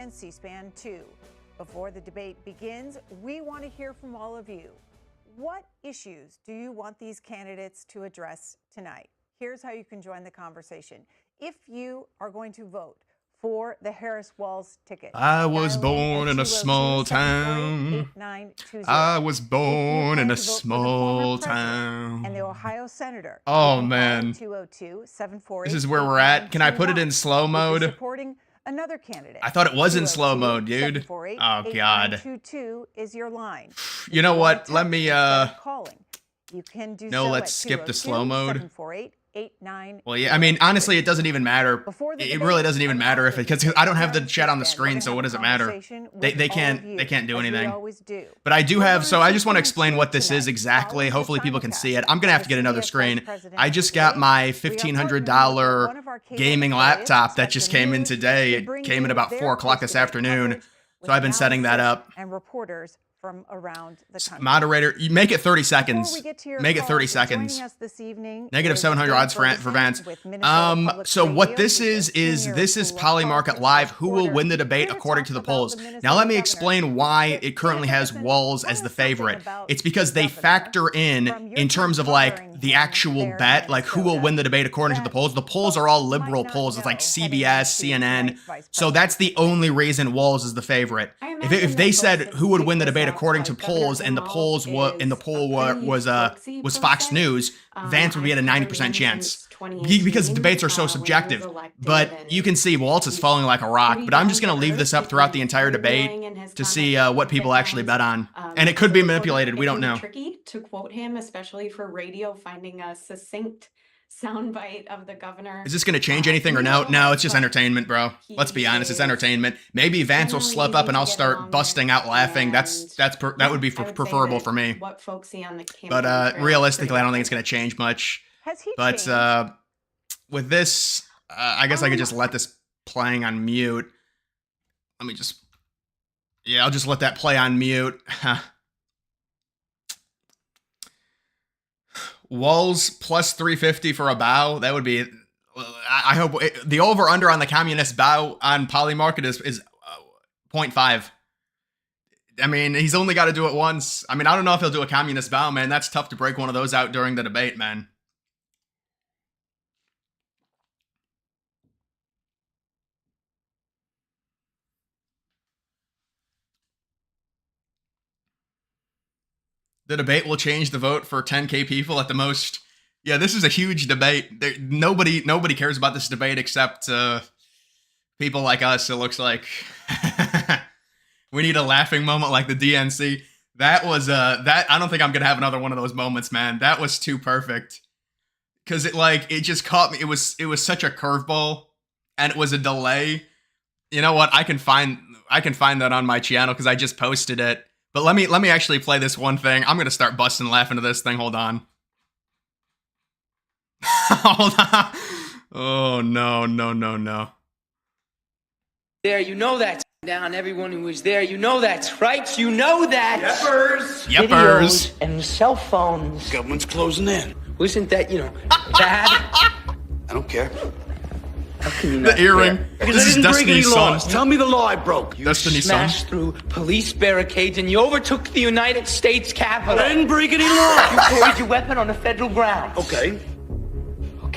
and C-SPAN 2. Before the debate begins, we want to hear from all of you. What issues do you want these candidates to address tonight? Here's how you can join the conversation. If you are going to vote for the Harris-WALZ ticket, I was born in a small town. I was born in a small town. And the Ohio senator. Oh man. This is where we're at. Can I put it in slow mode? Supporting another candidate. I thought it was in slow mode, dude. Oh god. 22 is your line. You know what? Let me You can do no, so let's skip the slow mode. 748-89. Well, yeah, I mean, honestly, it doesn't even matter. It really doesn't even matter if it, because I don't have the chat on the screen, so what does it matter? They can't do anything. But I do have, so I just want to explain what this is exactly. Hopefully people can see it. I'm gonna have to get another screen. I just got my $1,500 gaming laptop that just came in today. It came in about 4 o'clock this afternoon, so I've been setting that up. And reporters from around the country. Moderator, you make it 30 seconds. Make it 30 seconds. Negative 700 odds for Vance. So what this is this is Polymarket Live. Who will win the debate according to the polls? Now let me explain why it currently has WALZ as the favorite. It's because they factor in terms of like the actual bet, like who will win the debate according to the polls. The polls are all liberal polls. It's like CBS, CNN. So that's the only reason WALZ is the favorite. If they said who would win the debate according to polls, and the poll was Fox News, Vance would be at a 90% chance because debates are so subjective. But you can see WALZ is falling like a rock. But I'm just going to leave this up throughout the entire debate to see what people actually bet on, and it could be manipulated. We don't know. Tricky to quote him, especially for radio, finding a succinct soundbite of the governor. Is this going to change anything or no? No, it's just entertainment, bro. Let's be honest, it's entertainment. Maybe Vance will slip up and I'll start busting out laughing. That would be preferable for me. What folks see on the campaign, but realistically, I don't think it's going to change much. But with this, I guess I could just let this playing on mute. Let me just, yeah, I'll just let that play on mute. WALZ plus 350 for a bow. That would be, I hope the over under on the communist bow on Polymarket is 0.5. I mean, he's only got to do it once. I mean, I don't know if he'll do a communist bow, man. That's tough to break one of those out during the debate, man. The debate will change the vote for 10K people at the most. Yeah, this is a huge debate. Nobody cares about this debate except people like us, it looks like. We need a laughing moment like the DNC. That was, I don't think I'm going to have another one of those moments, man. That was too perfect. Because it just caught me. It was such a curveball, and it was a delay. You know what? I can find that on my channel because I just posted it. But let me actually play this one thing. I'm gonna start busting laughing to this thing. Hold on. Hold on. Oh no. There, you know that's down. Everyone who was there, you know that's right. You know that. Yepers. Videos and cell phones. Government's closing in. Wasn't that, bad? I don't care. How can you not the earring. Care? This is Destiny's son. Tell me the law I broke. You Destiny's son. smashed through police barricades and you overtook the United States Capitol. I didn't break any law. You carried your weapon on a federal ground. Okay.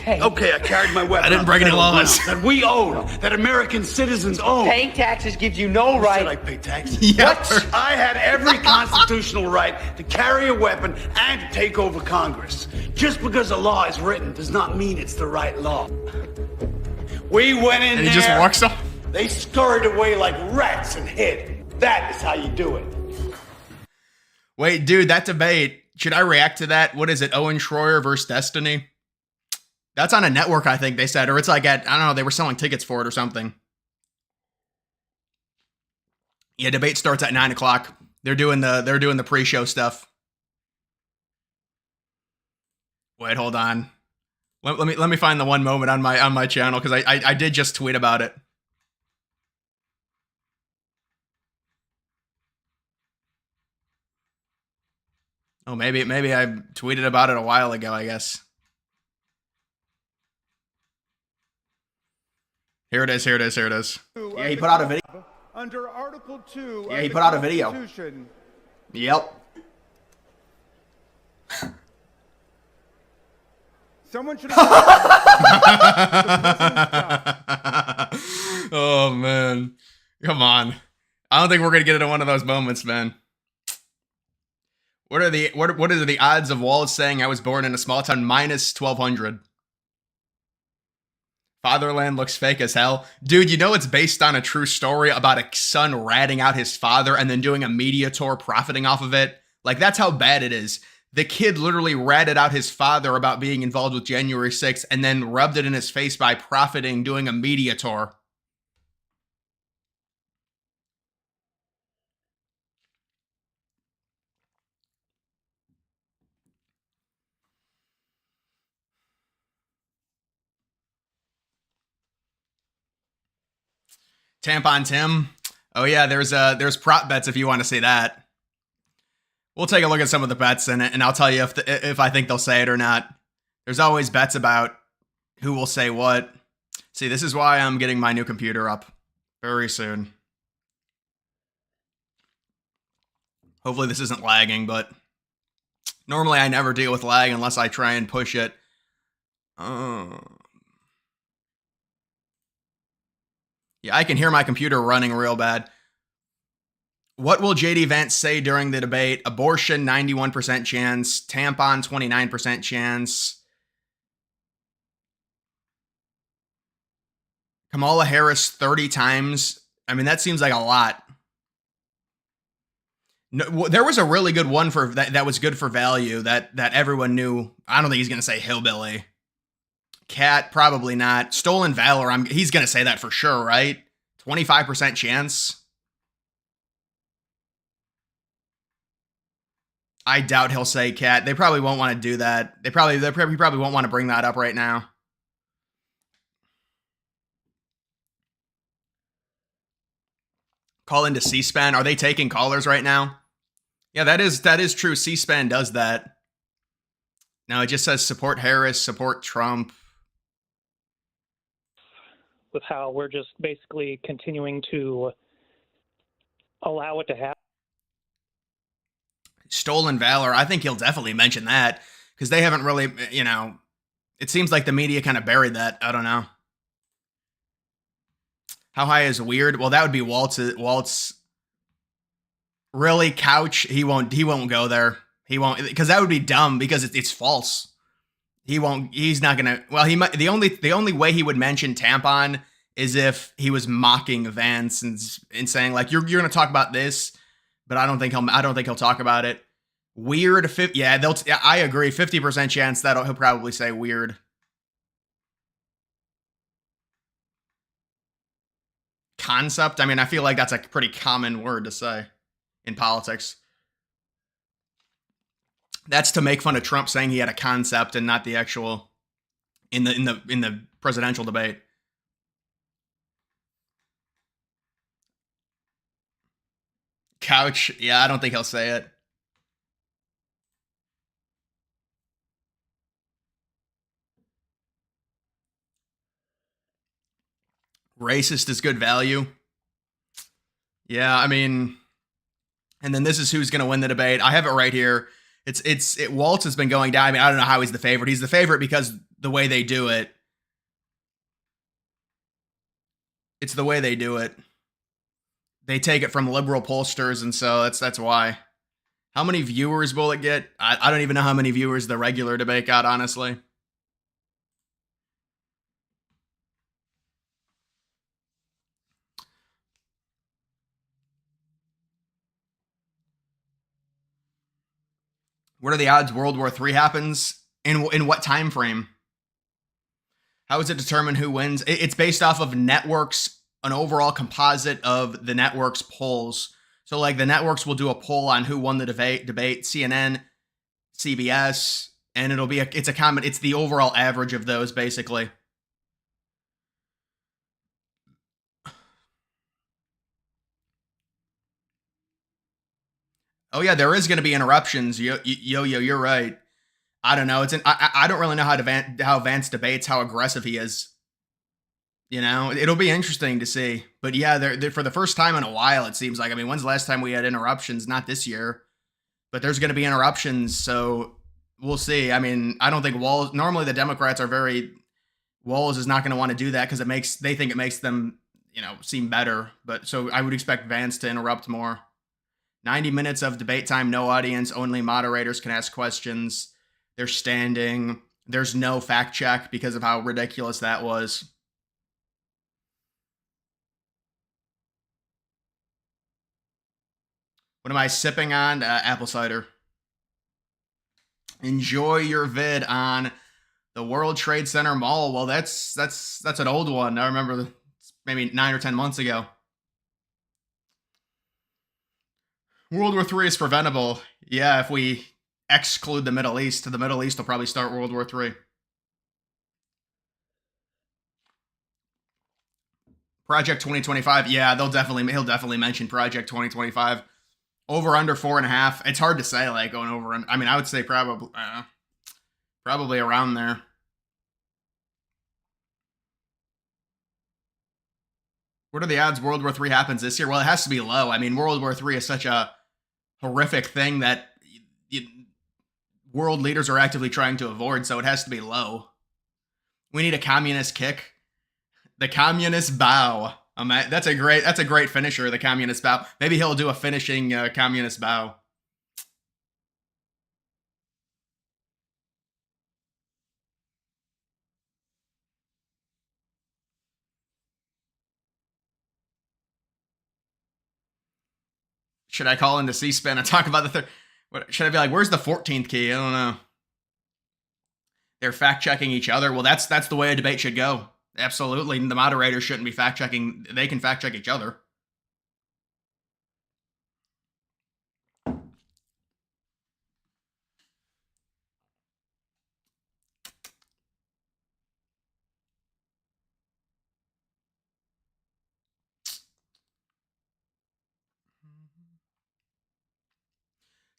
Okay, I carried my weapon. I didn't break any laws. That we own. That American citizens own. Paying taxes gives you no right. Said I pay taxes? Yeah. What? I had every constitutional right to carry a weapon and to take over Congress. Just because a law is written does not mean it's the right law. We went in there. And he just walks off. They scurried away like rats and hid. That is how you do it. Wait, dude, that debate. Should I react to that? What is it? Owen Schroyer versus Destiny? That's on a network, I think they said, or it's like at, I don't know, they were selling tickets for it or something. Yeah, debate starts at 9 o'clock. They're doing the pre-show stuff. Wait, hold on. Let me find the one moment on my channel because I did just tweet about it. Oh, maybe I tweeted about it a while ago, I guess. Here it is. Yeah, he put out a video. under Article 2 Yeah, of he the put out a video. Constitution. Yep. Someone should have. Oh man, come on! I don't think we're gonna get into one of those moments, man. What are the odds of WALZ saying I was born in a small town? Minus 1200. Fatherland looks fake as hell. Dude, you know it's based on a true story about a son ratting out his father and then doing a media tour profiting off of it? Like, that's how bad it is. The kid literally ratted out his father about being involved with January 6th and then rubbed it in his face by profiting doing a media tour. Tampon Tim. Oh yeah, there's prop bets if you want to see that. We'll take a look at some of the bets in it, and I'll tell you if I think they'll say it or not. There's always bets about who will say what. See, this is why I'm getting my new computer up very soon. Hopefully this isn't lagging, but normally I never deal with lag unless I try and push it. Yeah, I can hear my computer running real bad. What will JD Vance say during the debate? Abortion, 91% chance. Tampon, 29% chance. Kamala Harris, 30 times. I mean, that seems like a lot. No, there was a really good one for that was good for value that everyone knew. I don't think he's going to say hillbilly. Cat, probably not. Stolen Valor, he's going to say that for sure, right? 25% chance. I doubt he'll say Cat. They probably won't want to do that. He probably won't want to bring that up right now. Call into C-SPAN. Are they taking callers right now? Yeah, that is true. C-SPAN does that. No, it just says support Harris, support Trump. With how we're just basically continuing to allow it to happen. Stolen Valor, I think he'll definitely mention that because they haven't really, it seems like the media kind of buried that. I don't know. How high is weird? Well, that would be Waltz. Really, Couch? He won't go there. He won't, because that would be dumb because it's false. He's not gonna. Well, he might. The only way he would mention tampon is if he was mocking Vance and saying like you're gonna talk about this, but I don't think he'll talk about it. Weird. Yeah, I agree. 50% chance that he'll probably say weird. Concept. I mean, I feel like that's a pretty common word to say in politics. That's to make fun of Trump saying he had a concept and not the actual in the presidential debate. Couch, yeah, I don't think he'll say it. Racist is good value. Yeah, I mean, and then this is who's going to win the debate. I have it right here. Waltz has been going down. I mean, I don't know how he's the favorite. He's the favorite because the way they do it. It's the way they do it. They take it from liberal pollsters, and so that's why. How many viewers will it get? I don't even know how many viewers the regular debate got, honestly. What are the odds World War III happens? In what time frame? How is it determined who wins? It's based off of networks, an overall composite of the network's polls. So like the networks will do a poll on who won the debate, CNN, CBS, and it's the overall average of those basically. Oh yeah, there is going to be interruptions. Yo, you're right. I don't know. I don't really know how Vance debates, how aggressive he is. You know, it'll be interesting to see. But yeah, they're for the first time in a while, it seems like. I mean, when's the last time we had interruptions? Not this year, but there's going to be interruptions. So we'll see. I mean, I don't think WALZ, normally the Democrats are very, WALZ is not going to want to do that because they think it makes them, seem better. But so I would expect Vance to interrupt more. 90 minutes of debate time, no audience, only moderators can ask questions. They're standing. There's no fact check because of how ridiculous that was. What am I sipping on? Apple cider. Enjoy your vid on the World Trade Center Mall. Well, that's an old one. I remember maybe 9 or 10 months ago. World War III is preventable. Yeah, if we exclude the Middle East, the Middle East will probably start World War III. Project 2025. Yeah, he'll definitely mention Project 2025. Over under 4.5. It's hard to say, like, going over. I mean, I would say probably around there. What are the odds World War III happens this year? Well, it has to be low. I mean, World War III is such a horrific thing that world leaders are actively trying to avoid, so it has to be low. We need a communist kick. The communist bow. That's a great finisher, the communist bow. Maybe he'll do a finishing communist bow. Should I call into C-SPAN and talk about the third? Should I be like, where's the 14th key? I don't know. They're fact-checking each other. Well, that's the way a debate should go. Absolutely. The moderators shouldn't be fact-checking. They can fact-check each other.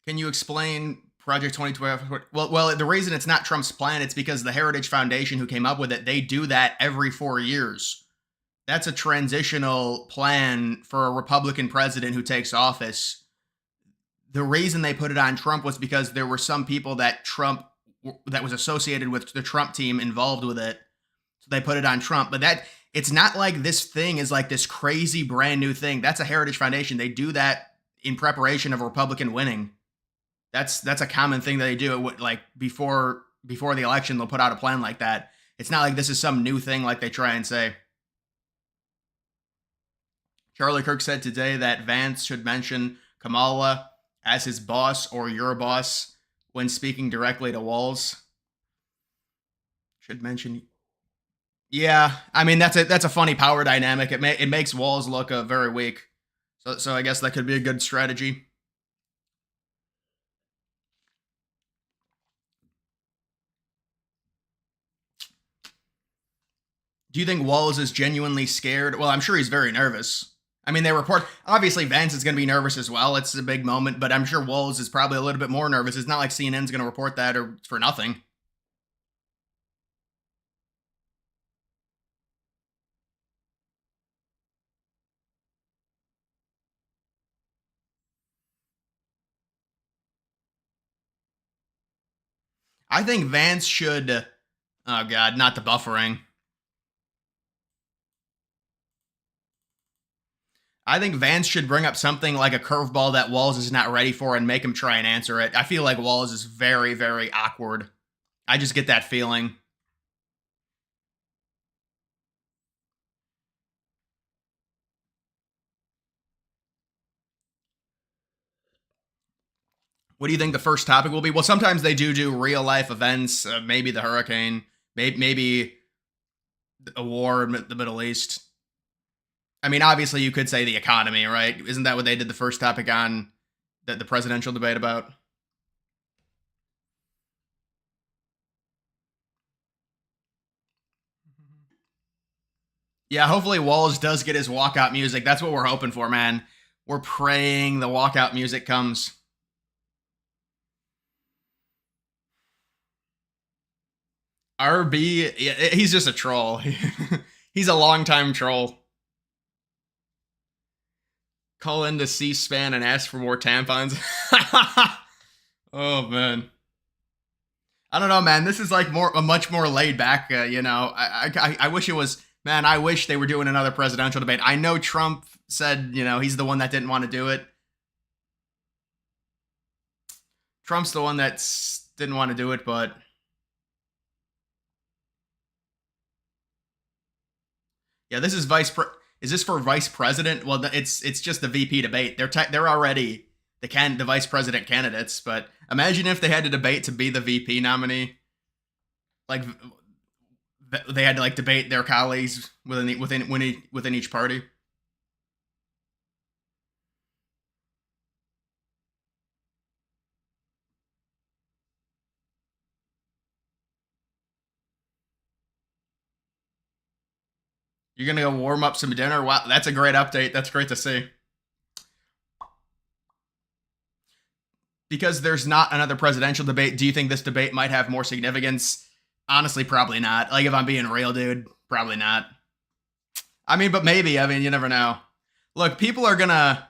Can you explain Project 2012? Well, the reason it's not Trump's plan, it's because the Heritage Foundation who came up with it, they do that every 4 years. That's a transitional plan for a Republican president who takes office. The reason they put it on Trump was because there were some people that was associated with the Trump team involved with it. So they put it on Trump. But it's not like this thing is like this crazy brand new thing. That's a Heritage Foundation. They do that in preparation of a Republican winning. That's a common thing that they do. Like before the election, they'll put out a plan like that. It's not like this is some new thing like they try and say. Charlie Kirk said today that Vance should mention Kamala as his boss or your boss when speaking directly to WALZ. Should mention. Yeah, I mean that's a funny power dynamic. It makes WALZ look very weak. So I guess that could be a good strategy. Do you think WALZ is genuinely scared? Well, I'm sure he's very nervous. I mean, obviously Vance is going to be nervous as well. It's a big moment, but I'm sure WALZ is probably a little bit more nervous. It's not like CNN's going to report that or for nothing. I think Vance should, oh God, not the buffering. I think Vance should bring up something like a curveball that WALZ is not ready for and make him try and answer it. I feel like WALZ is very, very awkward. I just get that feeling. What do you think the first topic will be? Well, sometimes they do real life events, maybe the hurricane, maybe a war in the Middle East. I mean, obviously you could say the economy, right? Isn't that what they did the first topic on the presidential debate about? Yeah, hopefully WALZ does get his walkout music. That's what we're hoping for, man. We're praying the walkout music comes. RB, he's just a troll. He's a longtime troll. Call into C-SPAN and ask for more tampons. Oh, man. I don't know, man. This is like a much more laid back, you know. I wish it was, man, I wish they were doing another presidential debate. I know Trump said, you know, he's the one that didn't want to do it. Trump's the one that didn't want to do it, but yeah, this is is this for vice president? Well, it's just the VP debate. They're already the vice president candidates, but imagine if they had to debate to be the VP nominee. Like they had to like debate their colleagues within each party. You're gonna go warm up some dinner? Wow, that's a great update. That's great to see. Because there's not another presidential debate, do you think this debate might have more significance? Honestly, probably not. Like, if I'm being real, dude, probably not. I mean, but maybe. I mean, you never know. Look, people are going to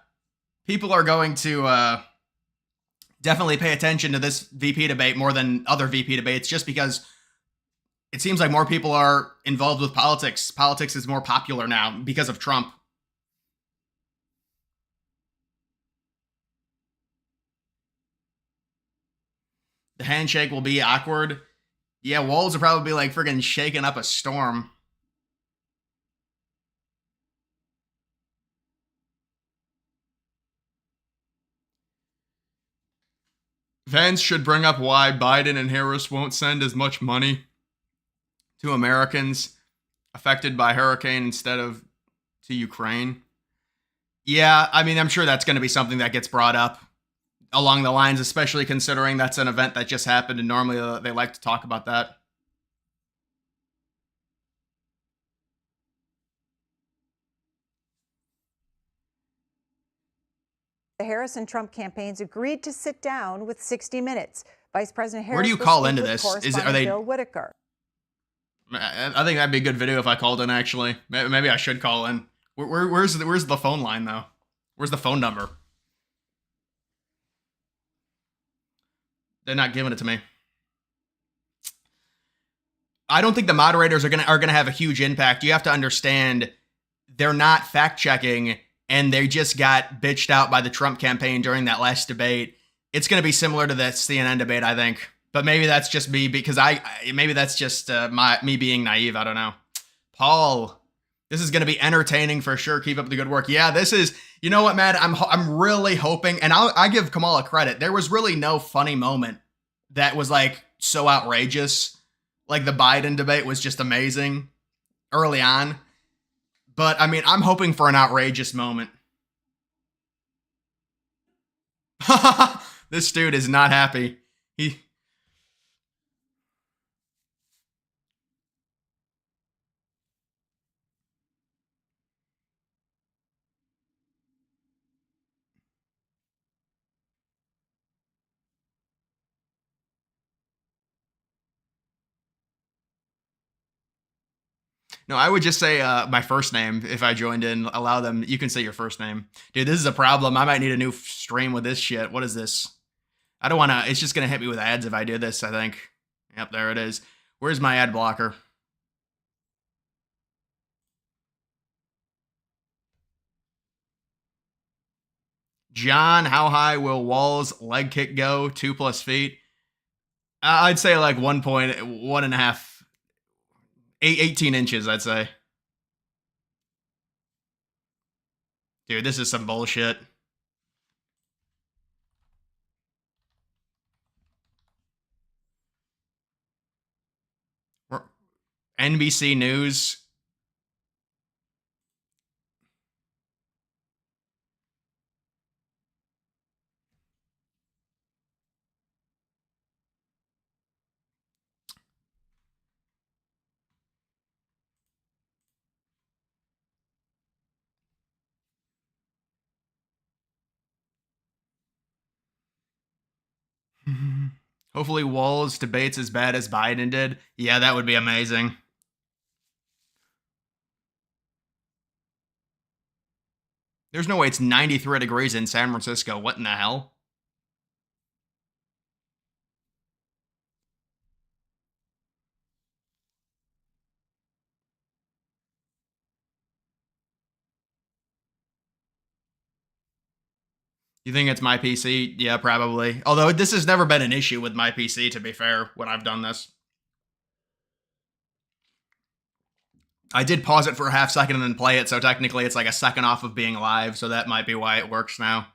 definitely pay attention to this VP debate more than other VP debates, just because it seems like more people are involved with politics. Politics is more popular now because of Trump. The handshake will be awkward. Yeah, WALZ will probably be like friggin' shaking up a storm. Vance should bring up why Biden and Harris won't send as much money to Americans affected by hurricane instead of to Ukraine. Yeah, I mean, I'm sure that's going to be something that gets brought up along the lines, especially considering that's an event that just happened, and normally they like to talk about that. The Harris and Trump campaigns agreed to sit down with 60 Minutes. Vice President Harris Where do you will call speak into with this? correspondent Bill Whitaker. I think that'd be a good video if I called in, actually. Maybe I should call in. Where's the phone line, though? Where's the phone number? They're not giving it to me. I don't think the moderators are gonna have a huge impact. You have to understand, they're not fact checking, and they just got bitched out by the Trump campaign during that last debate. It's gonna be similar to the CNN debate, I think. But maybe that's just me, because maybe that's just me being naive. I don't know. Paul, this is gonna be entertaining for sure. Keep up the good work. Yeah, this is. You know what, man? I'm really hoping, and I give Kamala credit. There was really no funny moment that was like so outrageous. Like the Biden debate was just amazing early on. But I mean, I'm hoping for an outrageous moment. This dude is not happy. No, I would just say my first name if I joined in. Allow them. You can say your first name. Dude, this is a problem. I might need a new stream with this shit. What is this? I don't want to. It's just going to hit me with ads if I do this, I think. Yep, there it is. Where's my ad blocker? John, how high will WALZ leg kick go? 2+ feet? I'd say like 1.5. 18 inches, I'd say. Dude, this is some bullshit. NBC News. Hopefully WALZ debates as bad as Biden did. Yeah, that would be amazing. There's no way it's 93 degrees in San Francisco. What in the hell? You think it's my PC? Yeah, probably. Although this has never been an issue with my PC, to be fair, when I've done this. I did pause it for a half second and then play it, so technically it's like a second off of being live, so that might be why it works now.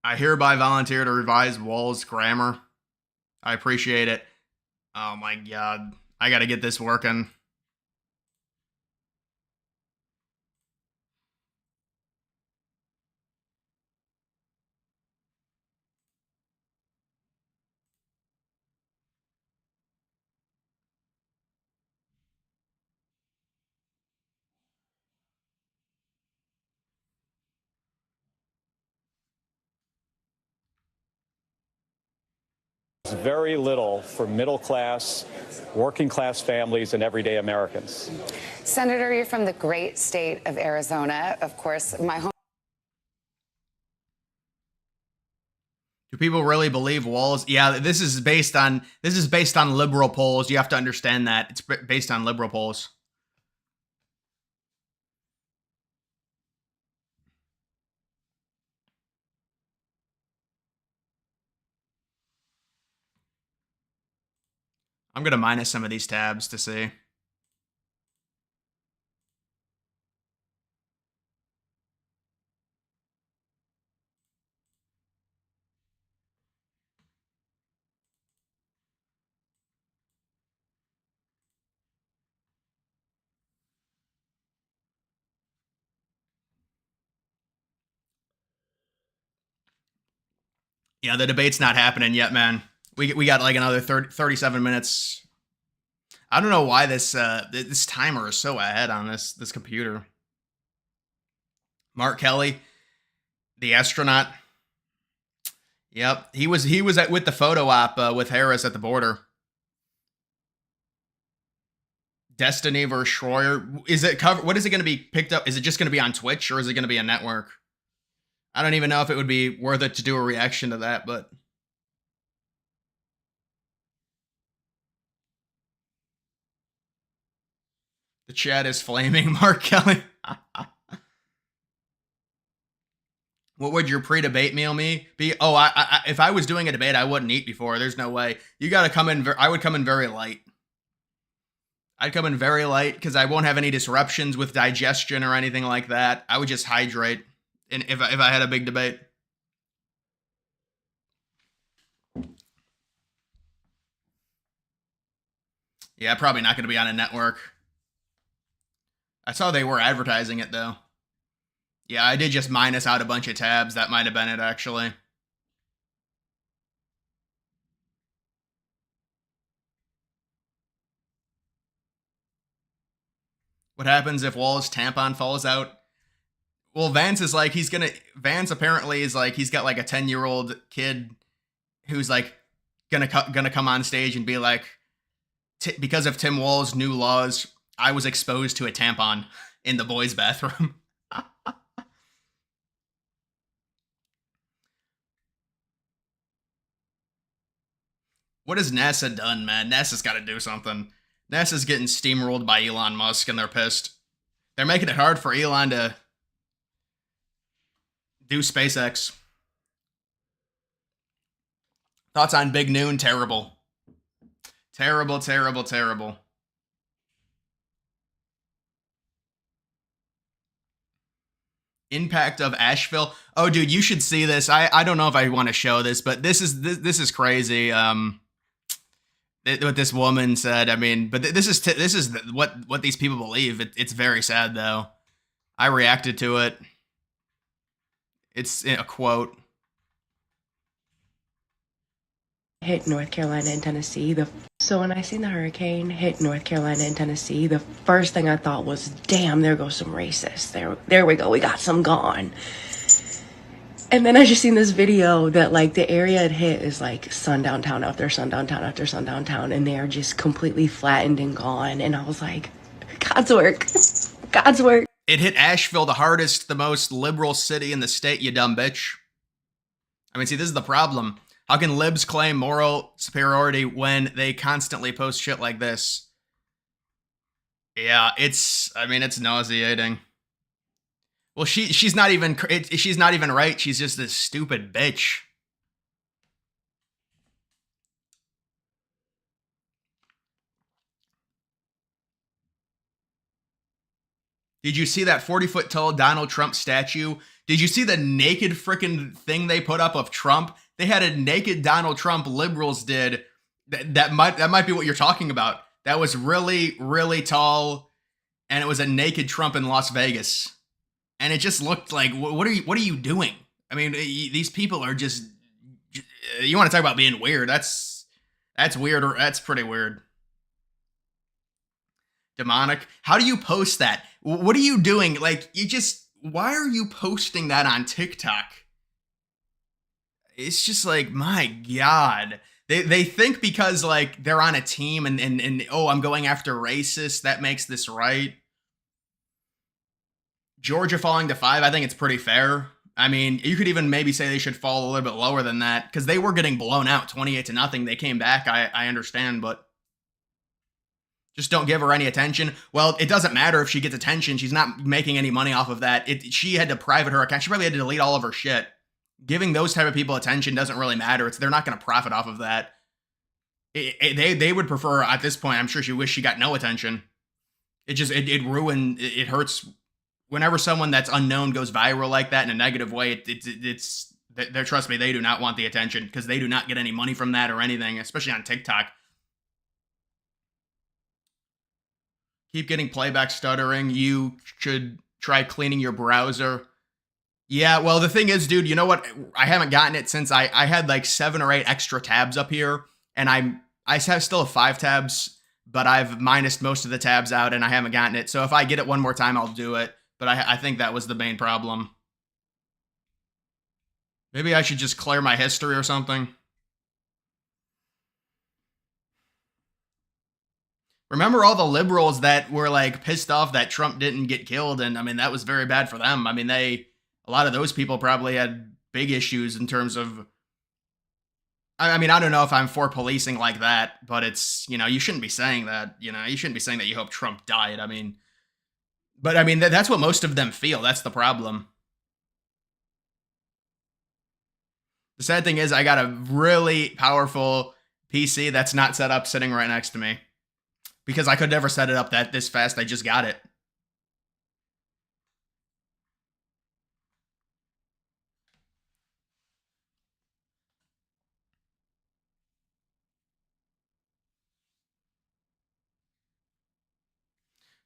I hereby volunteer to revise WALZ grammar. I appreciate it. Oh my god. I gotta get this working. Very little for middle class, working class families and everyday Americans. Senator, you're from the great state of Arizona. Of course, my home. Do people really believe WALZ? Yeah, this is based on liberal polls. You have to understand that. It's based on liberal polls. I'm going to minus some of these tabs to see. Yeah, the debate's not happening yet, man. We got like another 37 minutes. I don't know why this timer is so ahead on this computer. Mark Kelly, the astronaut. Yep, he was with the photo op with Harris at the border. Destiny versus Schroyer. Is it cover? What is it going to be picked up? Is it just going to be on Twitch or is it going to be a network? I don't even know if it would be worth it to do a reaction to that, but the chat is flaming. Mark Kelly. What would your pre-debate meal be? Oh, if I was doing a debate, I wouldn't eat before. There's no way. You got to come in. I would come in very light. I'd come in very light because I won't have any disruptions with digestion or anything like that. I would just hydrate. And if I had a big debate. Yeah, probably not going to be on a network. I saw they were advertising it, though. Yeah, I did just minus out a bunch of tabs. That might have been it, actually. What happens if WALZ tampon falls out? Well, Vance is like, Vance apparently is like, he's got like a 10-year-old kid who's like gonna come on stage and be like, because of Tim Wall's new laws, I was exposed to a tampon in the boys' bathroom. What has NASA done, man? NASA's got to do something. NASA's getting steamrolled by Elon Musk and they're pissed. They're making it hard for Elon to do SpaceX. Thoughts on Big Noon? Terrible. Terrible, terrible, terrible. Impact of Asheville. Oh, dude, you should see this. I don't know if I want to show this, but this is crazy. What this woman said. I mean, but this is what these people believe. It's very sad though. I reacted to it. It's a quote. Hit North Carolina and Tennessee. So when I seen the hurricane hit North Carolina and Tennessee, the first thing I thought was, damn, there goes some racists. There we go. We got some gone. And then I just seen this video that like the area it hit is like sundown town after sundown town after sundown town, and they are just completely flattened and gone. And I was like, God's work. God's work. It hit Asheville the hardest, the most liberal city in the state, you dumb bitch. I mean, see, this is the problem. How can libs claim moral superiority when they constantly post shit like this? Yeah, it's nauseating. Well, she's not even right. She's just this stupid bitch. Did you see that 40-foot tall Donald Trump statue? Did you see the naked frickin' thing they put up of Trump? They had a naked Donald Trump, liberals did. That might be what you're talking about. That was really, really tall, and it was a naked Trump in Las Vegas. And it just looked like, what are you doing? I mean, these people are just, you want to talk about being weird. That's weird, or that's pretty weird. Demonic. How do you post that? What are you doing? Like, why are you posting that on TikTok? It's just like, my God. They think because, like, they're on a team and oh, I'm going after racists, that makes this right. Georgia falling to 5, I think it's pretty fair. I mean, you could even maybe say they should fall a little bit lower than that, because they were getting blown out 28-0. They came back, I understand, but just don't give her any attention. Well, it doesn't matter if she gets attention. She's not making any money off of that. She had to private her account. She probably had to delete all of her shit. Giving those type of people attention doesn't really matter. They're not going to profit off of that. They would prefer, at this point, I'm sure she wished she got no attention. It hurts. Whenever someone that's unknown goes viral like that in a negative way, trust me, they do not want the attention, because they do not get any money from that or anything, especially on TikTok. Keep getting playback stuttering. You should try cleaning your browser. Yeah, well, the thing is, dude, you know what? I haven't gotten it since I had like 7 or 8 extra tabs up here, and I still have 5 tabs, but I've minused most of the tabs out, and I haven't gotten it. So if I get it one more time, I'll do it. But I think that was the main problem. Maybe I should just clear my history or something. Remember all the liberals that were like pissed off that Trump didn't get killed, and I mean, that was very bad for them. I mean, a lot of those people probably had big issues in terms of, I mean, I don't know if I'm for policing like that, but it's, you shouldn't be saying that. You shouldn't be saying that you hope Trump died. I mean, but I mean, that's what most of them feel. That's the problem. The sad thing is, I got a really powerful PC that's not set up sitting right next to me, because I could never set it up this fast. I just got it.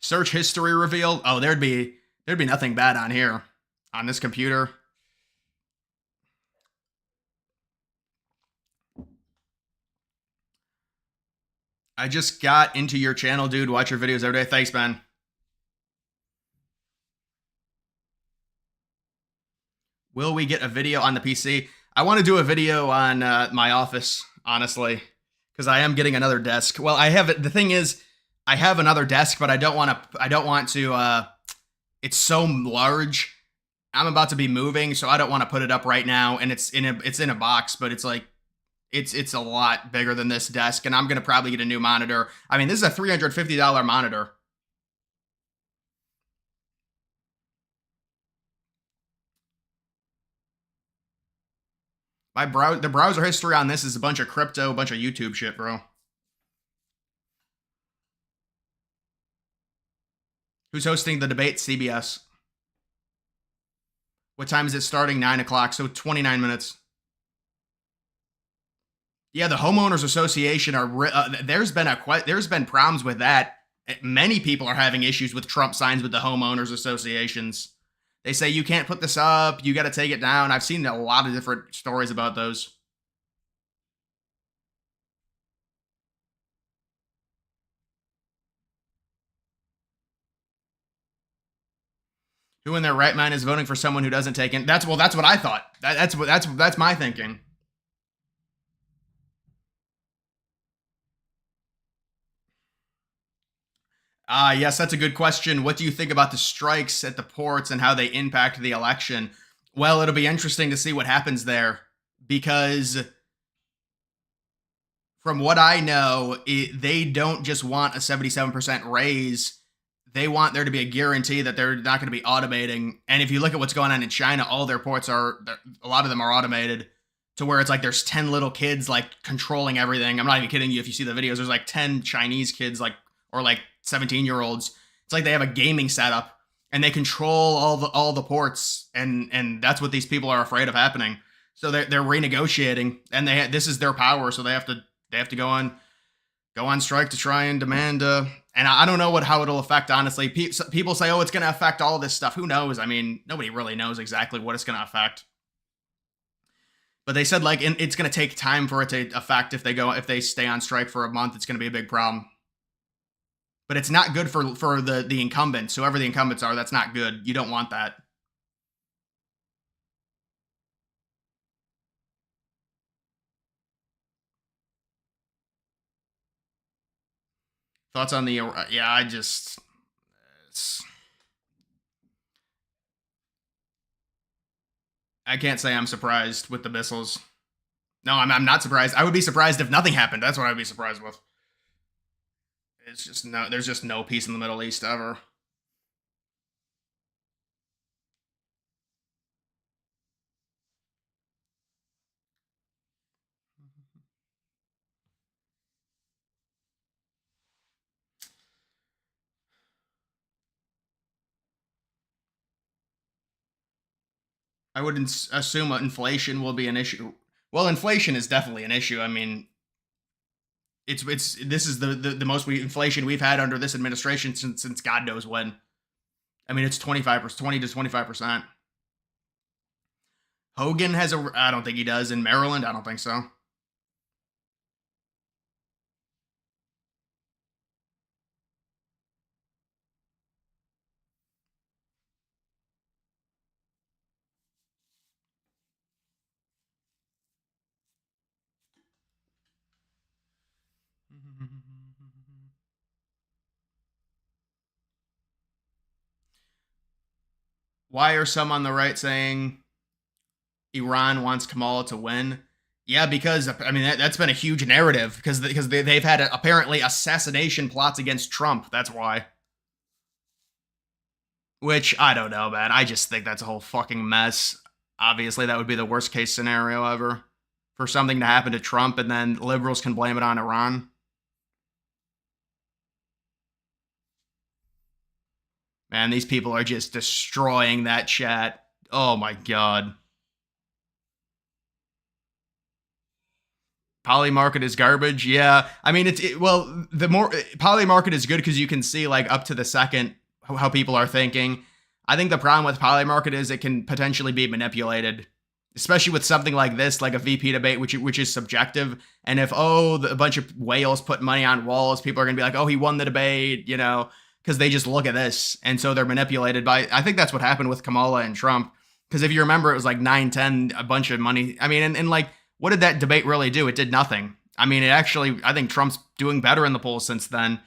Search history reveal. Oh, there'd be nothing bad on here, on this computer. I just got into your channel, dude. Watch your videos every day. Thanks, man. Will we get a video on the PC? I want to do a video on my office, honestly, because I am getting another desk. Well, I have it. The thing is, I have another desk, but I don't want to. It's so large. I'm about to be moving, so I don't want to put it up right now. And it's in a box, but it's like, it's a lot bigger than this desk, and I'm gonna probably get a new monitor. I mean, this is a $350 monitor. The browser history on this is a bunch of crypto, a bunch of YouTube shit, bro. Who's hosting the debate? CBS. What time is it starting? 9 o'clock, so 29 minutes. Yeah, the homeowners association there's been problems with that. Many people are having issues with Trump signs with the homeowners associations. They say you can't put this up, you got to take it down. I've seen a lot of different stories about those. Who in their right mind is voting for someone who doesn't take in? That's what I thought. That's my thinking. Yes, that's a good question. What do you think about the strikes at the ports and how they impact the election? Well, it'll be interesting to see what happens there because from what I know, they don't just want a 77% raise. They want there to be a guarantee that they're not going to be automating. And if you look at what's going on in China, all their ports a lot of them are automated to where it's like there's 10 little kids like controlling everything. I'm not even kidding you. If you see the videos, there's like 10 Chinese kids or 17-year-olds. It's like they have a gaming setup and they control all the ports. And that's what these people are afraid of happening. So they're renegotiating and this is their power. So they have to go on strike to try and demand and I don't know how it'll affect, honestly. People say, oh, it's going to affect all this stuff. Who knows? I mean, nobody really knows exactly what it's going to affect. But they said it's going to take time for it to affect. If they stay on strike for a month, it's going to be a big problem. But it's not good for the incumbents. Whoever the incumbents are, that's not good. You don't want that. Thoughts on the I can't say I'm surprised with the missiles. No, I'm not surprised. I would be surprised if nothing happened. That's what I'd be surprised with. It's just there's just no peace in the Middle East ever. I wouldn't assume inflation will be an issue. Well, inflation is definitely an issue. I mean, this is the most inflation we've had under this administration since God knows when. I mean, it's 20 to 25%. Hogan has I don't think he does. In Maryland, I don't think so. Why are some on the right saying Iran wants Kamala to win? Yeah, because I mean that's been a huge narrative because they've had apparently assassination plots against Trump. That's why. Which I don't know, man. I just think that's a whole fucking mess. Obviously, that would be the worst case scenario ever for something to happen to Trump, and then liberals can blame it on Iran. Man, these people are just destroying that chat. Oh my god. Poly market is garbage. Yeah, I mean the more poly market is good because you can see like up to the second how people are thinking. I think the problem with poly market is it can potentially be manipulated, especially with something like this, like a VP debate, which is subjective. And if a bunch of whales put money on WALZ, people are gonna be like, oh, he won the debate, because they just look at this, and so they're manipulated by. I think that's what happened with Kamala and Trump. Because if you remember, it was like 9-10, a bunch of money. I mean, and like, what did that debate really do? It did nothing. I mean, I think Trump's doing better in the polls since then.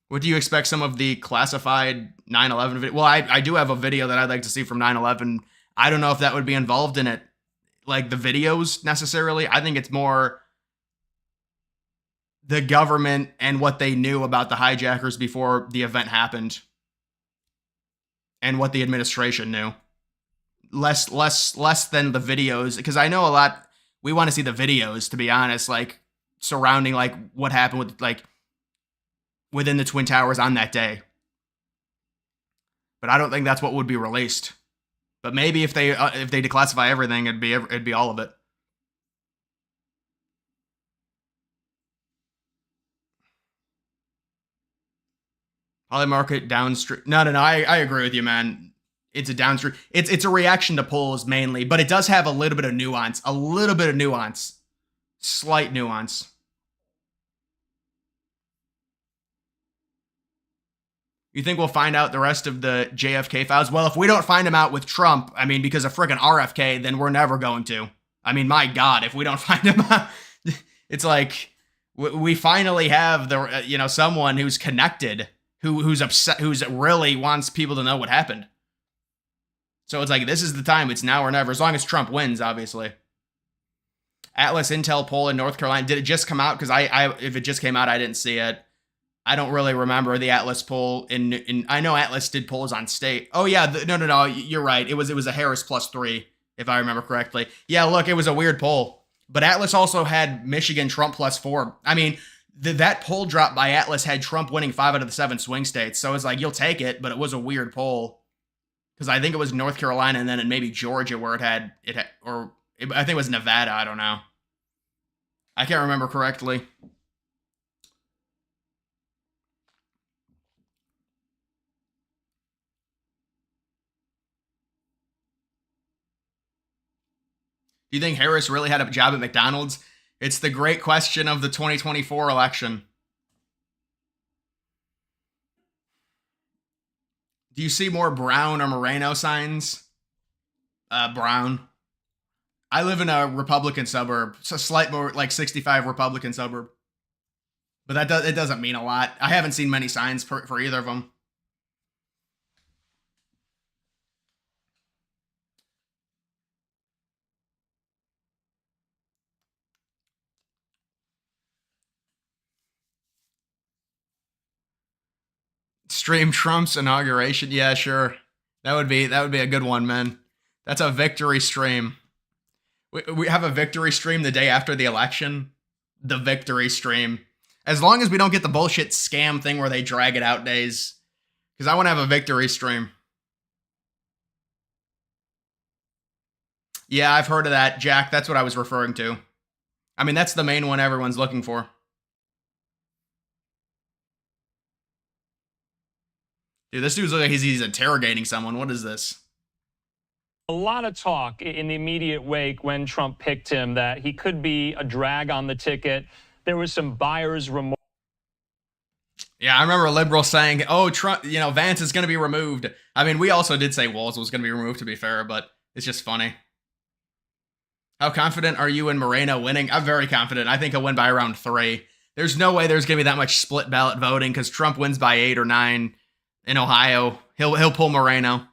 What do you expect some of the classified 9/11 video? Well, I do have a video that I'd like to see from 9/11. I don't know if that would be involved in it, like the videos necessarily. I think it's more the government and what they knew about the hijackers before the event happened and what the administration knew. Less than the videos, because I know a lot. We want to see the videos, to be honest, like surrounding like what happened with like within the Twin Towers on that day. But I don't think that's what would be released. But maybe if they declassify everything, it'd be all of it. Poly market downstream. No. I agree with you, man. It's a downstream. It's a reaction to polls mainly, but it does have a little bit of nuance. Slight nuance. You think we'll find out the rest of the JFK files? Well, if we don't find them out with Trump, I mean, because of friggin' RFK, then we're never going to. I mean, my God, if we don't find them out, it's like We finally have the someone who's connected, who's upset, who's really wants people to know what happened. So it's like, this is the time. It's now or never, as long as Trump wins, obviously. Atlas Intel poll in North Carolina. Did it just come out? Because if it just came out, I didn't see it. I don't really remember the Atlas poll. I know Atlas did polls on state. Oh yeah, no. You're right. It was a Harris +3, if I remember correctly. Yeah, look, it was a weird poll. But Atlas also had Michigan Trump +4. I mean, that poll drop by Atlas had Trump winning 5 out of the 7 swing states. So it's like, you'll take it, but it was a weird poll. Because I think it was North Carolina and then maybe Georgia where I think it was Nevada. I don't know. I can't remember correctly. Do you think Harris really had a job at McDonald's? It's the great question of the 2024 election. Do you see more Brown or Moreno signs? Brown. I live in a Republican suburb. It's a slight more like 65 Republican suburb. But it doesn't mean a lot. I haven't seen many signs for either of them. Stream Trump's inauguration. Yeah, sure. That would be a good one, man. That's a victory stream. We have a victory stream the day after the election. The victory stream. As long as we don't get the bullshit scam thing where they drag it out days. Because I want to have a victory stream. Yeah, I've heard of that, Jack. That's what I was referring to. I mean, that's the main one everyone's looking for. Dude, this dude's looking like he's interrogating someone. What is this? A lot of talk in the immediate wake when Trump picked him that he could be a drag on the ticket. There was some buyer's remorse. Yeah, I remember a liberal saying, oh, Trump, Vance is going to be removed. I mean, we also did say WALZ was going to be removed, to be fair, but it's just funny. How confident are you in Moreno winning? I'm very confident. I think he'll win by around 3. There's no way there's going to be that much split ballot voting because Trump wins by 8 or 9 in Ohio. He'll pull Moreno.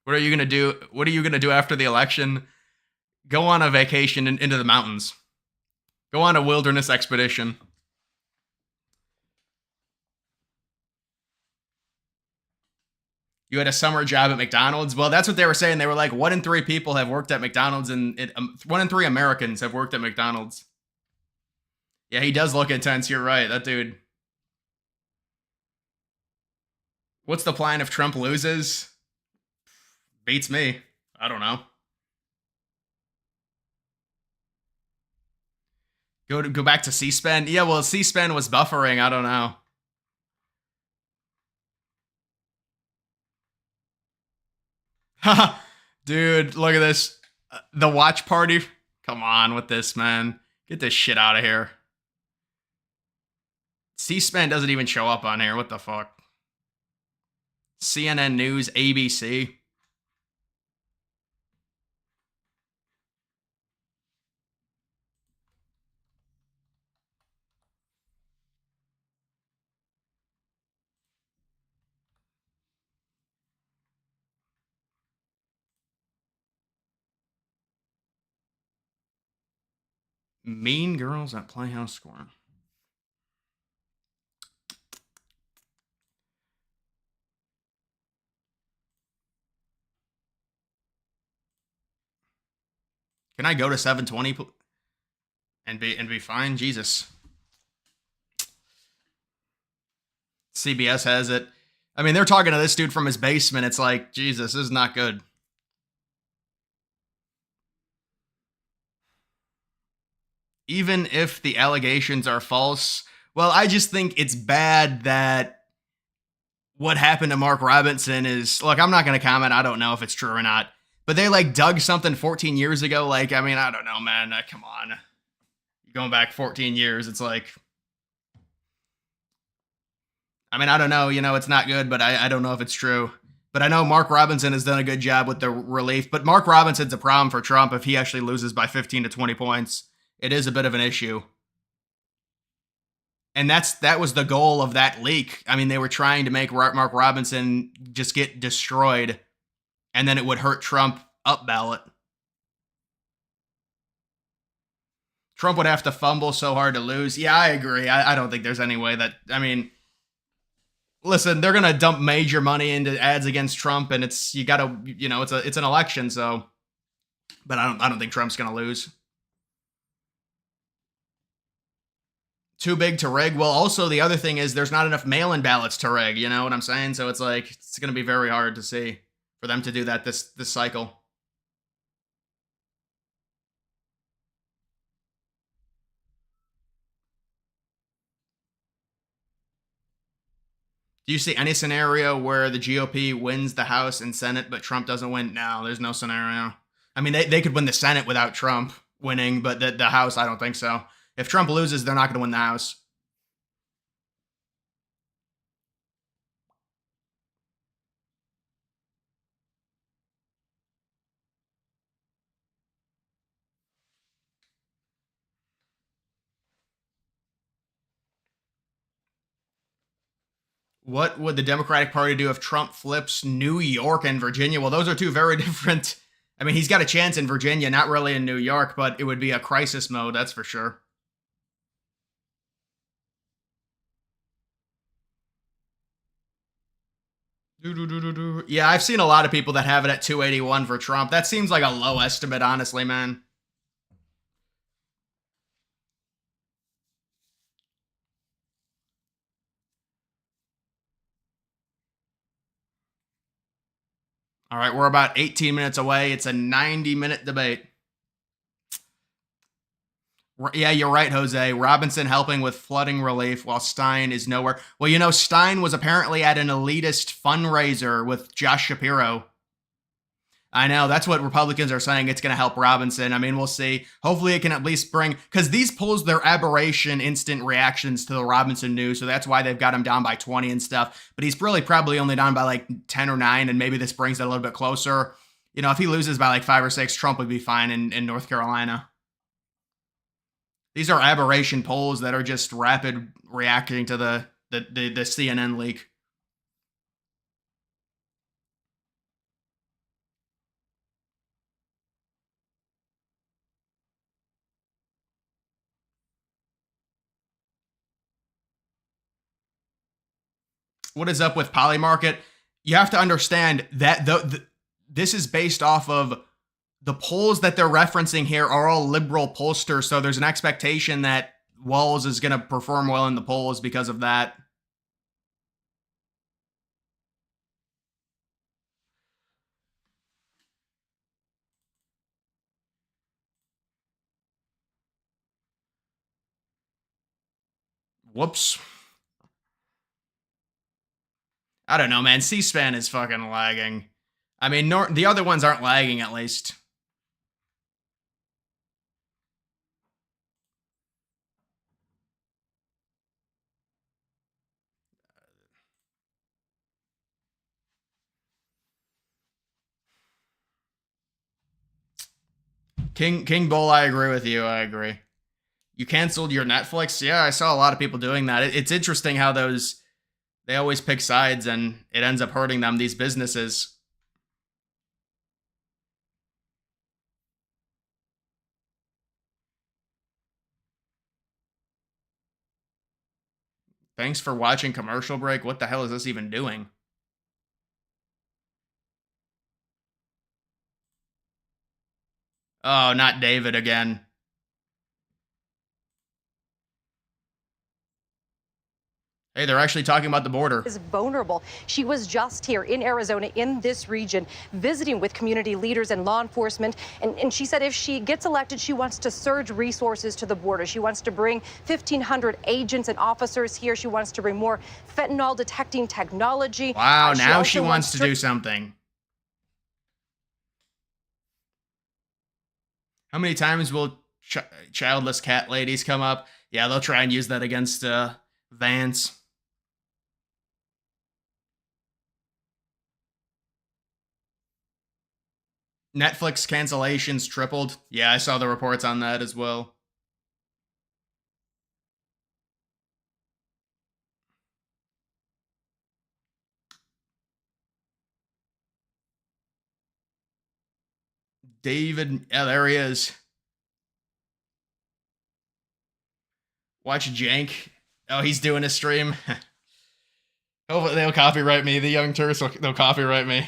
What are you going to do? What are you going to do after the election? Go on a vacation into the mountains. Go on a wilderness expedition. You had a summer job at McDonald's? Well, that's what they were saying. They were like, 1 in 3 people have worked at McDonald's, and 1 in 3 Americans have worked at McDonald's. Yeah, he does look intense. You're right. That dude. What's the plan if Trump loses? Beats me. I don't know. Go back to C-SPAN? Yeah, well, C-SPAN was buffering. I don't know. Haha. Dude, look at this. The watch party. Come on with this, man. Get this shit out of here. C-SPAN doesn't even show up on here. What the fuck? CNN News, ABC. Mean Girls at Playhouse Square. Can I go to 720 and be fine? Jesus. CBS has it. I mean, they're talking to this dude from his basement. It's like, Jesus, this is not good. Even if the allegations are false, well, I just think it's bad that what happened to Mark Robinson is, look, I'm not going to comment. I don't know if it's true or not. But they like dug something 14 years ago. Like, I mean, I don't know, man. Come on. You're going back 14 years. It's like, I mean, I don't know. It's not good, but I don't know if it's true. But I know Mark Robinson has done a good job with the relief. But Mark Robinson's a problem for Trump if he actually loses by 15 to 20 points. It is a bit of an issue. And that was the goal of that leak. I mean, they were trying to make Mark Robinson just get destroyed, and then it would hurt Trump up ballot. Trump would have to fumble so hard to lose. Yeah, I agree. I don't think there's any way that, I mean, listen, they're going to dump major money into ads against Trump, and it's an election, so, but I don't think Trump's going to lose. Too big to rig. Well, also the other thing is there's not enough mail-in ballots to rig, you know what I'm saying? So it's like, it's going to be very hard to see for them to do that this cycle. Do you see any scenario where the GOP wins the House and Senate, but Trump doesn't win? No, there's no scenario. I mean, they could win the Senate without Trump winning, but the House, I don't think so. If Trump loses, they're not going to win the House. What would the Democratic Party do if Trump flips New York and Virginia? Well, those are two very different. I mean, he's got a chance in Virginia, not really in New York, but it would be a crisis mode, that's for sure. Yeah, I've seen a lot of people that have it at 281 for Trump. That seems like a low estimate, honestly, man. All right, we're about 18 minutes away. It's a 90-minute debate. Yeah, you're right, Jose. Robinson helping with flooding relief while Stein is nowhere. Well, you know, Stein was apparently at an elitist fundraiser with Josh Shapiro. I know, that's what Republicans are saying. It's going to help Robinson. I mean, we'll see. Hopefully it can at least bring, because these polls, they're aberration instant reactions to the Robinson news, so that's why they've got him down by 20 and stuff. But he's really probably only down by like 10 or 9, and maybe this brings it a little bit closer. You know, if he loses by like 5 or 6, Trump would be fine in North Carolina. These are aberration polls that are just rapid reacting to the CNN leak. What is up with Polymarket? You have to understand that this is based off of the polls that they're referencing here are all liberal pollsters, so there's an expectation that WALZ is going to perform well in the polls because of that. Whoops. I don't know, man. C-SPAN is fucking lagging. I mean, the other ones aren't lagging, at least. King Bull, I agree with you. I agree. You canceled your Netflix? Yeah, I saw a lot of people doing that. It's interesting how they always pick sides and it ends up hurting them, these businesses. Thanks for watching commercial break. What the hell is this even doing? Oh, not David again. Hey, they're actually talking about the border. Is vulnerable. She was just here in Arizona, in this region, visiting with community leaders and law enforcement. And she said if she gets elected, she wants to surge resources to the border. She wants to bring 1,500 agents and officers here. She wants to bring more fentanyl detecting technology. Wow, now she wants to do something. How many times will childless cat ladies come up? Yeah, they'll try and use that against Vance. Netflix cancellations tripled. Yeah, I saw the reports on that as well. David, yeah, there he is. Watch Jank. Oh, he's doing a stream. Hopefully they'll copyright me. The Young Turks, they'll copyright me.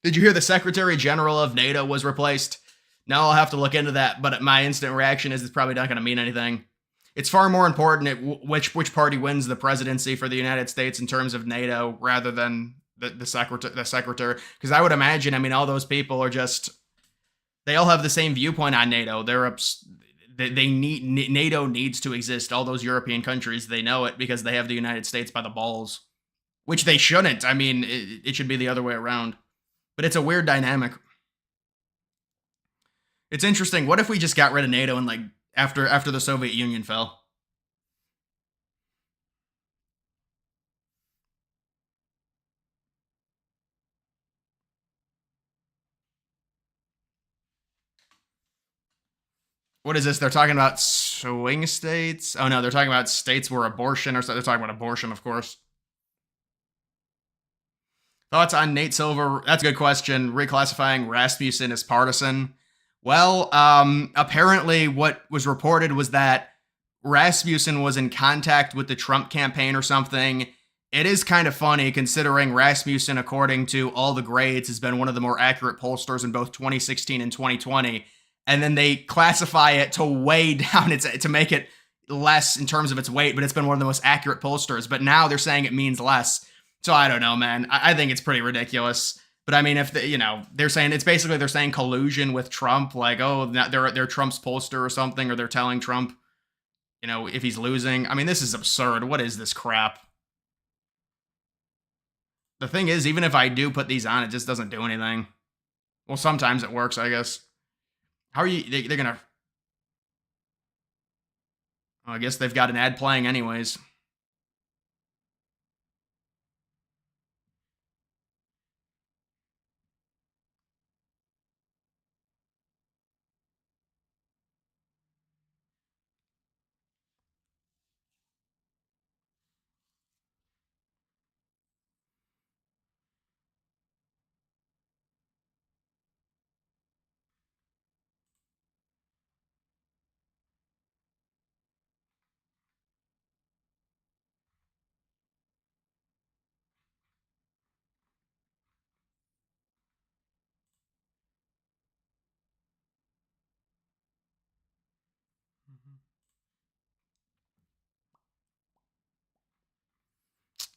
Did you hear the Secretary General of NATO was replaced? No, I'll have to look into that, but my instant reaction is it's probably not going to mean anything. It's far more important which party wins the presidency for the United States in terms of NATO rather than the secretary. Because I would imagine, I mean, all those people are just, they all have the same viewpoint on NATO. NATO needs to exist. All those European countries, they know it because they have the United States by the balls, which they shouldn't. I mean, it should be the other way around. But it's a weird dynamic. It's interesting. What if we just got rid of NATO and like after the Soviet Union fell? What is this? They're talking about swing states? Oh no, they're talking about states where abortion or something. They're talking about abortion, of course. Thoughts on Nate Silver? That's a good question. Reclassifying Rasmussen as partisan. Well, apparently what was reported was that Rasmussen was in contact with the Trump campaign or something. It is kind of funny considering Rasmussen, according to all the grades, has been one of the more accurate pollsters in both 2016 and 2020. And then they classify it to way down, to make it less in terms of its weight, but it's been one of the most accurate pollsters. But now they're saying it means less. So I don't know, man. I think it's pretty ridiculous. But I mean, if they're saying it's basically they're saying collusion with Trump, like, oh, they're Trump's pollster or something, or they're telling Trump, if he's losing. I mean, this is absurd. What is this crap? The thing is, even if I do put these on, it just doesn't do anything. Well, sometimes it works, I guess. How are you? They're gonna. Well, I guess they've got an ad playing anyways.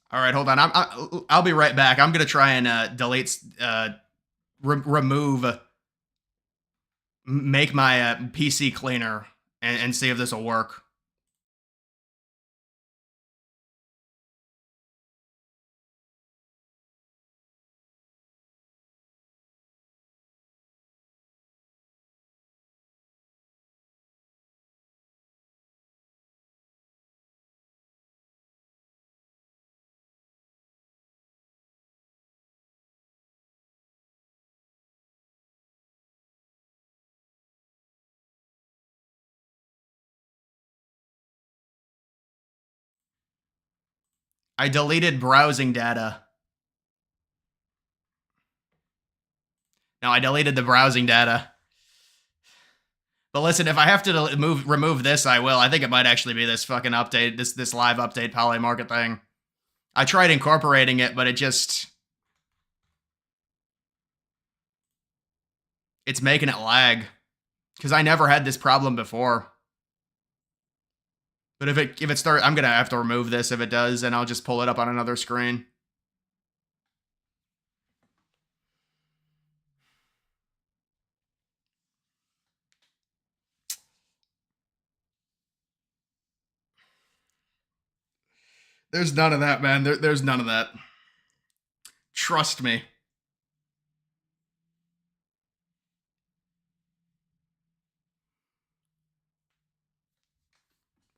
All right, hold on. I'll be right back. I'm gonna try and delete, remove, make my PC cleaner and see if this will work. I deleted browsing data. No, I deleted the browsing data. But listen, if I have to remove this, I will. I think it might actually be this fucking update, this live update Polymarket thing. I tried incorporating it, but it's making it lag. Because I never had this problem before. But if it starts, I'm gonna have to remove this if it does, and I'll just pull it up on another screen. There's none of that, man. There's none of that. Trust me.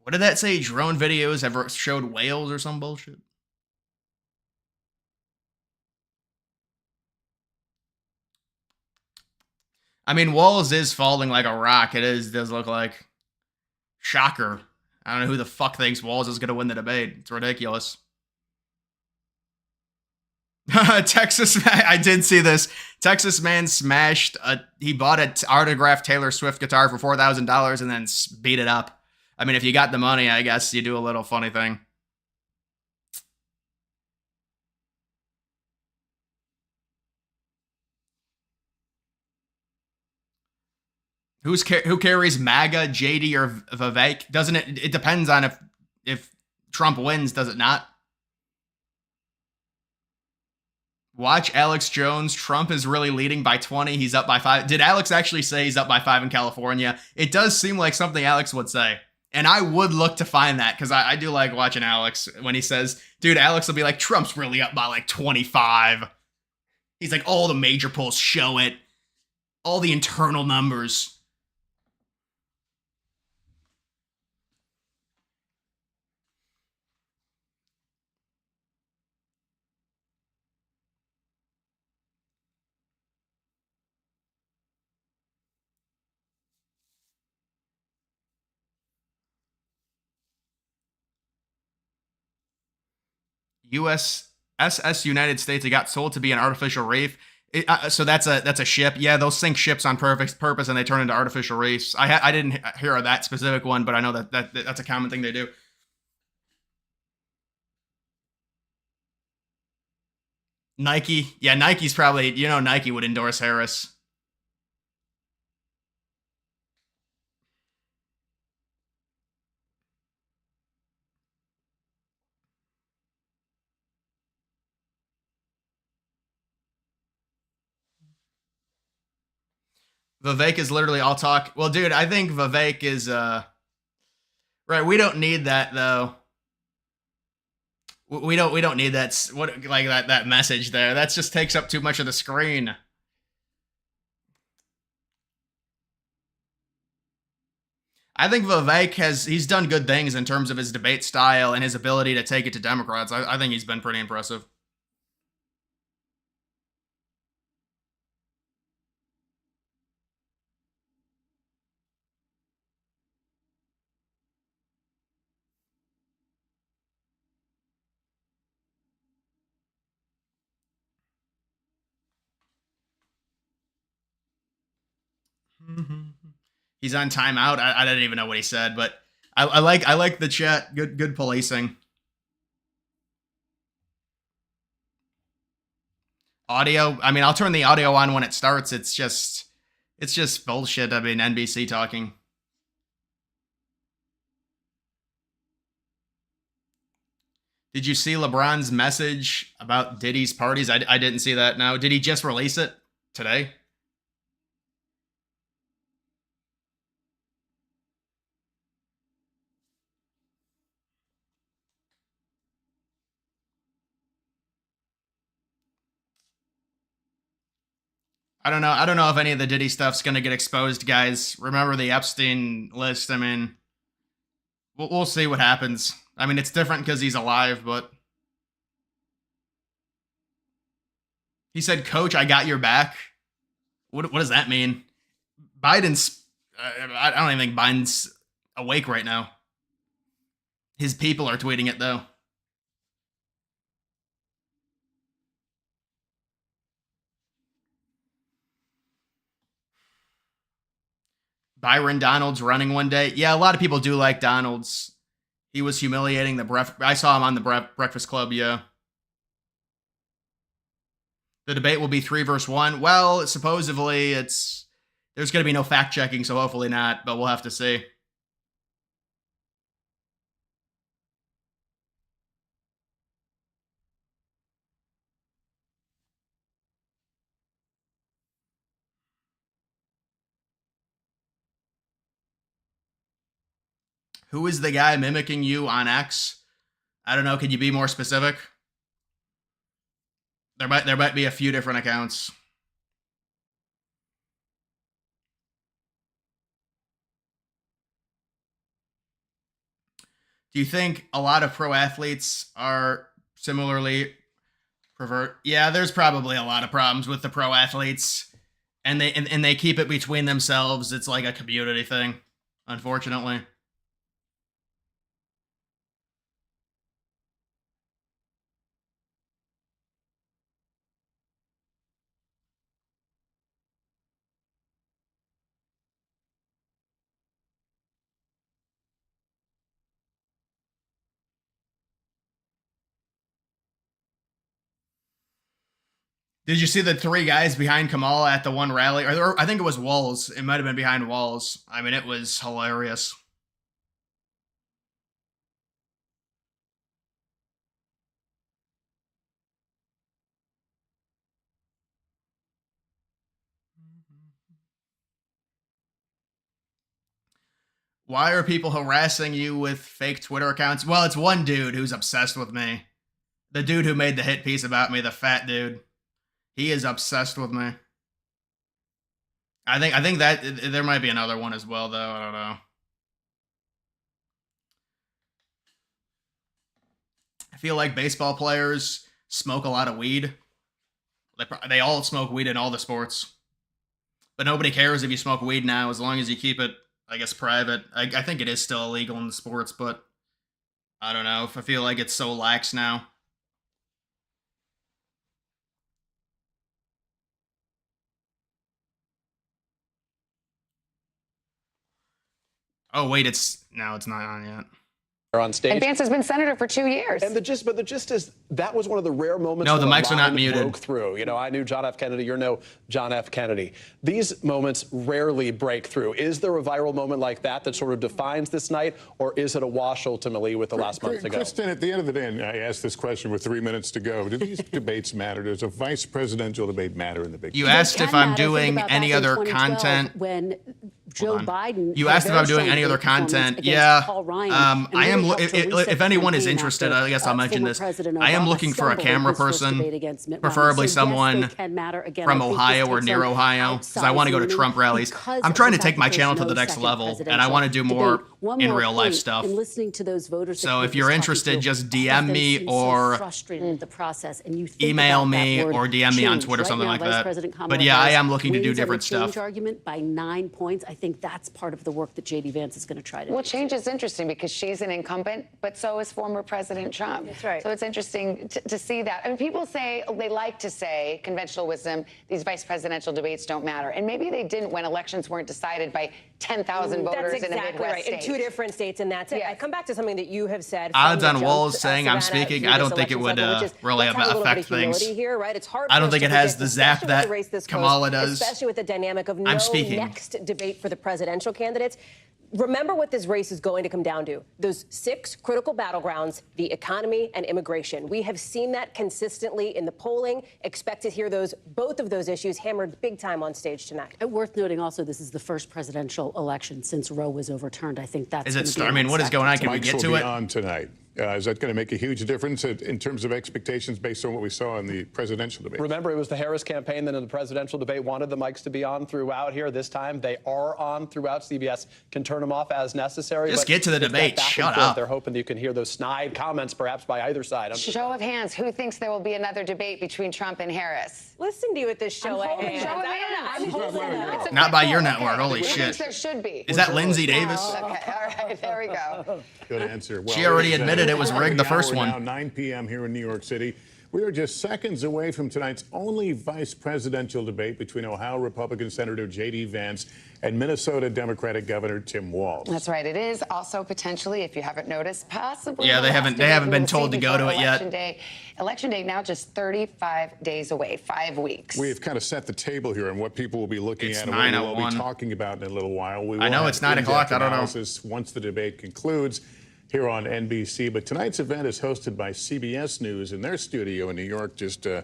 What did that say? Drone videos ever showed whales or some bullshit? I mean, WALZ is falling like a rock. Does look like. Shocker. I don't know who the fuck thinks WALZ is going to win the debate. It's ridiculous. Texas, I did see this. Texas man smashed, he bought an autographed Taylor Swift guitar for $4,000 and then beat it up. I mean, if you got the money, I guess you do a little funny thing. Who carries MAGA, JD, or Vivek? Doesn't it? It depends on if Trump wins, does it not? Watch Alex Jones. Trump is really leading by 20. He's up by 5. Did Alex actually say he's up by 5 in California? It does seem like something Alex would say. And I would look to find that because I do like watching Alex when he says, dude, Alex will be like, Trump's really up by like 25. He's like, all the major polls show it. All the internal numbers. SS United States, it got sold to be an artificial reef. So that's a ship. Yeah, they'll sink ships on purpose and they turn into artificial reefs. I didn't hear of that specific one, but I know that's a common thing they do. Nike. Yeah, Nike's probably, Nike would endorse Harris. Vivek is literally all talk. Well, dude, I think Vivek is right. We don't need that though. We don't need that that message there. That just takes up too much of the screen. I think Vivek he's done good things in terms of his debate style and his ability to take it to Democrats. I think he's been pretty impressive. He's on timeout. I didn't even know what he said, but I like the chat. Good policing. Audio. I mean, I'll turn the audio on when it starts. It's just bullshit. I mean, NBC talking. Did you see LeBron's message about Diddy's parties? I didn't see that. No. Did he just release it today? I don't know. I don't know if any of the Diddy stuff's going to get exposed, guys. Remember the Epstein list. I mean, we'll see what happens. I mean, it's different because he's alive, but he said, "Coach, I got your back." What does that mean? Biden's. I don't even think Biden's awake right now. His people are tweeting it though. Byron Donalds running one day. Yeah, a lot of people do like Donalds. He was humiliating the I saw him on the Breakfast Club, yeah. The debate will be 3 versus 1. Well, supposedly there's going to be no fact checking, so hopefully not, but we'll have to see. Who is the guy mimicking you on X? I don't know. Can you be more specific? There might be a few different accounts. Do you think a lot of pro athletes are similarly pervert? Yeah, there's probably a lot of problems with the pro athletes. And they keep it between themselves. It's like a community thing, unfortunately. Did you see the 3 guys behind Kamala at the one rally? Or I think it was WALZ. It might have been behind WALZ. I mean, it was hilarious. Why are people harassing you with fake Twitter accounts? Well, it's one dude who's obsessed with me. The dude who made the hit piece about me, the fat dude. He is obsessed with me. I think that there might be another one as well, though. I don't know. I feel like baseball players smoke a lot of weed. They all smoke weed in all the sports. But nobody cares if you smoke weed now, as long as you keep it, I guess, private. I think it is still illegal in the sports, but I don't know. I feel like it's so lax now. Oh, wait, it's not on yet. On stage. And Vance has been senator for 2 years. And the gist is that was one of the rare moments. No, the where a mics are not line muted. Broke through. You know, I knew John F. Kennedy. You know John F. Kennedy. These moments rarely break through. Is there a viral moment like that that sort of defines this night, or is it a wash ultimately with the last month to go? Kristen, at the end of the day, and I asked this question with 3 minutes to go. Do these debates matter? Does a vice presidential debate matter in the big? You asked if I'm doing any other content. When Joe Biden. You asked if I'm doing any other content. Yeah, I am. If anyone is interested, I guess I'll mention this. I am looking for a camera person, preferably someone from Ohio or near Ohio, because I want to go to Trump rallies. I'm trying to take my channel to the next level, and I want to do more in real life stuff. So if you're interested, just DM me or email me or DM me on Twitter, something like that. But yeah, I am looking to do different stuff. Argument by 9 points. I think that's part of the work that JD Vance is going to try to do. Well, change is interesting because she's an incumbent, but so is former President Trump. That's right. So it's interesting to see that. I mean, people say, they like to say, conventional wisdom, these vice presidential debates don't matter. And maybe they didn't when elections weren't decided by 10,000 voters that's in a exactly Midwest right. state. In 2 different states, and that's it. I come back to something that you have said. Odds on WALZ saying I'm speaking, I don't think it would really affect things. Here, right? It's hard I don't think it has the zap that Kamala does. Especially with the dynamic of no next debate for the presidential candidates. Remember what this race is going to come down to. Those 6 critical battlegrounds, the economy and immigration. We have seen that consistently in the polling. Expect to hear both of those issues hammered big time on stage tonight. Worth noting also, this is the first presidential election since Roe was overturned. I think that's. Is it? I mean, what is going on? Can we get to it? On tonight. Is that going to make a huge difference in terms of expectations based on what we saw in the presidential debate? Remember, it was the Harris campaign that in the presidential debate wanted the mics to be on throughout here. This time, they are on throughout. CBS can turn them off as necessary. Just get to the debate. Shut up. They're hoping that you can hear those snide comments, perhaps by either side. Show of hands, who thinks there will be another debate between Trump and Harris? Listen to you at this show of hands. Not by your network. Holy Who shit. thinks there should be? Is that Lindsay Davis? Okay, all right, there we go. Good answer. Well, She already admitted it was rigged the first one. Now 9 p.m. here in New York City. We are just seconds away from tonight's only vice presidential debate between Ohio Republican Senator J.D. Vance and Minnesota Democratic Governor Tim Walz. That's right. It is also potentially, if you haven't noticed, possibly. Yeah, they haven't been told to go to it yet. Election day now just 35 days away, 5 weeks. We've kind of set the table here on what people will be looking at and what we'll be talking about in a little while. I know it's 9 o'clock. I don't know. Once the debate concludes here on NBC. But tonight's event is hosted by CBS News in their studio in New York, just a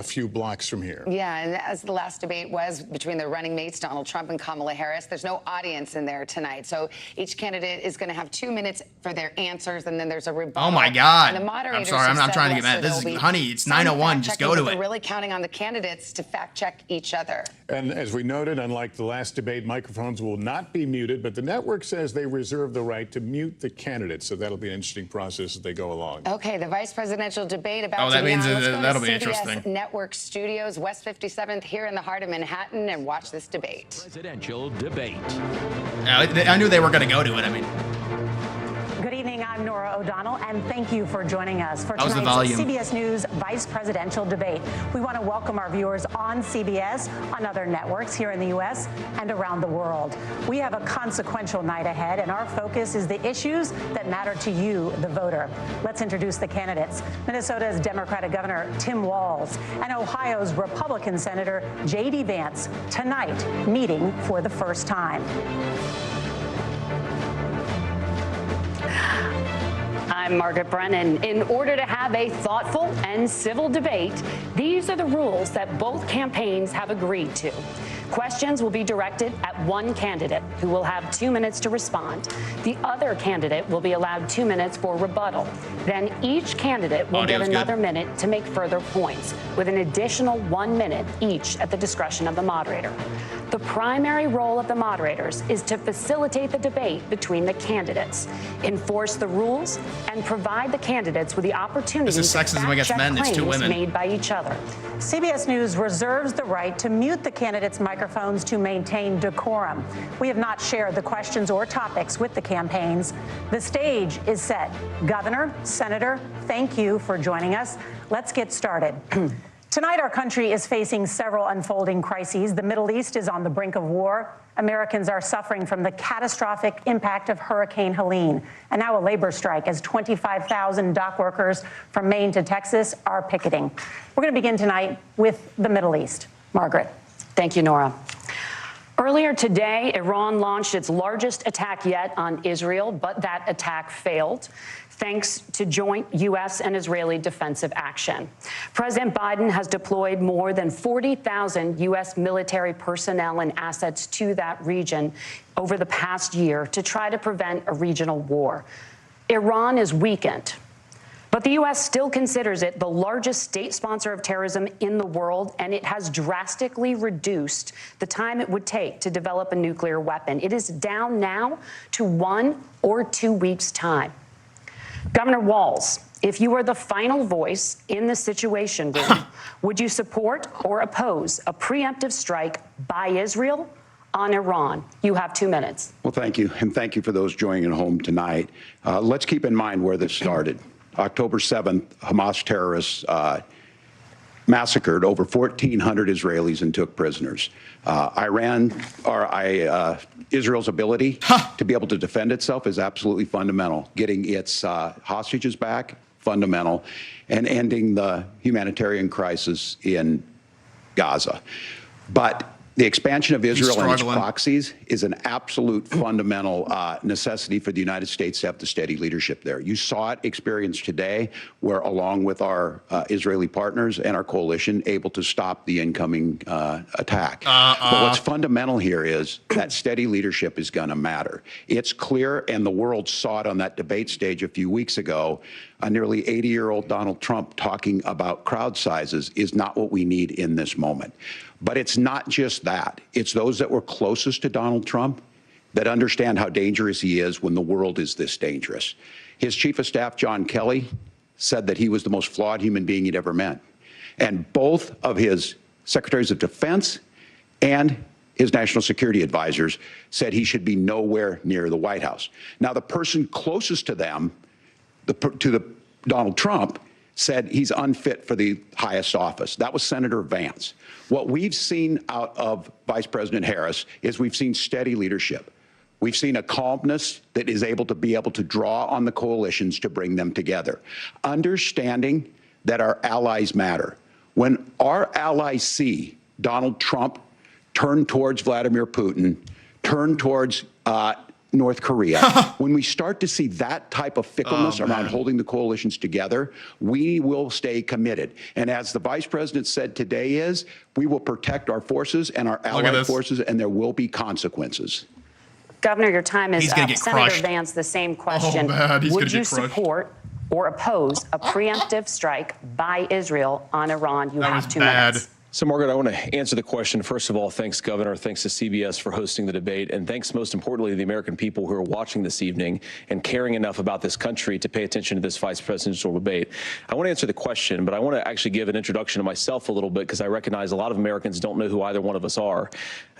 few blocks from here. Yeah, and as the last debate was between the running mates, Donald Trump and Kamala Harris, there's no audience in there tonight. So each candidate is going to have 2 minutes for their answers, and then there's a rebuttal. Oh, my God. And the moderators I'm sorry, I'm not trying to get mad. this is, honey, it's 9:01. Just go to it. They're really counting on the candidates to fact-check each other. And as we noted, unlike the last debate, microphones will not be muted, but the network says they reserve the right to mute the candidates. So that'll be an interesting process as they go along. Okay, the vice presidential debate about that means that'll be interesting. Network Studios, West 57th, here in the heart of Manhattan, and watch this debate. Presidential debate. I knew they were going to go to it. I mean, good evening. I'm Nora O'Donnell, and thank you for joining us for How's the tonight's volume? CBS News Vice Presidential Debate. We want to welcome our viewers on CBS, on other networks here in the U.S. and around the world. We have a consequential night ahead, and our focus is the issues that matter to you, the voter. Let's introduce the candidates. Minnesota's Democratic Governor Tim Walz and Ohio's Republican Senator J.D. Vance tonight meeting for the first time. I'm Margaret Brennan. In order to have a thoughtful and civil debate, these are the rules that both campaigns have agreed to. Questions will be directed at one candidate, who will have 2 minutes to respond. The other candidate will be allowed 2 minutes for rebuttal. Then each candidate will get another minute to make further points, with an additional 1 minute each at the discretion of the moderator. The primary role of the moderators is to facilitate the debate between the candidates, enforce the rules, and provide the candidates with the opportunity This is sexism against men. It's two women. made by each other. CBS News reserves the right to mute the candidates' microphones to maintain decorum. We have not shared the questions or topics with the campaigns. The stage is set. Governor, Senator, thank you for joining us. Let's get started. Tonight, our country is facing several unfolding crises. The Middle East is on the brink of war. Americans are suffering from the catastrophic impact of Hurricane Helene, and now a labor strike as 25,000 dock workers from Maine to Texas are picketing. We're going to begin tonight with the Middle East. Margaret. Thank you, Nora. Earlier today, Iran launched its largest attack yet on Israel, but that attack failed, thanks to joint U.S. and Israeli defensive action. President Biden has deployed more than 40,000 U.S. military personnel and assets to that region over the past year to try to prevent a regional war. Iran is weakened, but the U.S. still considers it the largest state sponsor of terrorism in the world, and it has drastically reduced the time it would take to develop a nuclear weapon. It is down now to 1 or 2 weeks' time. Governor Walz, if you were the final voice in the Situation Room, would you support or oppose a preemptive strike by Israel on Iran? You have 2 minutes. Well, thank you, and thank you for those joining at home tonight. Let's keep in mind where this started. October 7th, Hamas terrorists massacred over 1,400 Israelis and took prisoners. Israel's ability to be able to defend itself is absolutely fundamental. Getting its hostages back, fundamental, and ending the humanitarian crisis in Gaza. But the expansion of Israel and its proxies is an absolute fundamental necessity for the United States to have the steady leadership there. You saw it experienced today, where along with our Israeli partners and our coalition, able to stop the incoming attack. But what's fundamental here is that steady leadership is going to matter. It's clear, and the world saw it on that debate stage a few weeks ago, a nearly 80-year-old Donald Trump talking about crowd sizes is not what we need in this moment. But it's not just that. It's those that were closest to Donald Trump that understand how dangerous he is when the world is this dangerous. His chief of staff, John Kelly, said that he was the most flawed human being he'd ever met. And both of his secretaries of defense and his national security advisors said he should be nowhere near the White House. Now, the person closest to them, Donald Trump, said he's unfit for the highest office. That was Senator Vance. What we've seen out of Vice President Harris is we've seen steady leadership. We've seen a calmness that is able to draw on the coalitions to bring them together. Understanding that our allies matter. When our allies see Donald Trump turn towards Vladimir Putin, turn towards North Korea, when we start to see that type of fickleness around holding the coalitions together, we will stay committed. And as the vice president said today we will protect our forces and our allied forces, and there will be consequences. Governor, your time is up. Senator crushed. Vance, the same question. Would you support or oppose a preemptive strike by Israel on Iran? You have 2 minutes. So, Margaret, I want to answer the question. First of all, thanks, Governor. Thanks to CBS for hosting the debate. And thanks, most importantly, to the American people who are watching this evening and caring enough about this country to pay attention to this vice presidential debate. I want to answer the question, but I want to actually give an introduction to myself a little bit because I recognize a lot of Americans don't know who either one of us are.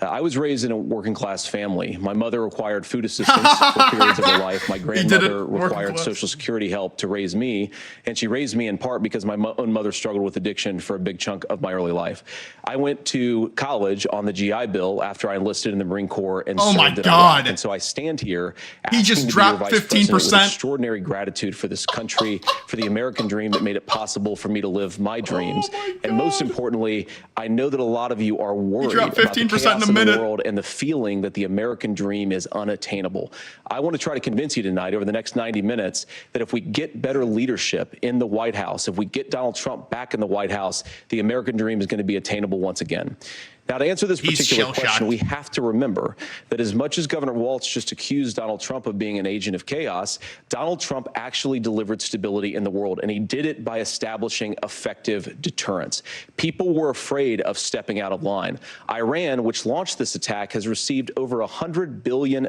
I was raised in a working class family. My mother required food assistance for periods of her life. My grandmother required Social Security help to raise me. And she raised me in part because my own mother struggled with addiction for a big chunk of my early life. I went to college on the GI Bill after I enlisted in the Marine Corps and served in Iraq. And so I stand here asking to be your vice president with extraordinary gratitude for this country, for the American dream that made it possible for me to live my dreams. And most importantly, I know that a lot of you are worried about the chaos in the world and the feeling that the American dream is unattainable. I want to try to convince you tonight over the next 90 minutes that if we get better leadership in the White House, if we get Donald Trump back in the White House, the American dream is going to be attainable once again. Now, to answer this particular question, we have to remember that as much as Governor Walz just accused Donald Trump of being an agent of chaos, Donald Trump actually delivered stability in the world, and he did it by establishing effective deterrence. People were afraid of stepping out of line. Iran, which launched this attack, has received over $100 billion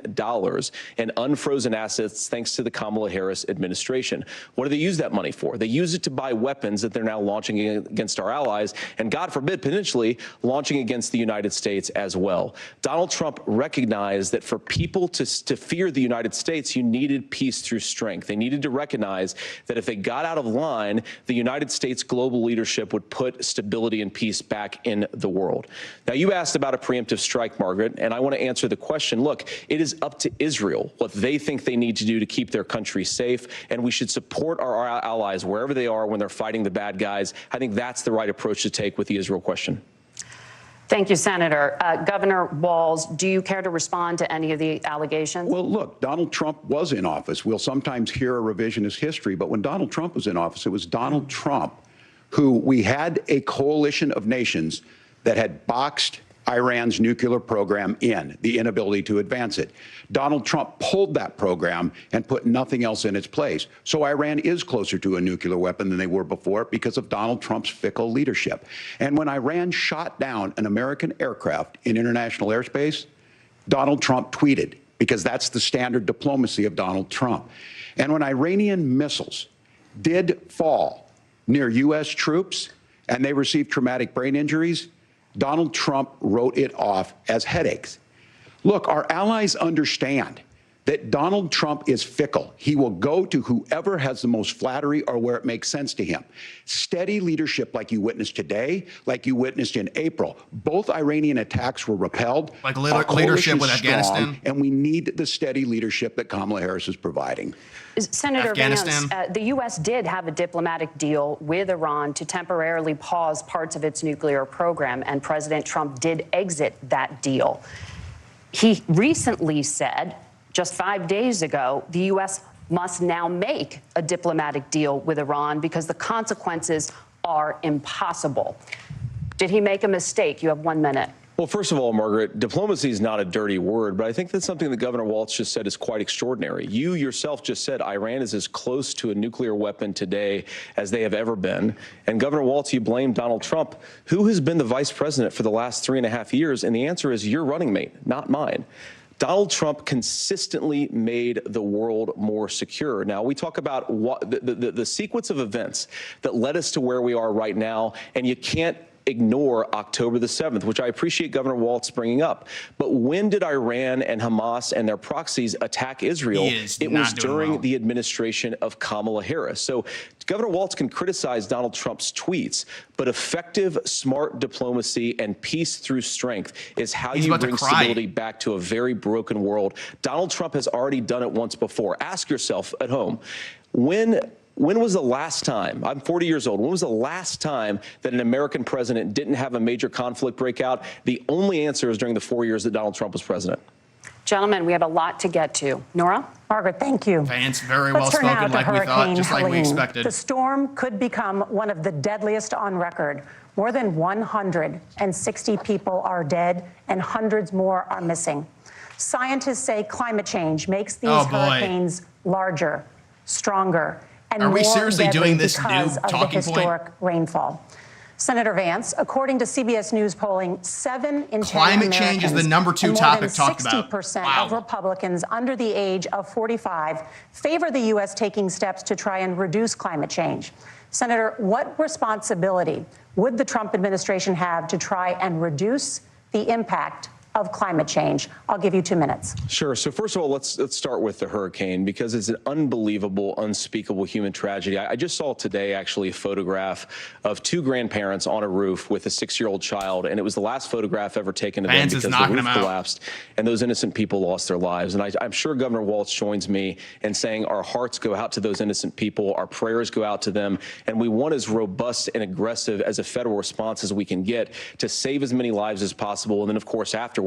in unfrozen assets thanks to the Kamala Harris administration. What do they use that money for? They use it to buy weapons that they're now launching against our allies, and God forbid, potentially launching against the United States as well. Donald Trump recognized that for people to fear the United States, you needed peace through strength. They needed to recognize that if they got out of line, the United States global leadership would put stability and peace back in the world. Now, you asked about a preemptive strike, Margaret, and I want to answer the question. Look, it is up to Israel what they think they need to do to keep their country safe, and we should support our allies wherever they are when they're fighting the bad guys. I think that's the right approach to take with the Israel question. Thank you, Senator. Governor Walz, do you care to respond to any of the allegations? Well, look, Donald Trump was in office. We'll sometimes hear a revisionist history, but when Donald Trump was in office, it was Donald Trump who we had a coalition of nations that had boxed Iran's nuclear program in, the inability to advance it. Donald Trump pulled that program and put nothing else in its place. So Iran is closer to a nuclear weapon than they were before because of Donald Trump's fickle leadership. And when Iran shot down an American aircraft in international airspace, Donald Trump tweeted, because that's the standard diplomacy of Donald Trump. And when Iranian missiles did fall near U.S. troops and they received traumatic brain injuries, Donald Trump wrote it off as headaches. Look, our allies understand that Donald Trump is fickle. He will go to whoever has the most flattery or where it makes sense to him. Steady leadership like you witnessed today, like you witnessed in April. Both Iranian attacks were repelled. Like leadership with Afghanistan. And we need the steady leadership that Kamala Harris is providing. Senator Vance, the U.S. did have a diplomatic deal with Iran to temporarily pause parts of its nuclear program, and President Trump did exit that deal. He recently said, just 5 days ago, the U.S. must now make a diplomatic deal with Iran because the consequences are impossible. Did he make a mistake? You have 1 minute. Well, first of all, Margaret, diplomacy is not a dirty word, but I think that's something that Governor Walz just said is quite extraordinary. You yourself just said Iran is as close to a nuclear weapon today as they have ever been. And Governor Walz, you blame Donald Trump, who has been the vice president for the last 3.5 years. And the answer is your running mate, not mine. Donald Trump consistently made the world more secure. Now, we talk about the sequence of events that led us to where we are right now, and you can't ignore October the 7th, which I appreciate Governor Walz bringing up. But when did Iran and Hamas and their proxies attack Israel? It was during the administration of Kamala Harris. So Governor Walz can criticize Donald Trump's tweets, but effective, smart diplomacy and peace through strength is how you bring stability back to a very broken world. Donald Trump has already done it once before. Ask yourself at home, when was the last time, I'm 40 years old, when was the last time that an American president didn't have a major conflict break out? The only answer is during the 4 years that Donald Trump was president. Gentlemen, we have a lot to get to. Nora? Margaret, thank you. Vance, very well spoken, like we thought, just like we expected. The storm could become one of the deadliest on record. More than 160 people are dead and hundreds more are missing. Scientists say climate change makes these hurricanes larger, stronger, and are we more seriously deadly doing this because new of talking the historic rainfall. Senator Vance, according to CBS News polling, 7 in 10 Climate change is the number 2 topic talked about. More than 60% of Republicans under the age of 45 favor the U.S. taking steps to try and reduce climate change. Senator, what responsibility would the Trump administration have to try and reduce the impact of climate change? I'll give you 2 minutes. Sure. So first of all, let's start with the hurricane, because it's an unbelievable, unspeakable human tragedy. I just saw today, actually, a photograph of 2 grandparents on a roof with a 6-year-old child, and it was the last photograph ever taken of them because the roof collapsed and those innocent people lost their lives. And I'm sure Governor Walz joins me in saying our hearts go out to those innocent people, our prayers go out to them, and we want as robust and aggressive as a federal response as we can get to save as many lives as possible, and then, of course, afterwards,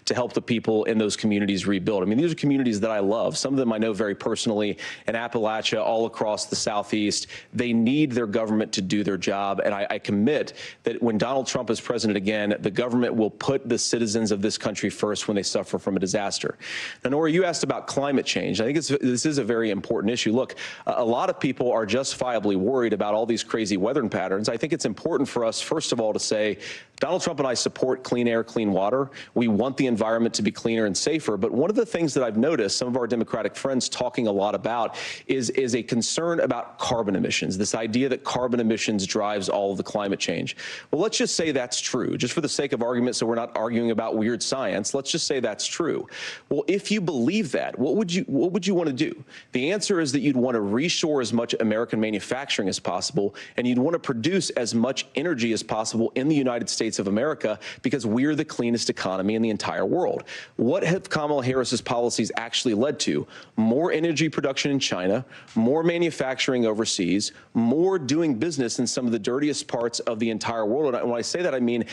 to help the people in those communities rebuild. I mean, these are communities that I love. Some of them I know very personally in Appalachia, all across the Southeast. They need their government to do their job. And I commit that when Donald Trump is president again, the government will put the citizens of this country first when they suffer from a disaster. Now, Nora, you asked about climate change. I think this is a very important issue. Look, a lot of people are justifiably worried about all these crazy weather patterns. I think it's important for us, first of all, to say Donald Trump and I support clean air, clean water. We want the environment to be cleaner and safer. But one of the things that I've noticed some of our Democratic friends talking a lot about is a concern about carbon emissions, this idea that carbon emissions drives all of the climate change. Well, let's just say that's true, just for the sake of argument, so we're not arguing about weird science. Let's just say that's true. Well, if you believe that, what would you want to do? The answer is that you'd want to reshore as much American manufacturing as possible, and you'd want to produce as much energy as possible in the United States of America, because we're the cleanest economy in the entire world. What have Kamala Harris's policies actually led to? More energy production in China, more manufacturing overseas, more doing business in some of the dirtiest parts of the entire world. And when I say that, I mean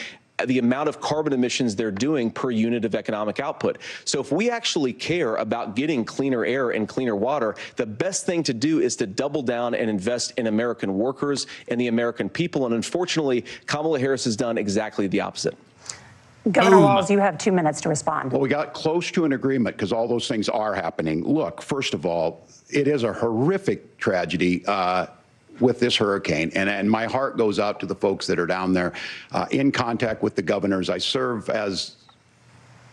the amount of carbon emissions they're doing per unit of economic output. So if we actually care about getting cleaner air and cleaner water, the best thing to do is to double down and invest in American workers and the American people. And unfortunately, Kamala Harris has done exactly the opposite. Governor Walz, you have 2 minutes to respond. Well, we got close to an agreement because all those things are happening. Look, first of all, it is a horrific tragedy with this hurricane, and my heart goes out to the folks that are down there in contact with the governors. I serve as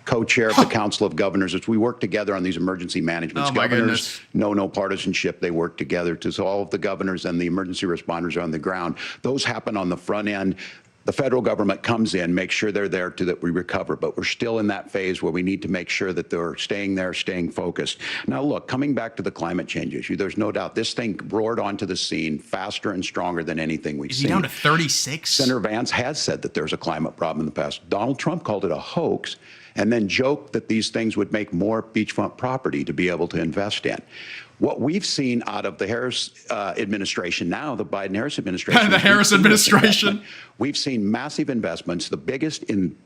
co-chair of the Council of Governors as we work together on these emergency managements. Governors know no partisanship. They work together. So all of the governors and the emergency responders are on the ground. Those happen on the front end. The federal government comes in, makes sure they're there to that we recover, but we're still in that phase where we need to make sure that they're staying there, staying focused. Now, look, coming back to the climate change issue, there's no doubt this thing roared onto the scene faster and stronger than anything we've seen. Is he down to 36? Senator Vance has said that there's a climate problem in the past. Donald Trump called it a hoax and then joked that these things would make more beachfront property to be able to invest in. What we've seen out of the Harris administration now, the Biden-Harris administration. The Harris administration. We've seen massive investments, the biggest in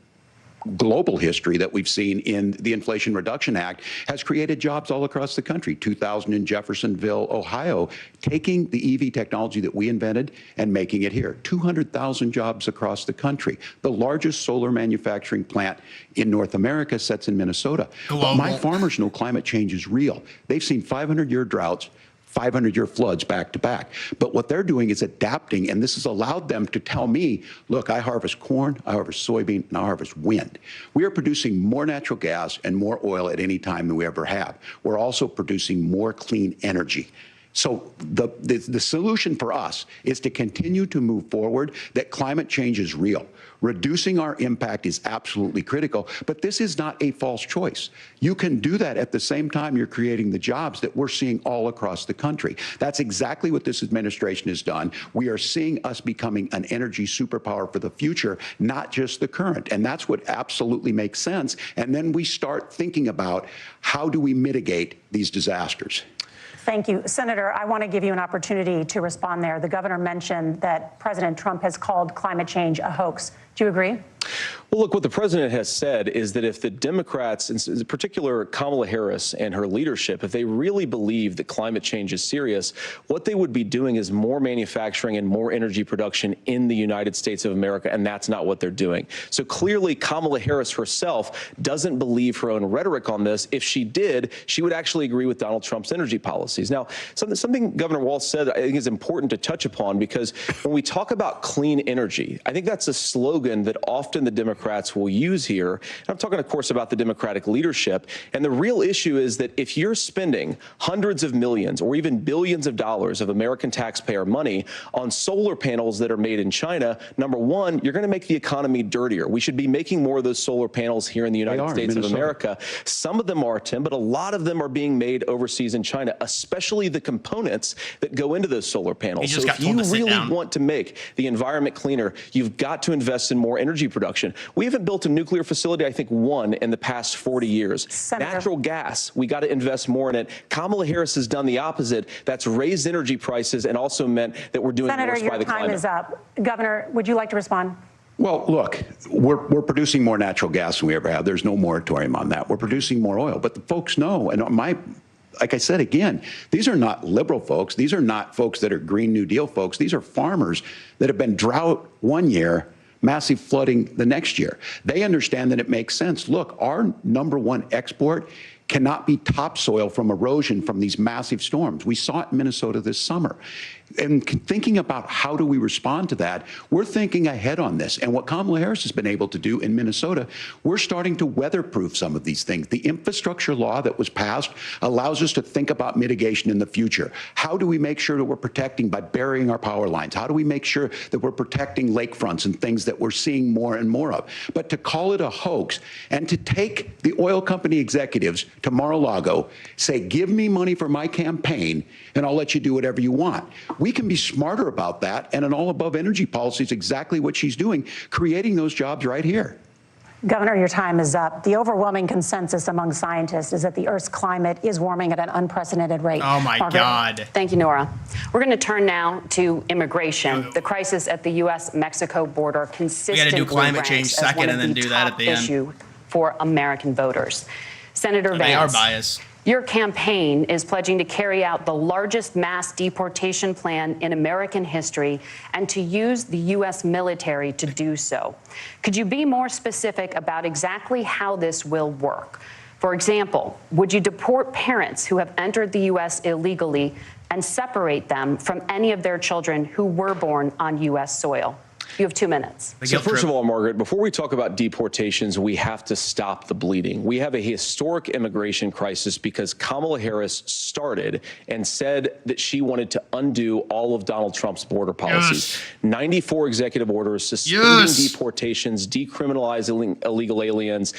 global history that we've seen in the Inflation Reduction Act, has created jobs all across the country. 2,000 in Jeffersonville, Ohio, taking the EV technology that we invented and making it here. 200,000 jobs across the country. The largest solar manufacturing plant in North America sits in Minnesota. But my farmers know climate change is real. They've seen 500-year droughts, 500-year floods back to back. But what they're doing is adapting, and this has allowed them to tell me, look, I harvest corn, I harvest soybean, and I harvest wind. We are producing more natural gas and more oil at any time than we ever have. We're also producing more clean energy. So the solution for us is to continue to move forward, that climate change is real. Reducing our impact is absolutely critical, but this is not a false choice. You can do that at the same time you're creating the jobs that we're seeing all across the country. That's exactly what this administration has done. We are seeing us becoming an energy superpower for the future, not just the current. And that's what absolutely makes sense. And then we start thinking about how do we mitigate these disasters. Thank you. Senator, I want to give you an opportunity to respond there. The governor mentioned that President Trump has called climate change a hoax. Do you agree? Well, look, what the president has said is that if the Democrats, in particular Kamala Harris and her leadership, if they really believe that climate change is serious, what they would be doing is more manufacturing and more energy production in the United States of America, and that's not what they're doing. So clearly, Kamala Harris herself doesn't believe her own rhetoric on this. If she did, she would actually agree with Donald Trump's energy policies. Now, something Governor Walz said I think is important to touch upon, because when we talk about clean energy, I think that's a slogan that often the Democrats will use here. And I'm talking, of course, about the Democratic leadership. And the real issue is that if you're spending hundreds of millions or even billions of dollars of American taxpayer money on solar panels that are made in China, number one, you're going to make the economy dirtier. We should be making more of those solar panels here in the United States of America. Some of them are, Tim, but a lot of them are being made overseas in China, especially the components that go into those solar panels. So if you really want to make the environment cleaner, you've got to invest in more energy production. We haven't built a nuclear facility, I think, one in the past 40 years. Natural gas, we got to invest more in it. Kamala Harris has done the opposite. That's raised energy prices and also meant that we're doing worse by the climate. Senator, your time is up. Governor, would you like to respond? Well, look, we're producing more natural gas than we ever have. There's no moratorium on that. We're producing more oil. But the folks know, and like I said, again, these are not liberal folks. These are not folks that are Green New Deal folks. These are farmers that have been drought one year, massive flooding the next year. They understand that it makes sense. Look, our #1 export cannot be topsoil from erosion from these massive storms. We saw it in Minnesota this summer. And thinking about how do we respond to that, we're thinking ahead on this. And what Kamala Harris has been able to do in Minnesota, we're starting to weatherproof some of these things. The infrastructure law that was passed allows us to think about mitigation in the future. How do we make sure that we're protecting by burying our power lines? How do we make sure that we're protecting lakefronts and things that we're seeing more and more of? But to call it a hoax and to take the oil company executives to Mar-a-Lago, say, give me money for my campaign and I'll let you do whatever you want. We can be smarter about that, and an all-above energy policy is exactly what she's doing, creating those jobs right here. Governor, your time is up. The overwhelming consensus among scientists is that the Earth's climate is warming at an unprecedented rate. Oh, my God. Thank you, Nora. We're going to turn now to immigration. The crisis at the U.S.-Mexico border consistently do climate change ranks as second one and of then the do that top at the end. issue for American voters. Senator Vance. They are biased. Your campaign is pledging to carry out the largest mass deportation plan in American history and to use the U.S. military to do so. Could you be more specific about exactly how this will work? For example, would you deport parents who have entered the U.S. illegally and separate them from any of their children who were born on U.S. soil? You have 2 minutes. So first of all, Margaret, before we talk about deportations, we have to stop the bleeding. We have a historic immigration crisis because Kamala Harris started and said that she wanted to undo all of Donald Trump's border policies. 94 executive orders suspending deportations, decriminalizing illegal aliens,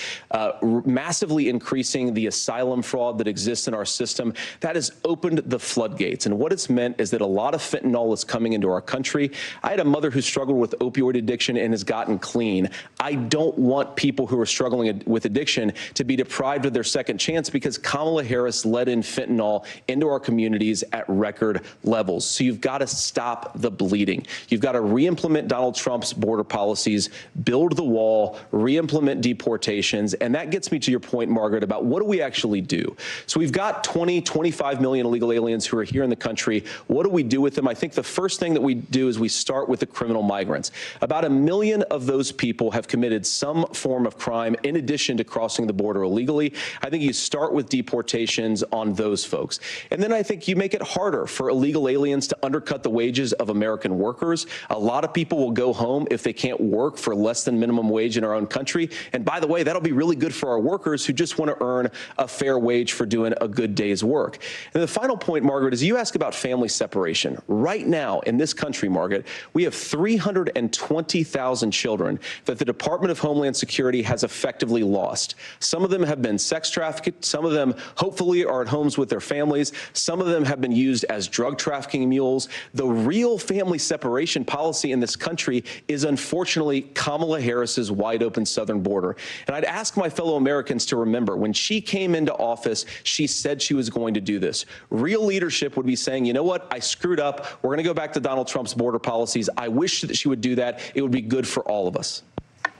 massively increasing the asylum fraud that exists in our system. That has opened the floodgates. And what it's meant is that a lot of fentanyl is coming into our country. I had a mother who struggled with opioid addiction and has gotten clean. I don't want people who are struggling with addiction to be deprived of their second chance because Kamala Harris let in fentanyl into our communities at record levels. So you've got to stop the bleeding. You've got to re-implement Donald Trump's border policies, build the wall, re-implement deportations. And that gets me to your point, Margaret, about what do we actually do? So we've got 25 million illegal aliens who are here in the country. What do we do with them? I think the first thing that we do is we start with the criminal migrants. About 1 million of those people have committed some form of crime in addition to crossing the border illegally. I think you start with deportations on those folks. And then I think you make it harder for illegal aliens to undercut the wages of American workers. A lot of people will go home if they can't work for less than minimum wage in our own country. And by the way, that'll be really good for our workers who just want to earn a fair wage for doing a good day's work. And the final point, Margaret, is you ask about family separation. Right now in this country, Margaret, we have 320,000 children that the Department of Homeland Security has effectively lost. Some of them have been sex trafficked. Some of them hopefully are at homes with their families. Some of them have been used as drug trafficking mules. The real family separation policy in this country is unfortunately Kamala Harris's wide open southern border. And I'd ask my fellow Americans to remember when she came into office, she said she was going to do this. Real leadership would be saying, you know what, I screwed up. We're going to go back to Donald Trump's border policies. I wish that she would do that. It would be good for all of us.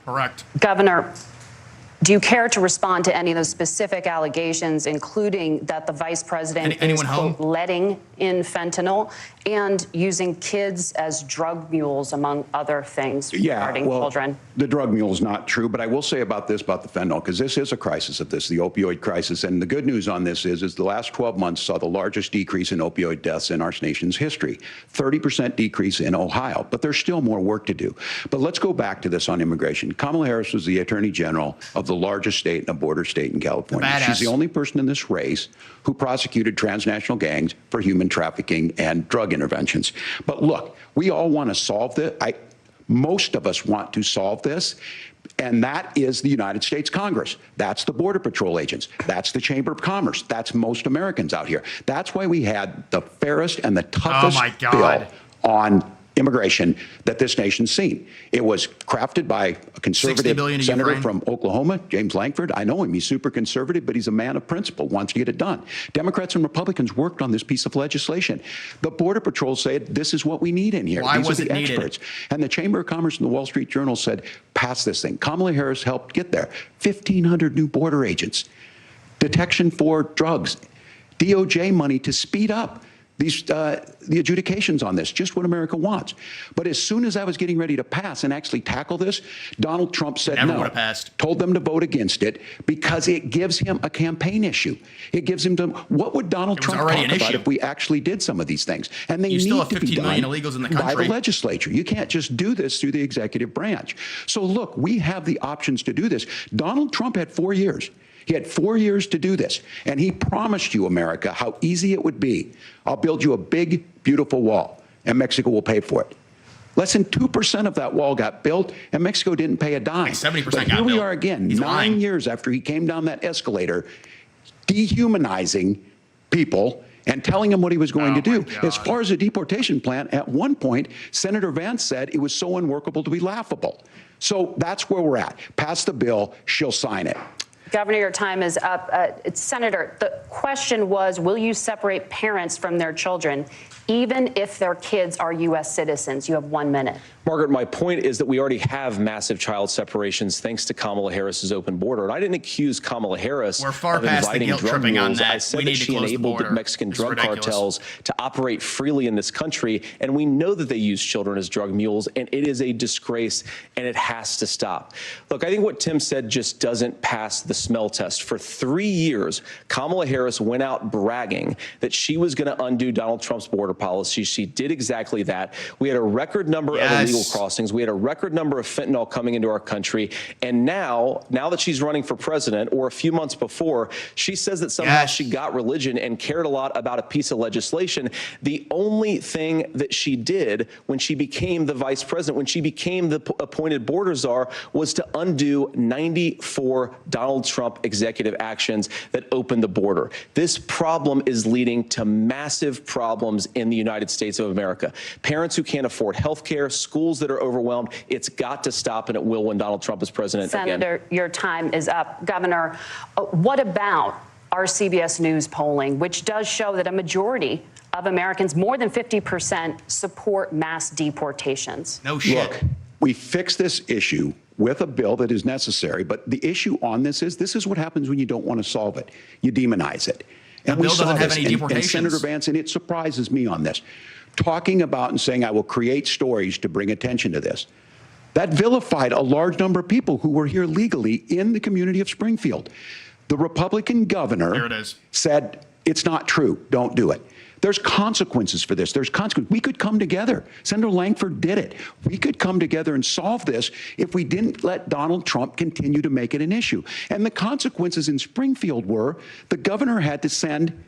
Correct. Governor, do you care to respond to any of those specific allegations, including that the vice president is, quote, letting in fentanyl and using kids as drug mules, among other things regarding children? The drug mule is not true, but I will say about this, about the fentanyl, because this is a crisis of this, the opioid crisis. And the good news on this is the last 12 months saw the largest decrease in opioid deaths in our nation's history, 30% decrease in Ohio, but there's still more work to do. But let's go back to this on immigration. Kamala Harris was the Attorney General of the largest state and a border state in California. She's the only person in this race who prosecuted transnational gangs for human trafficking and drug interventions. But look, we all want to solve this. Most of us want to solve this, and that is the United States Congress. That's the Border Patrol agents. That's the Chamber of Commerce. That's most Americans out here. That's why we had the fairest and the toughest bill on immigration that this nation's seen. It was crafted by a conservative senator from Oklahoma, James Lankford. I know him. He's super conservative, but he's a man of principle, wants to get it done. Democrats and Republicans worked on this piece of legislation. The Border Patrol said, this is what we need in here. Why These was are the it needed? experts. And the Chamber of Commerce and the Wall Street Journal said, pass this thing. Kamala Harris helped get there. 1,500 new border agents, detection for drugs, DOJ money to speed up the adjudications on this, just what America wants. But as soon as I was getting ready to pass and actually tackle this, Donald Trump said no, told them to vote against it because it gives him a campaign issue. It gives him what would Donald Trump talk about if we actually did some of these things? And they need to be done by the legislature. You can't just do this through the executive branch. So look, we have the options to do this. Donald Trump had 4 years. He had 4 years to do this, and he promised you, America, how easy it would be. I'll build you a big, beautiful wall, and Mexico will pay for it. Less than 2% of that wall got built, and Mexico didn't pay a dime. 70% but here we are again, 9 years after he came down that escalator, dehumanizing people and telling them what he was going to do. As far as the deportation plan, at one point, Senator Vance said it was so unworkable to be laughable. So that's where we're at. Pass the bill, she'll sign it. Governor, your time is up. Senator, the question was, will you separate parents from their children, even if their kids are U.S. citizens? You have 1 minute. Margaret, my point is that we already have massive child separations thanks to Kamala Harris's open border. And I didn't accuse Kamala Harris of inviting drug mules. I said that she enabled Mexican drug cartels to operate freely in this country. And we know that they use children as drug mules, and it is a disgrace, and it has to stop. Look, I think what Tim said just doesn't pass the smell test. For 3 years, Kamala Harris went out bragging that she was going to undo Donald Trump's border policy. She did exactly that. We had a record number of illegal crossings. We had a record number of fentanyl coming into our country. And now that she's running for president, or a few months before, she says that somehow she got religion and cared a lot about a piece of legislation. The only thing that she did when she became the vice president, when she became the appointed border czar, was to undo 94 Donald Trump executive actions that opened the border. This problem is leading to massive problems in the United States of America. Parents who can't afford health care, schools that are overwhelmed. It's got to stop, and it will when Donald Trump is president again. Senator, your time is up. Governor, what about our CBS News polling, which does show that a majority of Americans, more than 50%, support mass deportations? No shit. Look, we fix this issue with a bill that is necessary, but the issue on this is what happens when you don't want to solve it. You demonize it. And we saw this, and Senator Vance, and it surprises me on this, talking about and saying, I will create stories to bring attention to this. That vilified a large number of people who were here legally in the community of Springfield. The Republican governor said, it's not true, don't do it. There's consequences for this. There's consequences. We could come together. Senator Lankford did it. We could come together and solve this if we didn't let Donald Trump continue to make it an issue. And the consequences in Springfield were the governor had to send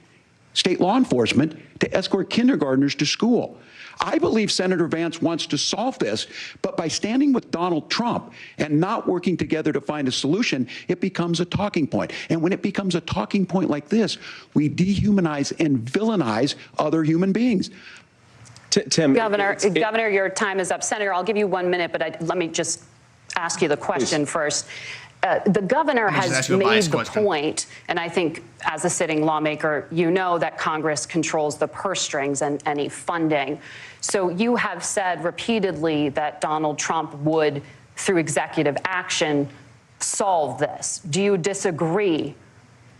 state law enforcement to escort kindergartners to school. I believe Senator Vance wants to solve this, but by standing with Donald Trump and not working together to find a solution, it becomes a talking point. And when it becomes a talking point like this, we dehumanize and villainize other human beings. Tim, Governor, your time is up. Senator, I'll give you 1 minute, but let me just ask you the question first. The governor has made the point, and I think as a sitting lawmaker, you know that Congress controls the purse strings and any funding. So you have said repeatedly that Donald Trump would through executive action, solve this? Do you disagree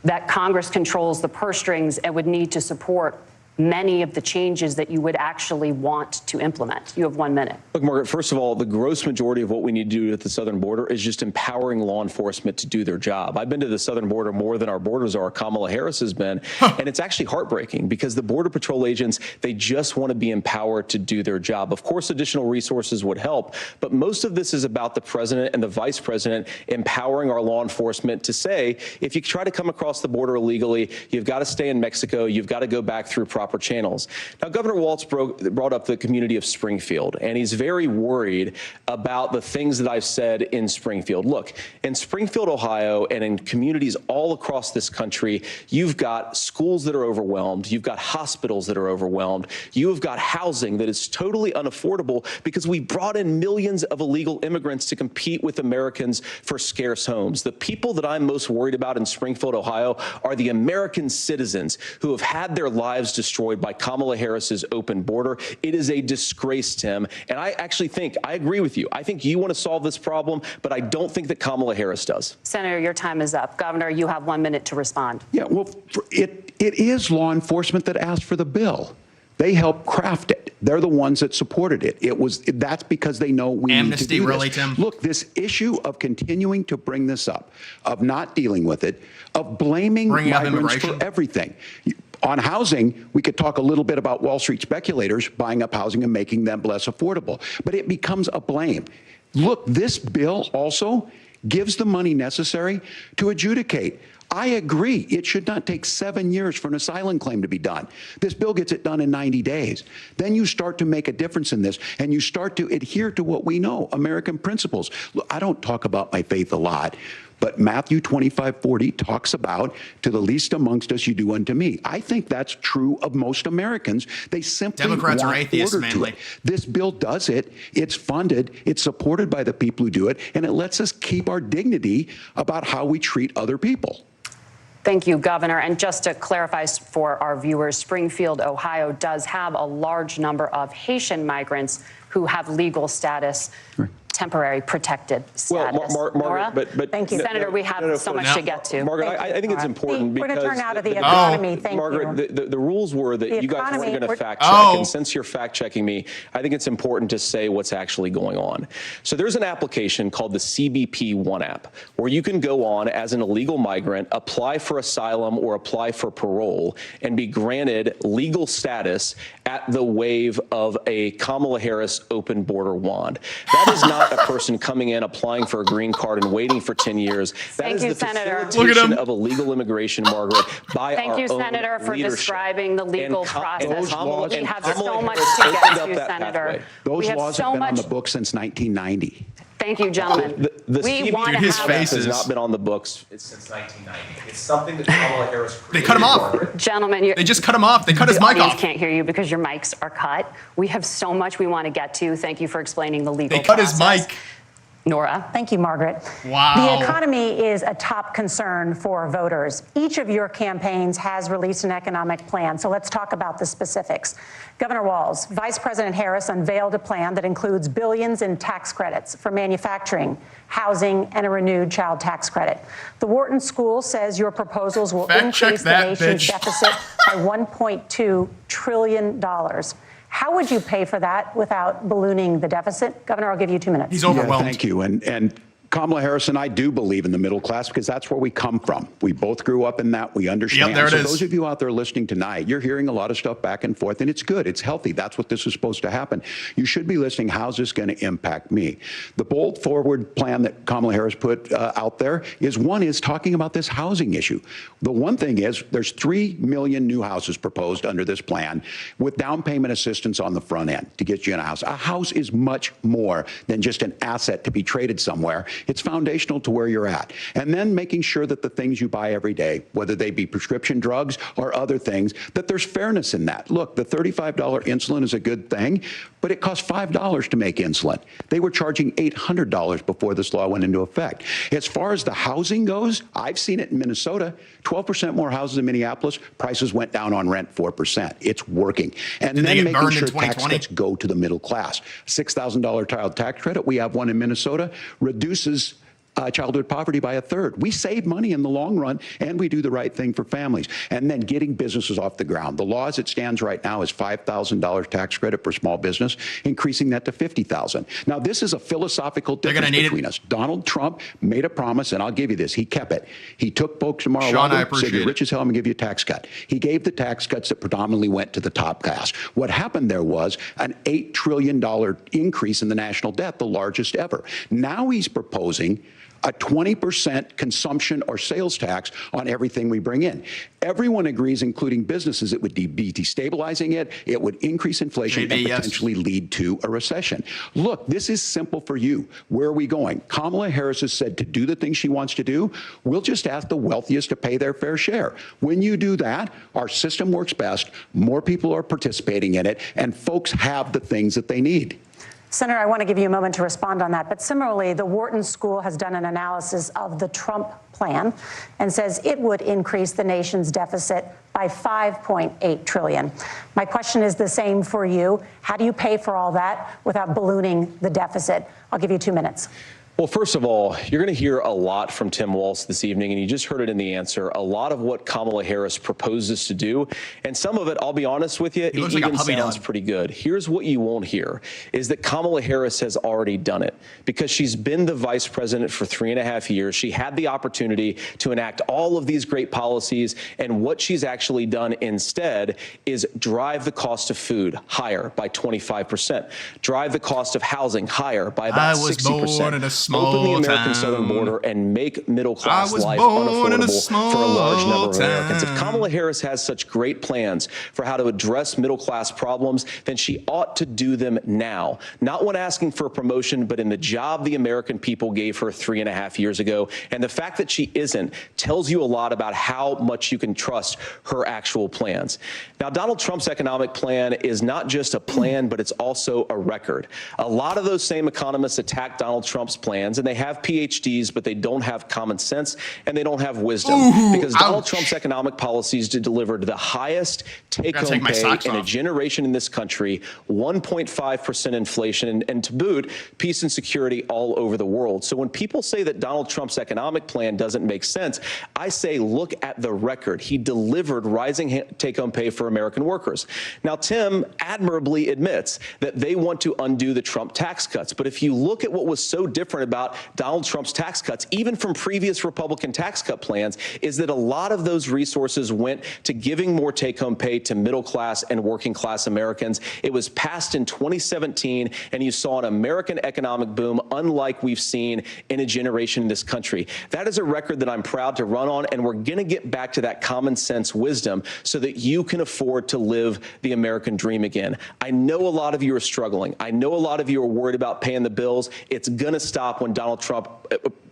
that Congress controls the purse strings and would need to support many of the changes that you would actually want to implement? You have 1 minute. Look, Margaret, first of all, the gross majority of what we need to do at the southern border is just empowering law enforcement to do their job. I've been to the southern border more than our borders are. Kamala Harris has been. And it's actually heartbreaking because the Border Patrol agents, they just want to be empowered to do their job. Of course, additional resources would help, but most of this is about the president and the vice president empowering our law enforcement to say, if you try to come across the border illegally, you've got to stay in Mexico, you've got to go back through proper channels. Now, Governor WALZ brought up the community of Springfield, and he's very worried about the things that I've said in Springfield. Look, in Springfield, Ohio, and in communities all across this country, you've got schools that are overwhelmed, you've got hospitals that are overwhelmed, you have got housing that is totally unaffordable because we brought in millions of illegal immigrants to compete with Americans for scarce homes. The people that I'm most worried about in Springfield, Ohio, are the American citizens who have had their lives destroyed by Kamala Harris's open border. It is a disgrace, Tim. And I actually think, I agree with you. I think you want to solve this problem, but I don't think that Kamala Harris does. Senator, your time is up. Governor, you have 1 minute to respond. Yeah, well, it is law enforcement that asked for the bill. They helped craft it. They're the ones that supported it. That's because they know we need to do this. Really, Tim? Look, this issue of continuing to bring this up, of not dealing with it, of blaming migrants for everything. On housing, we could talk a little bit about Wall Street speculators buying up housing and making them less affordable, but it becomes a blame. Look, this bill also gives the money necessary to adjudicate. I agree. It should not take 7 years for an asylum claim to be done. This bill gets it done in 90 days. Then you start to make a difference in this, and you start to adhere to what we know, American principles. Look, I don't talk about my faith a lot, but Matthew 25:40 talks about, to the least amongst us you do unto me. I think that's true of most Americans. They simply Democrats want are atheists, order to mainly. it. This bill does it. It's funded. It's supported by the people who do it, and it lets us keep our dignity about how we treat other people. Thank you, Governor. And just to clarify for our viewers, Springfield, Ohio does have a large number of Haitian migrants who have legal status, temporary protected status. Margaret, but thank you, Senator. We have so much to get to. Margaret, I think it's important because we're going to turn now to the economy. Thank you. Margaret, the rules were that you guys weren't going to fact check, and since you're fact checking me, I think it's important to say what's actually going on. So there's an application called the CBP One app, where you can go on as an illegal migrant, apply for asylum or apply for parole, and be granted legal status at the wave of a Kamala Harris open border wand. That is not a person coming in, applying for a green card and waiting for 10 years. That is the facilitation of illegal immigration, Margaret, by our own Thank you, Senator, for leadership. describing the legal process. We have so much to Harris get opened to, up that Senator. pathway. Those laws have been on the books since 1990. Thank you, gentlemen. The we CBP want to have has not been on the books since 1990. It's something that Kamala Harris created. They cut him off. Gentlemen, they just cut him off. They cut his the mic audience off. Can't hear you because your mics are cut. We have so much we want to get to. Thank you for explaining the legal They cut process. his mic. Nora. Thank you, Margaret. Wow. The economy is a top concern for voters. Each of your campaigns has released an economic plan, so let's talk about the specifics. Governor WALZ, Vice President Harris unveiled a plan that includes billions in tax credits for manufacturing, housing, and a renewed child tax credit. The Wharton School says your proposals will increase the nation's deficit by $1.2 trillion. How would you pay for that without ballooning the deficit? Governor, I'll give you 2 minutes. He's overwhelmed. Yeah, thank you. And Kamala Harris and I do believe in the middle class because that's where we come from. We both grew up in that. We understand. Yep, there it so is. those of you out there listening tonight, you're hearing a lot of stuff back and forth, and it's good. It's healthy. That's what this is supposed to happen. You should be listening. How's this going to impact me? The bold forward plan that Kamala Harris put out there is talking about this housing issue. The one thing is there's 3 million new houses proposed under this plan with down payment assistance on the front end to get you in a house. A house is much more than just an asset to be traded somewhere. It's foundational to where you're at. And then making sure that the things you buy every day, whether they be prescription drugs or other things, that there's fairness in that. Look, the $35 insulin is a good thing, but it costs $5 to make insulin. They were charging $800 before this law went into effect. As far as the housing goes, I've seen it in Minnesota, 12% more houses in Minneapolis, prices went down on rent 4%. It's working. And then making sure tax cuts go to the middle class. $6,000 child tax credit, we have one in Minnesota, reduces childhood poverty by 1/3. We save money in the long run, and we do the right thing for families. And then getting businesses off the ground. The law as it stands right now is $5,000 tax credit for small business, increasing that to $50,000. Now, this is a philosophical difference between us. Donald Trump made a promise, and I'll give you this. He kept it. He took folks from Mar-a-Lago, said, you're rich as hell, I'm going to give you a tax cut. He gave the tax cuts that predominantly went to the top class. What happened there was an $8 trillion increase in the national debt, the largest ever. Now he's proposing a 20% consumption or sales tax on everything we bring in. Everyone agrees, including businesses, it would be destabilizing it, it would increase inflation and potentially lead to a recession. Look, this is simple for you. Where are we going? Kamala Harris has said to do the things she wants to do, we'll just ask the wealthiest to pay their fair share. When you do that, our system works best, more people are participating in it, and folks have the things that they need. Senator, I want to give you a moment to respond on that. But similarly, the Wharton School has done an analysis of the Trump plan and says it would increase the nation's deficit by $5.8 trillion. My question is the same for you. How do you pay for all that without ballooning the deficit? I'll give you 2 minutes. Well, first of all, you're going to hear a lot from Tim Walz this evening, and you just heard it in the answer. A lot of what Kamala Harris proposes to do, and some of it, I'll be honest with you, it even sounds pretty good. Here's what you won't hear, is that Kamala Harris has already done it. Because she's been the vice president for 3.5 years, she had the opportunity to enact all of these great policies, and what she's actually done instead is drive the cost of food higher by 25%, drive the cost of housing higher by about 60%. Open the American southern border and make middle-class life unaffordable for a large number of Americans. If Kamala Harris has such great plans for how to address middle-class problems, then she ought to do them now. Not when asking for a promotion, but in the job the American people gave her 3.5 years ago. And the fact that she isn't tells you a lot about how much you can trust her actual plans. Now, Donald Trump's economic plan is not just a plan, but it's also a record. A lot of those same economists attack Donald Trump's plan, and they have PhDs, but they don't have common sense and they don't have wisdom. Because Donald Trump's economic policies delivered the highest take-home pay in a generation in this country, 1.5% inflation, and to boot, peace and security all over the world. So when people say that Donald Trump's economic plan doesn't make sense, I say look at the record. He delivered rising take-home pay for American workers. Now, Tim admirably admits that they want to undo the Trump tax cuts. But if you look at what was so different about Donald Trump's tax cuts, even from previous Republican tax cut plans, is that a lot of those resources went to giving more take-home pay to middle-class and working-class Americans. It was passed in 2017, and you saw an American economic boom unlike we've seen in a generation in this country. That is a record that I'm proud to run on, and we're going to get back to that common sense wisdom so that you can afford to live the American dream again. I know a lot of you are struggling. I know a lot of you are worried about paying the bills. It's going to stop when Donald Trump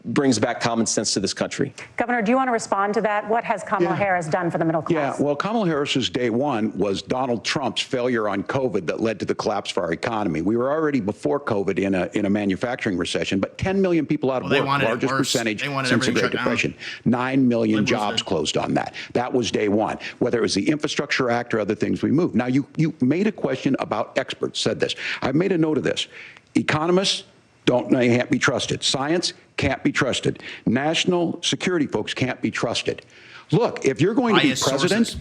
brings back common sense to this country. Governor, do you want to respond to that? What has Kamala Harris done for the middle class? Yeah, well, Kamala Harris's day one was Donald Trump's failure on COVID that led to the collapse of our economy. We were already before COVID in a manufacturing recession, but 10 million people out of work, largest percentage since the Great Depression. 9 million jobs closed on that. That was day one, whether it was the Infrastructure Act or other things we moved. Now, you made a question about experts, said this. I've made a note of this. Economists can't be trusted. Science can't be trusted. National security folks can't be trusted. Look, if you're going to be president,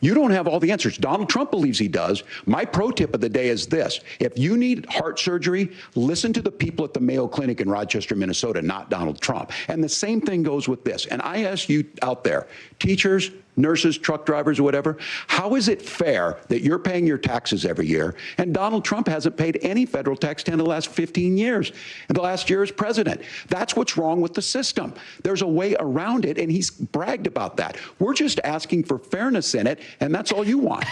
you don't have all the answers. Donald Trump believes he does. My pro tip of the day is this. If you need heart surgery, listen to the people at the Mayo Clinic in Rochester, Minnesota, not Donald Trump. And the same thing goes with this. And I ask you out there, teachers, nurses, truck drivers, or whatever, how is it fair that you're paying your taxes every year and Donald Trump hasn't paid any federal tax in the last 15 years, and the last year as president? That's what's wrong with the system. There's a way around it, and he's bragged about that. We're just asking for fairness in it, and that's all you want.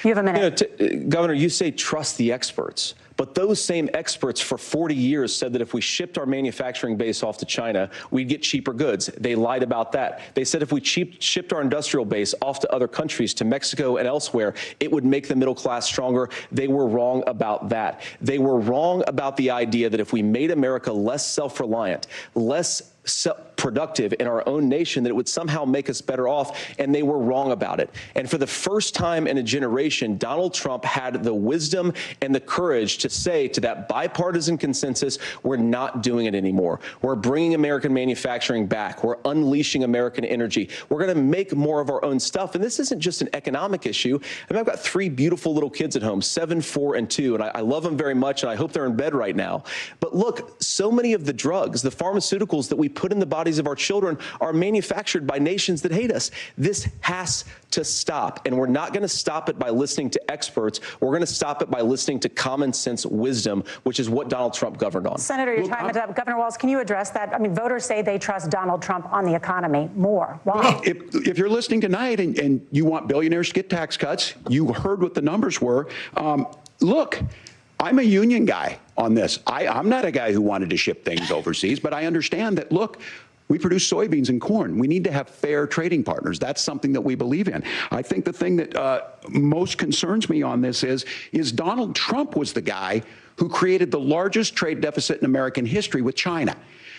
You have a minute. Governor, you say trust the experts. But those same experts for 40 years said that if we shipped our manufacturing base off to China, we'd get cheaper goods. They lied about that. They said if we shipped our industrial base off to other countries, to Mexico and elsewhere, it would make the middle class stronger. They were wrong about that. They were wrong about the idea that if we made America less self-reliant, less productive in our own nation, that it would somehow make us better off, and they were wrong about it. And for the first time in a generation, Donald Trump had the wisdom and the courage to say to that bipartisan consensus, we're not doing it anymore. We're bringing American manufacturing back. We're unleashing American energy. We're going to make more of our own stuff. And this isn't just an economic issue. I mean, I've got 3 beautiful little kids at home, 7, 4, and 2, and I love them very much, and I hope they're in bed right now. But look, so many of the drugs, the pharmaceuticals that we put in the bodies of our children are manufactured by nations that hate us. This has to stop, and we're not going to stop it by listening to experts. We're going to stop it by listening to common sense wisdom, which is what Donald Trump governed on. Senator, your time is up. Governor Walz, can you address that? I mean, voters say they trust Donald Trump on the economy more. Why? Well, if you're listening tonight and you want billionaires to get tax cuts, you heard what the numbers were. Look, I'm a union guy on this. I'm not a guy who wanted to ship things overseas, but I understand that, look, we produce soybeans and corn. We need to have fair trading partners. That's something that we believe in. I think the thing that most concerns me on this is Donald Trump was the guy who created the largest trade deficit in American history with China.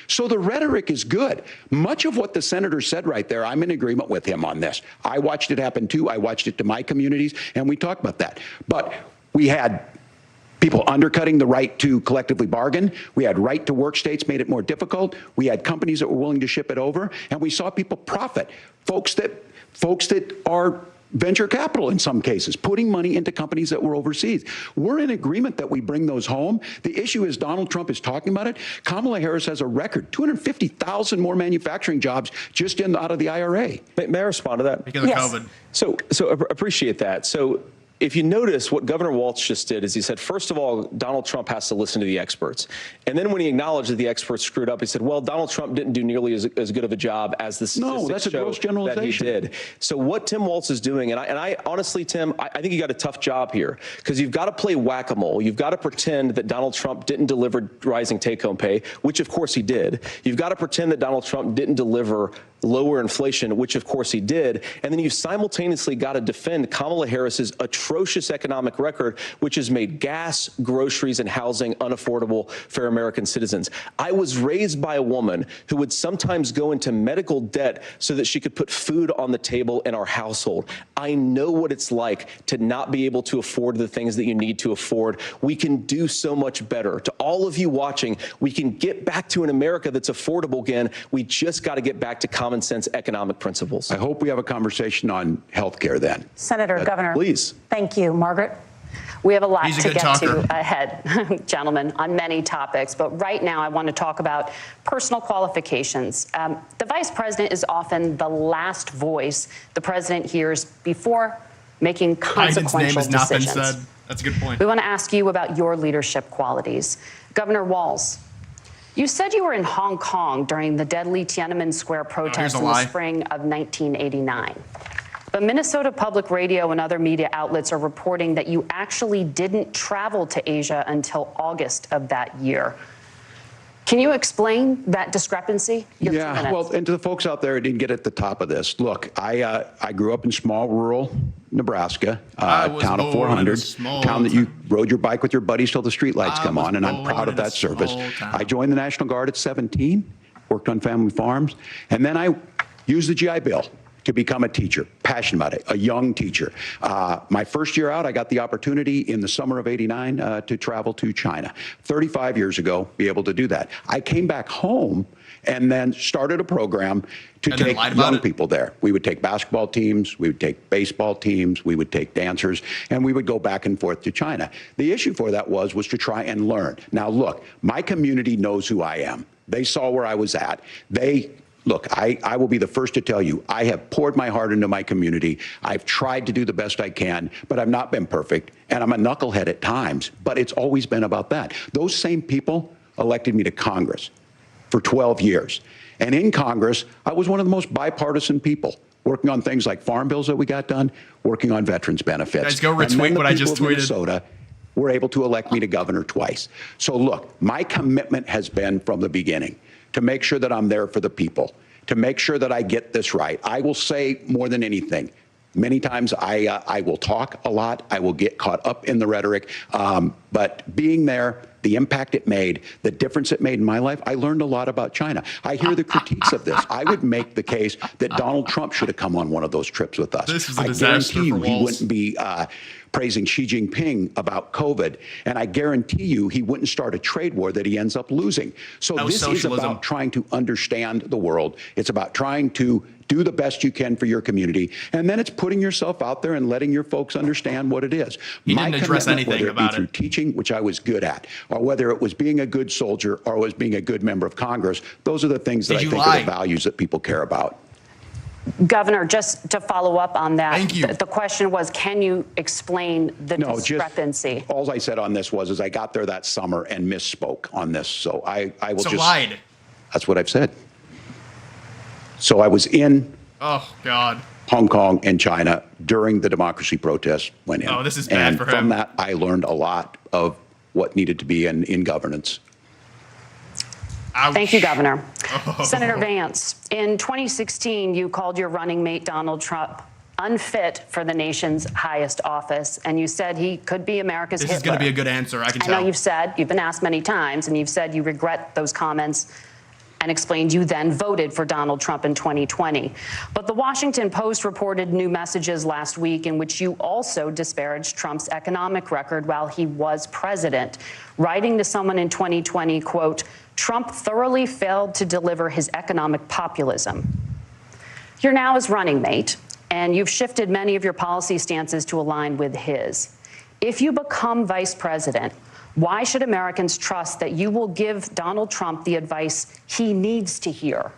So the rhetoric is good. Much of what the senator said right there, I'm in agreement with him on this. I watched it happen too. I watched it to my communities, and we talked about that. But we had people undercutting the right to collectively bargain. We had right to work states made it more difficult. We had companies that were willing to ship it over, and we saw people profit. Folks that are venture capital in some cases, putting money into companies that were overseas. We're in agreement that we bring those home. The issue is Donald Trump is talking about it. Kamala Harris has a record, 250,000 more manufacturing jobs just out of the IRA. May I respond to that? Because of COVID. So appreciate that. So if you notice, what Governor Walz just did is he said, first of all, Donald Trump has to listen to the experts. And then when he acknowledged that the experts screwed up, he said, well, Donald Trump didn't do nearly as good of a job as the statistics show that he did. So what Tim Walz is doing, and I honestly, Tim, I think you got a tough job here, because you've got to play whack-a-mole. You've got to pretend that Donald Trump didn't deliver rising take-home pay, which of course he did. You've got to pretend that Donald Trump didn't deliver lower inflation, which of course he did. And then you've simultaneously got to defend Kamala Harris's atrocious economic record, which has made gas, groceries, and housing unaffordable for American citizens. I was raised by a woman who would sometimes go into medical debt so that she could put food on the table in our household. I know what it's like to not be able to afford the things that you need to afford. We can do so much better. To all of you watching, we can get back to an America that's affordable again. We just got to get back to common sense economic principles. I hope we have a conversation on health care then. Senator, Governor. Please. Thank you. Margaret? We have a lot to get to ahead, gentlemen, on many topics. But right now, I want to talk about personal qualifications. The vice president is often the last voice the president hears before making consequential Biden's name has not decisions. been said. That's a good point. We want to ask you about your leadership qualities. Governor Walz, you said you were in Hong Kong during the deadly Tiananmen Square protests in the spring of 1989. But Minnesota Public Radio and other media outlets are reporting that you actually didn't travel to Asia until August of that year. Can you explain that discrepancy? Yeah, well, and to the folks out there who didn't get at the top of this, look, I grew up in small rural Nebraska, town of 400, town that you rode your bike with your buddies till the streetlights come on, and I'm proud of that service. I joined the National Guard at 17, worked on family farms, and then I used the GI Bill to become a teacher, passionate about it, a young teacher. My first year out, I got the opportunity in the summer of '89 to travel to China. 35 years ago, be able to do that. I came back home and then started a program to take young people there. We would take basketball teams, we would take baseball teams, we would take dancers, and we would go back and forth to China. The issue for that was to try and learn. Now look, my community knows who I am. They saw where I was at. Look, I will be the first to tell you, I have poured my heart into my community. I've tried to do the best I can, but I've not been perfect. And I'm a knucklehead at times, but it's always been about that. Those same people elected me to Congress for 12 years. And in Congress, I was one of the most bipartisan people, working on things like farm bills that we got done, working on veterans benefits. Guys, go retweet what I just tweeted. Minnesota were able to elect me to governor twice. So look, my commitment has been from the beginning to make sure that I'm there for the people, to make sure that I get this right. I will say more than anything, many times I will talk a lot. I will get caught up in the rhetoric. But being there, the impact it made, the difference it made in my life, I learned a lot about China. I hear the critiques of this. I would make the case that Donald Trump should have come on one of those trips with us. This is a I disaster guarantee you for he WALZ. wouldn't be praising Xi Jinping about COVID. And I guarantee you he wouldn't start a trade war that he ends up losing. So That was this socialism. is about trying to understand the world. It's about trying to do the best you can for your community. And then it's putting yourself out there and letting your folks understand what it is. He My didn't address commitment, anything whether it be about through it. teaching, which I was good at, or whether it was being a good soldier or was being a good member of Congress, those are the things that Did I you think lie? are the values that people care about. Governor, just to follow up on that, Thank you. the question was, can you explain the discrepancy? All I said on this was I got there that summer and misspoke on this. So I will So just lied. That's what I've said. So I was in Oh, God. Hong Kong and China during the democracy protests went in. Oh, this is bad and for from him. that, I learned a lot of what needed to be in governance. Thank you, Governor. Oh. Senator Vance, in 2016, you called your running mate, Donald Trump, unfit for the nation's highest office, and you said he could be America's This Hitler. is going to be a good answer, I can I tell. know you've been asked many times, and you've said you regret those comments and explained you then voted for Donald Trump in 2020. But the Washington Post reported new messages last week in which you also disparaged Trump's economic record while he was president, writing to someone in 2020, quote, Trump thoroughly failed to deliver his economic populism. You're now his running mate, and you've shifted many of your policy stances to align with his. If you become vice president, why should Americans trust that you will give Donald Trump the advice he needs to hear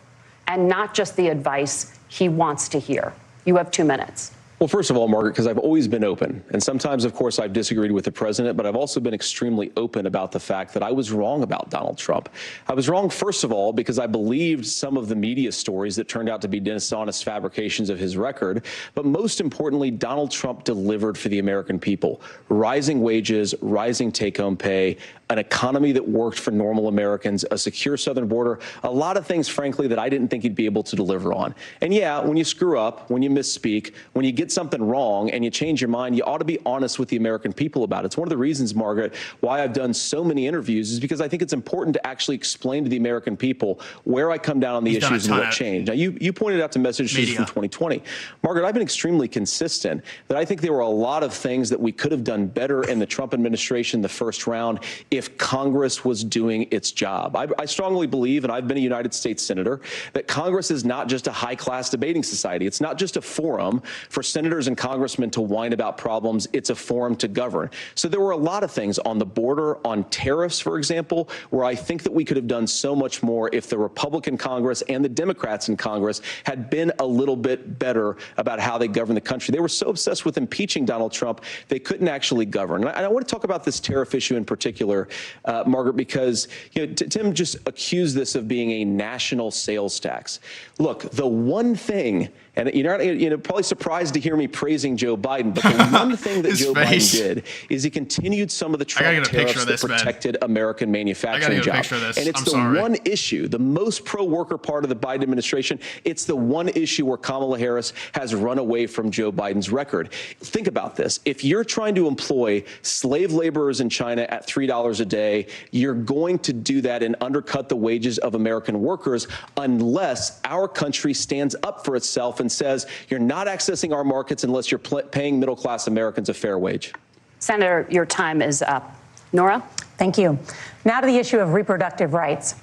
and not just the advice he wants to hear? You have 2 minutes. Well, first of all, Margaret, because I've always been open. And sometimes, of course, I've disagreed with the president, but I've also been extremely open about the fact that I was wrong about Donald Trump. I was wrong, first of all, because I believed some of the media stories that turned out to be dishonest fabrications of his record. But most importantly, Donald Trump delivered for the American people. Rising wages, rising take-home pay, an economy that worked for normal Americans, a secure southern border, a lot of things, frankly, that I didn't think he'd be able to deliver on. And yeah, when you screw up, when you misspeak, when you get something wrong and you change your mind, you ought to be honest with the American people about it. It's one of the reasons, Margaret, why I've done so many interviews is because I think it's important to actually explain to the American people where I come down on the issues and what changed. Now, you pointed out to messages from 2020. Margaret, I've been extremely consistent that I think there were a lot of things that we could have done better in the Trump administration the first round if Congress was doing its job. I strongly believe, and I've been a United States Senator, that Congress is not just a high-class debating society. It's not just a forum for senators and congressmen to whine about problems. It's a forum to govern. So there were a lot of things on the border, on tariffs, for example, where I think that we could have done so much more if the Republican Congress and the Democrats in Congress had been a little bit better about how they govern the country. They were so obsessed with impeaching Donald Trump, they couldn't actually govern. And I want to talk about this tariff issue in particular, Margaret, because Tim just accused this of being a national sales tax. Look, the one thing, and you're probably surprised to hear me praising Joe Biden, but the one thing that Joe Biden did is he continued some of the Trump tariffs that protected American manufacturing jobs. And it's the one issue, the most pro-worker part of the Biden administration, it's the one issue where Kamala Harris has run away from Joe Biden's record. Think about this. If you're trying to employ slave laborers in China at $3 a day, you're going to do that and undercut the wages of American workers unless our country stands up for itself and says, you're not accessing our markets unless you're paying middle-class Americans a fair wage. Senator, your time is up. Nora? Thank you. Now to the issue of reproductive rights.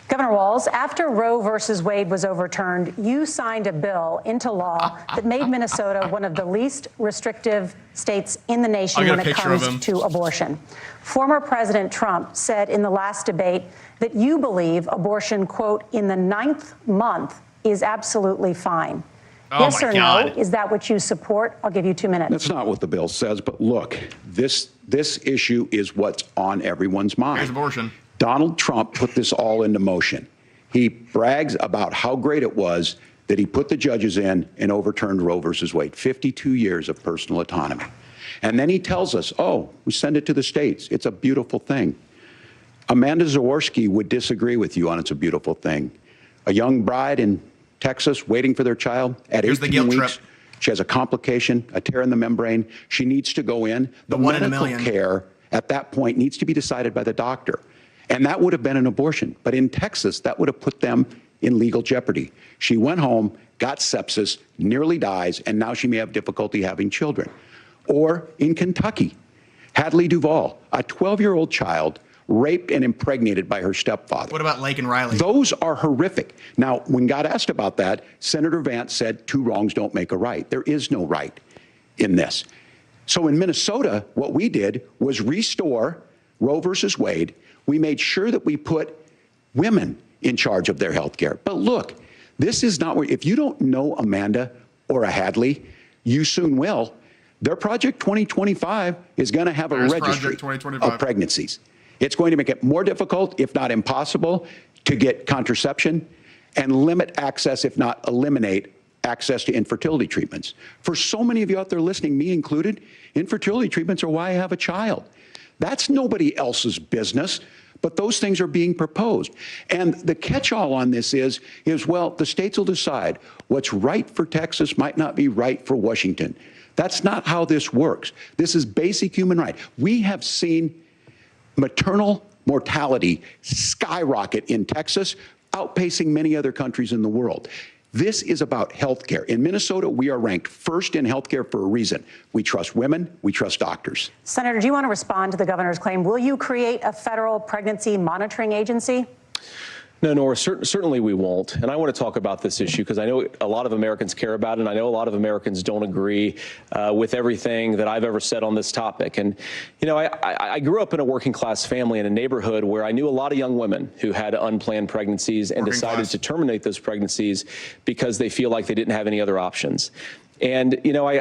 Governor WALZ, after Roe versus Wade was overturned, you signed a bill into law that made Minnesota one of the least restrictive states in the nation when it comes to abortion. Former President Trump said in the last debate that you believe abortion, quote, in the 9th month is absolutely fine. Yes or no? Is that what you support? I'll give you 2 minutes. That's not what the bill says, but look, this issue is what's on everyone's mind. Here's abortion. Donald Trump put this all into motion. He brags about how great it was that he put the judges in and overturned Roe versus Wade, 52 years of personal autonomy. And then he tells us, oh, we send it to the states. It's a beautiful thing. Amanda Zaworski would disagree with you on it's a beautiful thing. A young bride in Texas waiting for their child at 18 weeks. She has a complication, a tear in the membrane. She needs to go in. The medical care at that point needs to be decided by the doctor. And that would have been an abortion. But in Texas, that would have put them in legal jeopardy. She went home, got sepsis, nearly dies, and now she may have difficulty having children. Or in Kentucky, Hadley Duvall, a 12-year-old child raped and impregnated by her stepfather. What about Lake and Riley? Those are horrific. Now, when God asked about that, Senator Vance said 2 wrongs don't make a right. There is no right in this. So in Minnesota, what we did was restore Roe versus Wade. We made sure that we put women in charge of their health care. But look, this is not where, if you don't know Amanda or a Hadley, you soon will. Their Project 2025 is going to have a registry of pregnancies. It's going to make it more difficult, if not impossible, to get contraception and limit access, if not eliminate access to infertility treatments. For so many of you out there listening, me included, infertility treatments are why I have a child. That's nobody else's business, but those things are being proposed. And the catch-all on this is, well, the states will decide what's right for Texas might not be right for Washington. That's not how this works. This is basic human right. We have seen maternal mortality skyrocket in Texas, outpacing many other countries in the world. This is about health care. In Minnesota, we are ranked first in health care for a reason. We trust women, we trust doctors. Senator, do you want to respond to the governor's claim? Will you create a federal pregnancy monitoring agency? No, Nora, certainly we won't. And I want to talk about this issue because I know a lot of Americans care about it, and I know a lot of Americans don't agree with everything that I've ever said on this topic. And, you know, I grew up in a working class family in a neighborhood where I knew a lot of young women who had unplanned pregnancies and decided to terminate those pregnancies because they feel like they didn't have any other options. And, you know,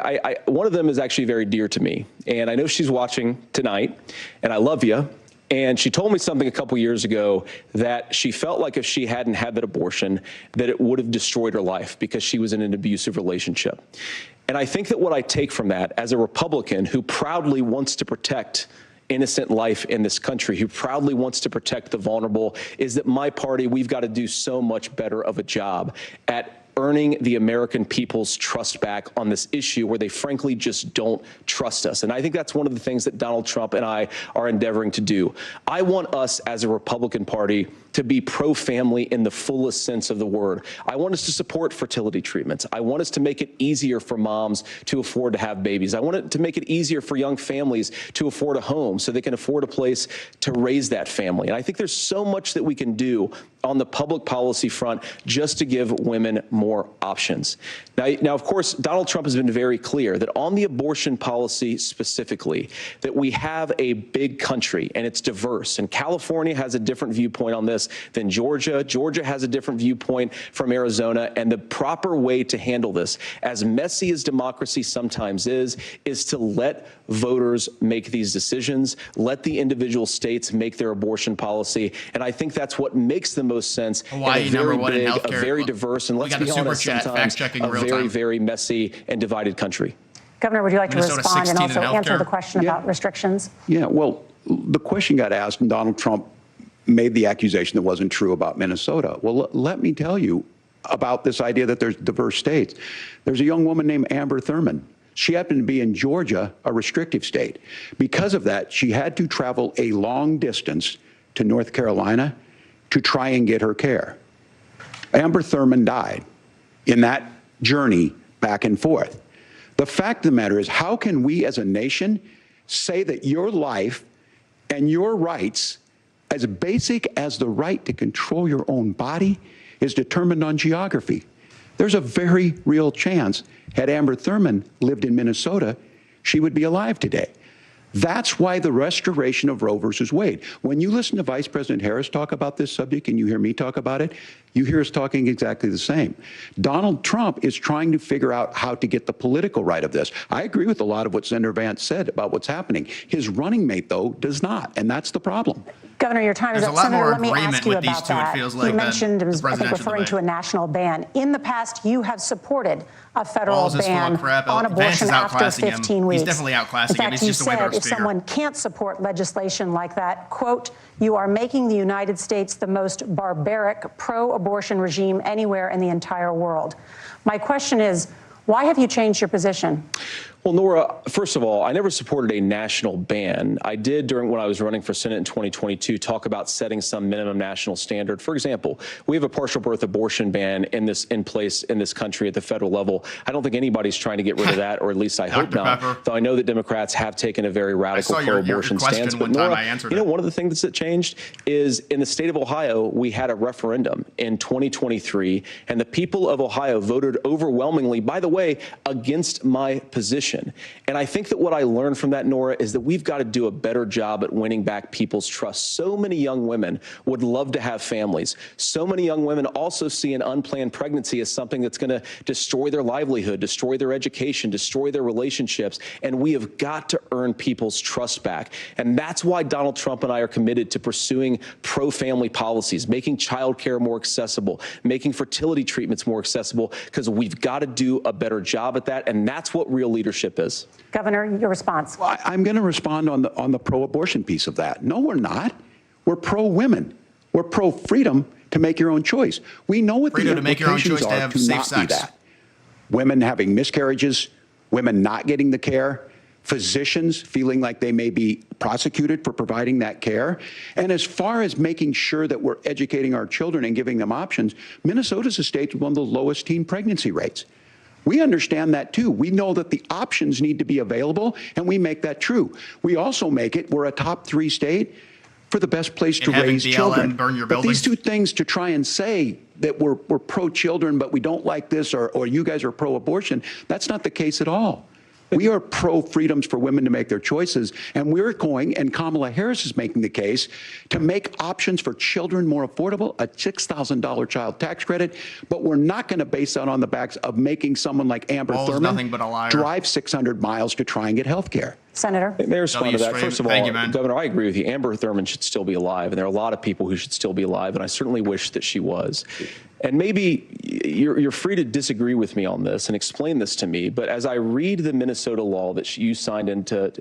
one of them is actually very dear to me. And I know she's watching tonight, and I love you. And she told me something a couple years ago that she felt like if she hadn't had that abortion, that it would have destroyed her life because she was in an abusive relationship. And I think that what I take from that as a Republican who proudly wants to protect innocent life in this country, who proudly wants to protect the vulnerable, is that my party, we've got to do so much better of a job at earning the American people's trust back on this issue where they frankly just don't trust us. And I think that's one of the things that Donald Trump and I are endeavoring to do. I want us as a Republican Party to be pro-family in the fullest sense of the word. I want us to support fertility treatments. I want us to make it easier for moms to afford to have babies. I want it to make it easier for young families to afford a home so they can afford a place to raise that family. And I think there's so much that we can do on the public policy front just to give women more options. Now, of course, Donald Trump has been very clear that on the abortion policy specifically, that we have a big country and it's diverse. And California has a different viewpoint on this than Georgia. Georgia has a different viewpoint from Arizona. And the proper way to handle this, as messy as democracy sometimes is to let voters make these decisions, let the individual states make their abortion policy. And I think that's what makes the most sense. Hawaii, in a very #1 in big, healthcare. a very diverse, and let's be honest, sometimes a very, very messy and divided country. Governor, would you like Minnesota to respond and 16 in also answer healthcare. the question about restrictions? Yeah, well, the question got asked, and Donald Trump made the accusation that wasn't true about Minnesota. Well, let me tell you about this idea that there's diverse states. There's a young woman named Amber Thurman. She happened to be in Georgia, a restrictive state. Because of that, she had to travel a long distance to North Carolina to try and get her care. Amber Thurman died in that journey back and forth. The fact of the matter is, how can we as a nation say that your life and your rights, as basic as the right to control your own body, is determined on geography? There's a very real chance, had Amber Thurman lived in Minnesota, she would be alive today. That's why the restoration of Roe versus Wade. When you listen to Vice President Harris talk about this subject and you hear me talk about it, you hear us talking exactly the same. Donald Trump is trying to figure out how to get the political right of this. I agree with a lot of what Senator Vance said about what's happening. His running mate, though, does not, and that's the problem. Governor, your time is up. Senator, let me ask you about that. Like you mentioned, I think, referring to a national ban. In the past, you have supported a federal ban on abortion after 15 weeks. He's definitely outclassing him. In fact, you said if someone can't support legislation like that, quote, you are making the United States the most barbaric pro-abortion regime anywhere in the entire world. My question is, why have you changed your position? Well, Nora, first of all, I never supported a national ban. I did when I was running for Senate in 2022 talk about setting some minimum national standard. For example, we have a partial birth abortion ban in place in this country at the federal level. I don't think anybody's trying to get rid of that, or at least I hope not. Though I know that Democrats have taken a very radical pro-abortion stance. But Nora, you know, one of the things that changed is in the state of Ohio, we had a referendum in 2023, and the people of Ohio voted overwhelmingly, by the way, against my position. And I think that what I learned from that, Nora, is that we've got to do a better job at winning back people's trust. So many young women would love to have families. So many young women also see an unplanned pregnancy as something that's going to destroy their livelihood, destroy their education, destroy their relationships. And we have got to earn people's trust back. And that's why Donald Trump and I are committed to pursuing pro-family policies, making childcare more accessible, making fertility treatments more accessible, because we've got to do a better job at that. And that's what real leadership is. Governor, your response. Well, I'm going to respond on the pro-abortion piece of that. No, we're not. We're pro-women. We're pro-freedom to make your own choice. We know what the implications are to not do that. Women having miscarriages, women not getting the care, physicians feeling like they may be prosecuted for providing that care. And as far as making sure that we're educating our children and giving them options, Minnesota's a state with one of the lowest teen pregnancy rates. We understand that, too. We know that the options need to be available, and we make that true. We also make it, we're a top 3 state for the best place to raise children. But these two things to try and say that we're pro-children, but we don't like this, or you guys are pro-abortion, that's not the case at all. We are pro-freedoms for women to make their choices, and we're going, and Kamala Harris is making the case, to make options for children more affordable, a $6,000 child tax credit, but we're not going to base that on the backs of making someone like Amber Thurman drive 600 miles to try and get health care. Senator? May I respond to that? First of all, Governor, I agree with you. Amber Thurman should still be alive, and there are a lot of people who should still be alive, and I certainly wish that she was. And maybe you're free to disagree with me on this and explain this to me, but as I read the Minnesota law that you signed into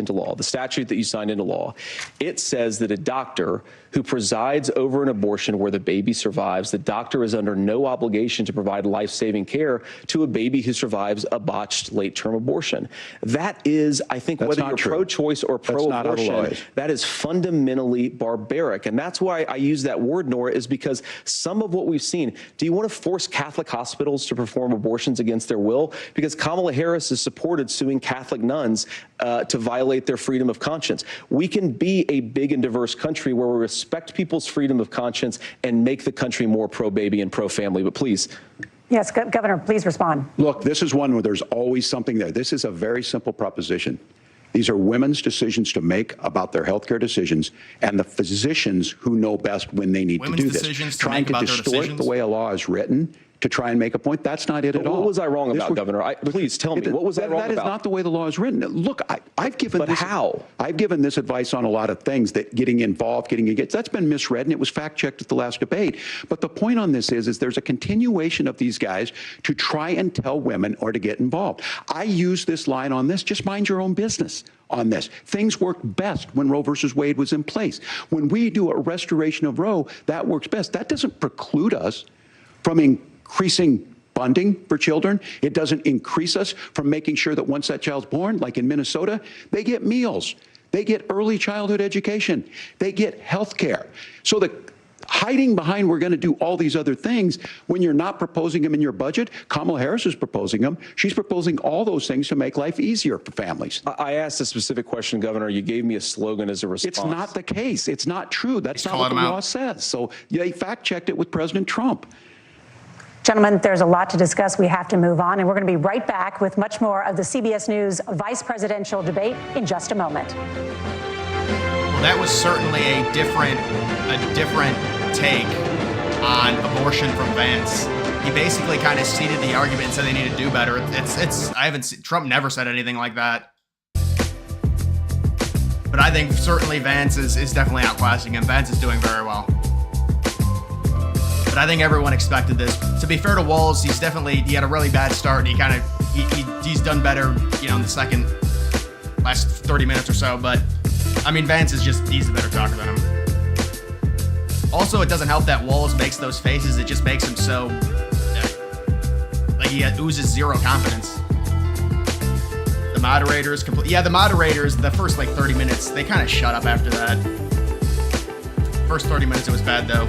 law, the statute that you signed into law, it says that a doctor who presides over an abortion where the baby survives, the doctor is under no obligation to provide life-saving care to a baby who survives a botched late-term abortion. That is, I think, whether you're pro-choice or pro-abortion, that is fundamentally barbaric. And that's why I use that word, Nora, is because some of what we've seen, do you want to force Catholic hospitals to perform abortions against their will? Because Kamala Harris has supported suing Catholic nuns to violate their freedom of conscience. We can be a big and diverse country where we respect people's freedom of conscience and make the country more pro-baby and pro-family. But please. Yes, Governor, please respond. Look, this is one where there's always something there. This is a very simple proposition. These are women's decisions to make about their health care decisions, and the physicians who know best when they need to do this. Trying to distort the way a law is written to try and make a point, that's not it at all. What was I wrong about, Governor? Please tell me, what was I wrong about? That is not the way the law is written. Look, I've given this advice on a lot of things, that getting involved, getting engaged, that's been misread, and it was fact-checked at the last debate. But the point on this is there's a continuation of these guys to try and tell women or to get involved. I use this line on this, just mind your own business on this. Things worked best when Roe versus Wade was in place. When we do a restoration of Roe, that works best. That doesn't preclude us from increasing funding for children. It doesn't increase us from making sure that once that child's born, like in Minnesota, they get meals, they get early childhood education, they get health care. So the hiding behind we're going to do all these other things when you're not proposing them in your budget. Kamala Harris is proposing them. She's proposing all those things to make life easier for families. I asked a specific question, Governor. You gave me a slogan as a response. It's not the case. It's not true. That's not what the law says. So they fact-checked it with President Trump. Gentlemen, there's a lot to discuss. We have to move on, and we're going to be right back with much more of the CBS News vice presidential debate in just a moment. Well, that was certainly a different take on abortion from Vance. He basically kind of ceded the argument and said they need to do better. I haven't seen, Trump never said anything like that. But I think certainly Vance is definitely outclassing him. Vance is doing very well. But I think everyone expected this. To be fair to WALZ, he had a really bad start, and he's done better, in the last 30 minutes or so. But I mean, Vance he's a better talker than him. Also, it doesn't help that WALZ makes those faces. It just makes him so, like he oozes zero confidence. The moderators, the first 30 minutes, they kind of shut up after that. First 30 minutes, it was bad though.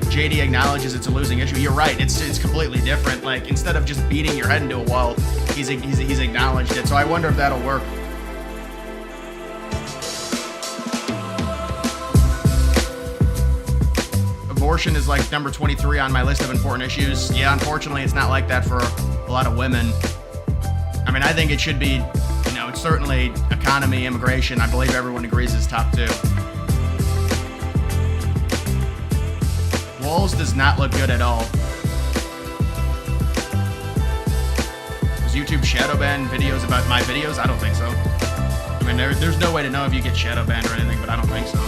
JD acknowledges it's a losing issue. You're right. It's completely different. Like, instead of just beating your head into a wall, he's acknowledged it. So I wonder if that'll work. Abortion is like number 23 on my list of important issues. Yeah, unfortunately, it's not like that for a lot of women. I mean, I think it should be, it's certainly economy, immigration. I believe everyone agrees is top 2. WALZ does not look good at all. Does YouTube shadow ban videos about my videos? I don't think so. I mean, there's no way to know if you get shadow banned or anything, but I don't think so.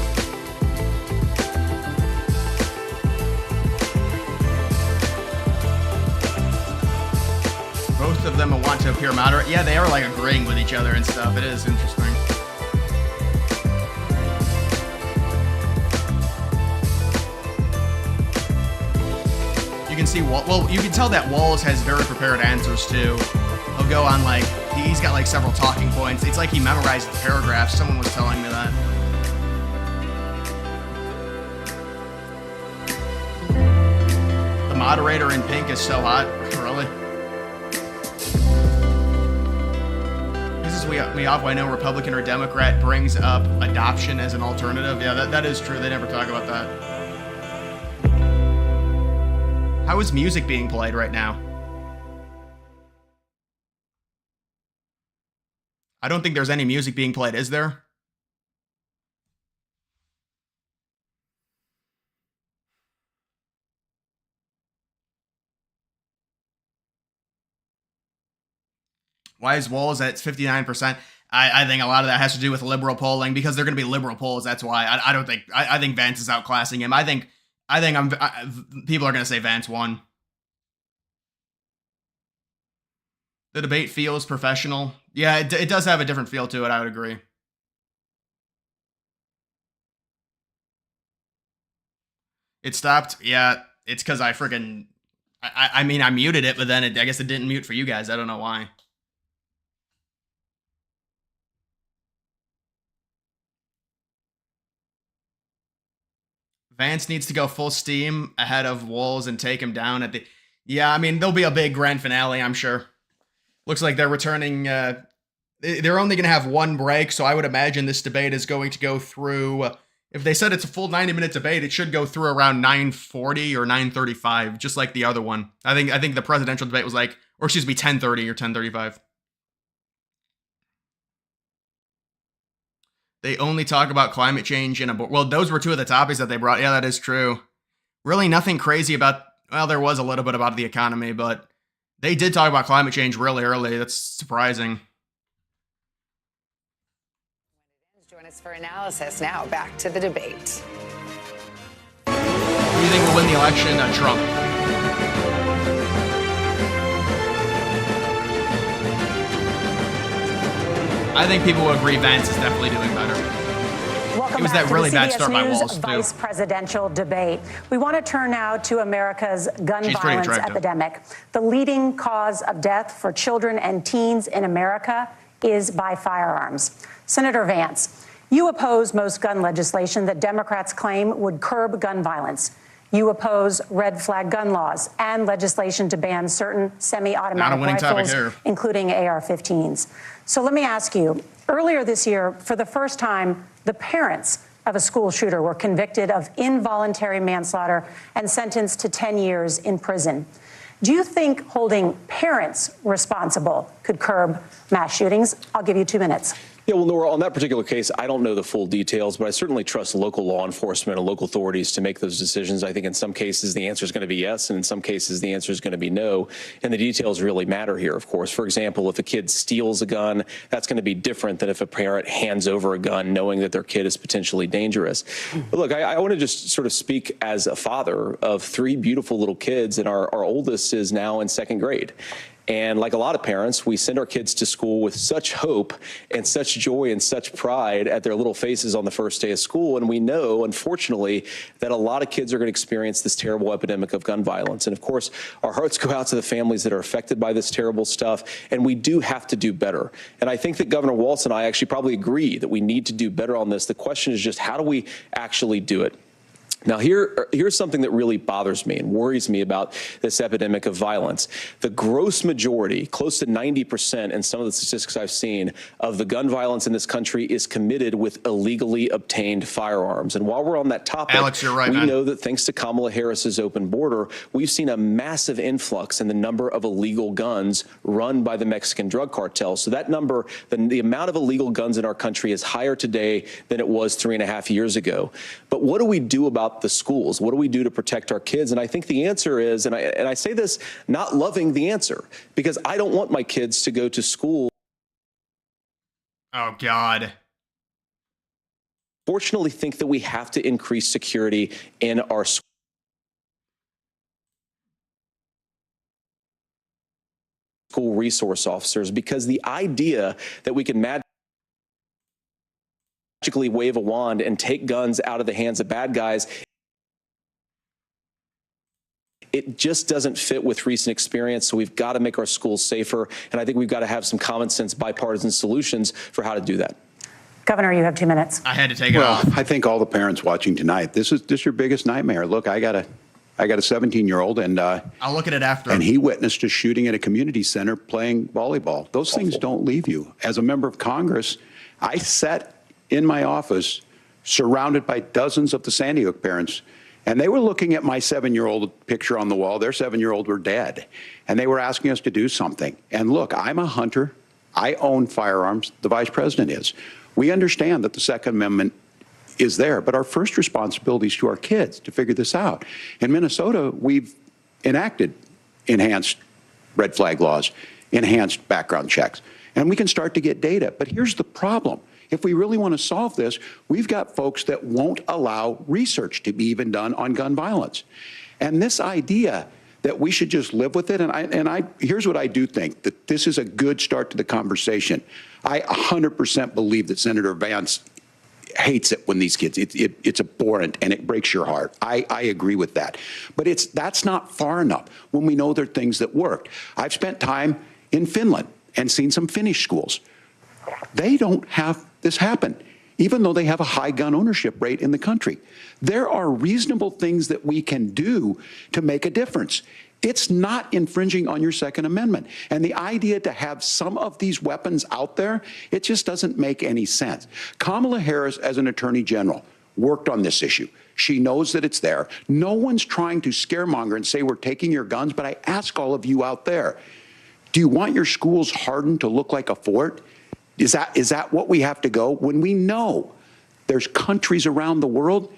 Both of them want to appear moderate. Yeah, they are like agreeing with each other and stuff. It is interesting. You can see, you can tell that WALZ has very prepared answers too. He'll go on he's got several talking points. It's like he memorized the paragraphs. Someone was telling me that. The moderator in pink is so hot. Really? Me off, I know Republican or Democrat brings up adoption as an alternative. Yeah, that is true. They never talk about that. How is music being played right now? I don't think there's any music being played, is there? Why is WALZ at 59%? I think a lot of that has to do with liberal polling, because they're going to be liberal polls. That's why. I think Vance is outclassing him. I think people are going to say Vance won. The debate feels professional. Yeah, it does have a different feel to it. I would agree. It stopped. Yeah, it's because I muted it, but then I guess it didn't mute for you guys. I don't know why. Vance needs to go full steam ahead of WALZ and take him down at the... Yeah, I mean, there'll be a big grand finale, I'm sure. Looks like they're returning... they're only going to have one break, so I would imagine this debate is going to go through... if they said it's a full 90-minute debate, it should go through around 9:40 or 9:35, just like the other one. I think the presidential debate was 10:30 or 10:35. They only talk about climate change and well, those were two of the topics that they brought. Yeah, that is true. Really nothing crazy about, well, there was a little bit about the economy, but they did talk about climate change really early. That's surprising. Join us for analysis now. Back to the debate. Who do you think will win the election? Trump. I think people will agree Vance is definitely doing better. Welcome it was back that really to the bad CBS start by News WALZ, too. Vice presidential debate. We want to turn now to America's gun violence epidemic. The leading cause of death for children and teens in America is by firearms. Senator Vance, you oppose most gun legislation that Democrats claim would curb gun violence. You oppose red flag gun laws and legislation to ban certain semi-automatic rifles, including AR-15s. So let me ask you, earlier this year, for the first time, the parents of a school shooter were convicted of involuntary manslaughter and sentenced to 10 years in prison. Do you think holding parents responsible could curb mass shootings? I'll give you 2 minutes. Yeah, well, Nora, on that particular case, I don't know the full details, but I certainly trust local law enforcement and local authorities to make those decisions. I think in some cases the answer is going to be yes, and in some cases the answer is going to be no. And the details really matter here, of course. For example, if a kid steals a gun, that's going to be different than if a parent hands over a gun knowing that their kid is potentially dangerous. But look, I want to just sort of speak as a father of 3 beautiful little kids, and our oldest is now in 2nd grade. And like a lot of parents, we send our kids to school with such hope and such joy and such pride at their little faces on the first day of school. And we know, unfortunately, that a lot of kids are going to experience this terrible epidemic of gun violence. And of course, our hearts go out to the families that are affected by this terrible stuff. And we do have to do better. And I think that Governor WALZ and I actually probably agree that we need to do better on this. The question is just, how do we actually do it? Now, here's something that really bothers me and worries me about this epidemic of violence. The gross majority, close to 90% in some of the statistics I've seen, of the gun violence in this country is committed with illegally obtained firearms. And while we're on that topic, Alex, you're right, we man. know that thanks to Kamala Harris's open border, we've seen a massive influx in the number of illegal guns run by the Mexican drug cartel. So that number, the amount of illegal guns in our country is higher today than it was 3.5 years ago. But what do we do about the schools? What do we do to protect our kids? And I think the answer is, and I say this not loving the answer, because I don't want my kids to go to school. Oh, God. Fortunately, think that we have to increase security in our schools. School resource officers, because the idea that we can magically wave a wand and take guns out of the hands of bad guys, it just doesn't fit with recent experience. So we've got to make our schools safer. And I think we've got to have some common sense bipartisan solutions for how to do that. Governor, you have 2 minutes. I had to take it off. Well, I think all the parents watching tonight, this is your biggest nightmare. Look, I got a 17-year-old, and I'll look at it after. And he witnessed a shooting at a community center playing volleyball. Those things don't leave you. As a member of Congress, I sat in my office surrounded by dozens of the Sandy Hook parents, and they were looking at my 7-year-old picture on the wall. Their 7-year-old were dead, and they were asking us to do something. And look, I'm a hunter. I own firearms. The vice president is. We understand that the Second Amendment is there, but our first responsibility is to our kids to figure this out. In Minnesota, we've enacted enhanced red flag laws, enhanced background checks, and we can start to get data. But here's the problem. If we really want to solve this, we've got folks that won't allow research to be even done on gun violence. And this idea that we should just live with it, here's what I do think, that this is a good start to the conversation. I 100% believe that Senator Vance hates it when these kids, it's abhorrent and it breaks your heart. I agree with that. But that's not far enough when we know there are things that worked. I've spent time in Finland and seen some Finnish schools. They don't have this happen, even though they have a high gun ownership rate in the country. There are reasonable things that we can do to make a difference. It's not infringing on your Second Amendment. And the idea to have some of these weapons out there, it just doesn't make any sense. Kamala Harris, as an attorney general, worked on this issue. She knows that it's there. No one's trying to scaremonger and say we're taking your guns, but I ask all of you out there, do you want your schools hardened to look like a fort? Is that what we have to go when we know there's countries around the world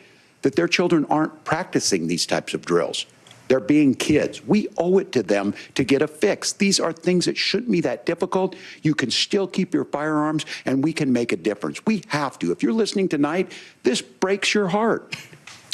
that their children aren't practicing these types of drills? They're being kids. We owe it to them to get a fix. These are things that shouldn't be that difficult. You can still keep your firearms, and we can make a difference. We have to. If you're listening tonight, this breaks your heart.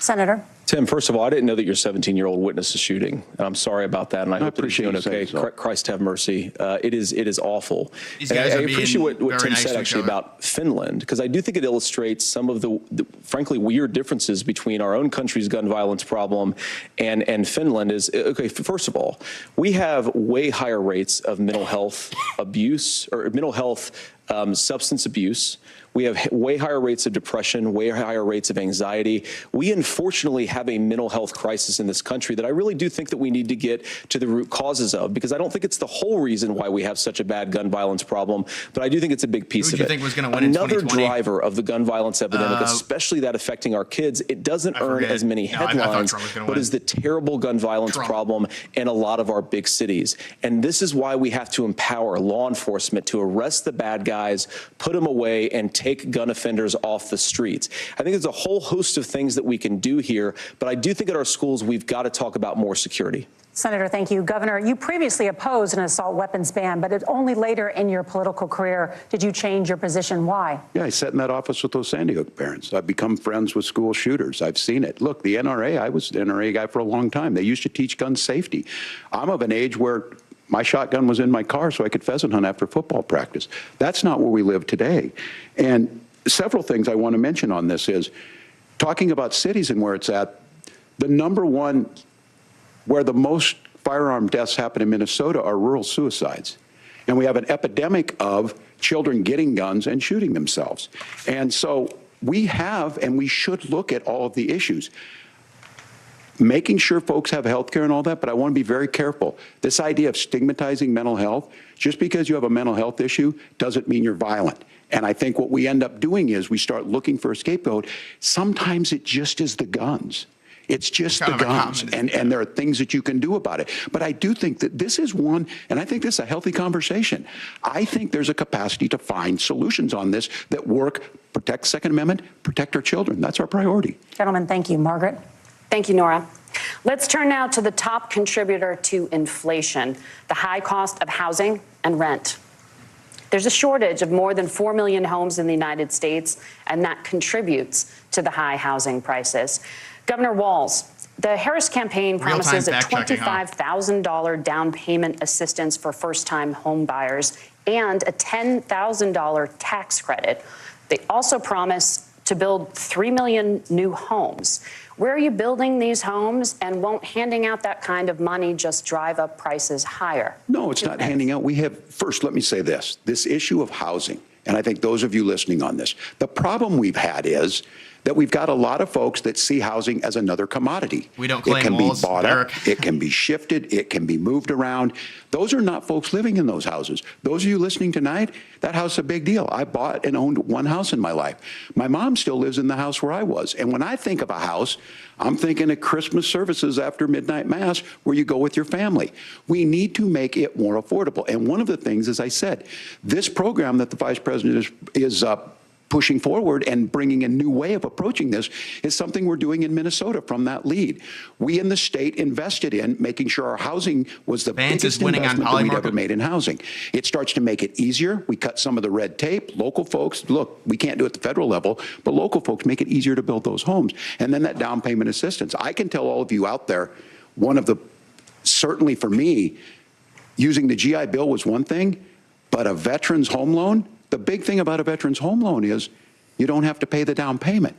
Senator. Tim, first of all, I didn't know that your 17-year-old witnessed a shooting. I'm sorry about that, and I hope that he's doing okay. Christ have mercy. It is awful. These guys I are appreciate what being Tim very nice said to actually each other. about Finland, because I do think it illustrates some of the frankly weird differences between our own country's gun violence problem and Finland. Is okay. First of all, we have way higher rates of mental health abuse or mental health substance abuse. We have way higher rates of depression, way higher rates of anxiety. We unfortunately have a mental health crisis in this country that I really do think that we need to get to the root causes of, because I don't think it's the whole reason why we have such a bad gun violence problem, but I do think it's a big piece of it. Who do you think was going to win Another in 2020? driver of the gun violence epidemic, especially that affecting our kids, it doesn't earn as many headlines, but is the terrible gun violence problem in a lot of our big cities. And this is why we have to empower law enforcement to arrest the bad guys guys, put them away, and take gun offenders off the streets. I think there's a whole host of things that we can do here, but I do think at our schools we've got to talk about more security. Senator, thank you. Governor, you previously opposed an assault weapons ban, but it's only later in your political career did you change your position. Why? Yeah, I sat in that office with those Sandy Hook parents. I've become friends with school shooters. I've seen it. Look, the NRA, I was the NRA guy for a long time. They used to teach gun safety. I'm of an age where my shotgun was in my car so I could pheasant hunt after football practice. That's not where we live today. And several things I want to mention on this is talking about cities and where it's at. The number one where the most firearm deaths happen in Minnesota are rural suicides. And we have an epidemic of children getting guns and shooting themselves. And so we have, and we should look at all of the issues. Making sure folks have health care and all that, but I want to be very careful. This idea of stigmatizing mental health, just because you have a mental health issue doesn't mean you're violent. And I think what we end up doing is we start looking for a scapegoat. Sometimes it just is the guns. It's just the guns, and there are things that you can do about it. But I do think that this is one, and I think this is a healthy conversation. I think there's a capacity to find solutions on this that work, protect Second Amendment, protect our children. That's our priority. Gentlemen, thank you. Margaret? Thank you, Nora. Let's turn now to the top contributor to inflation, the high cost of housing and rent. There's a shortage of more than 4 million homes in the United States, and that contributes to the high housing prices. Governor WALZ, the Harris campaign promises a $25,000 down payment assistance for first-time home buyers and a $10,000 tax credit. They also promise to build 3 million new homes. Where are you building these homes, and won't handing out that kind of money just drive up prices higher? No, it's not handing out. We have, first, let me say this issue of housing, and I think those of you listening on this, the problem we've had is that we've got a lot of folks that see housing as another commodity. We don't claim it can walls, be bought Eric. up, it can be shifted, it can be moved around. Those are not folks living in those houses. Those of you listening tonight, that house is a big deal. I bought and owned one house in my life. My mom still lives in the house where I was. And when I think of a house, I'm thinking of Christmas services after midnight mass where you go with your family. We need to make it more affordable. And one of the things, as I said, this program that the Vice President is pushing forward and bringing a new way of approaching this is something we're doing in Minnesota from that lead. We in the state invested in making sure our housing was the biggest investment that we'd ever made in housing. It starts to make it easier. We cut some of the red tape. Local folks, look, we can't do it at the federal level, but local folks make it easier to build those homes. And then that down payment assistance. I can tell all of you out there, one of the, certainly for me, using the GI Bill was one thing, but a veteran's home loan, the big thing about a veteran's home loan is you don't have to pay the down payment.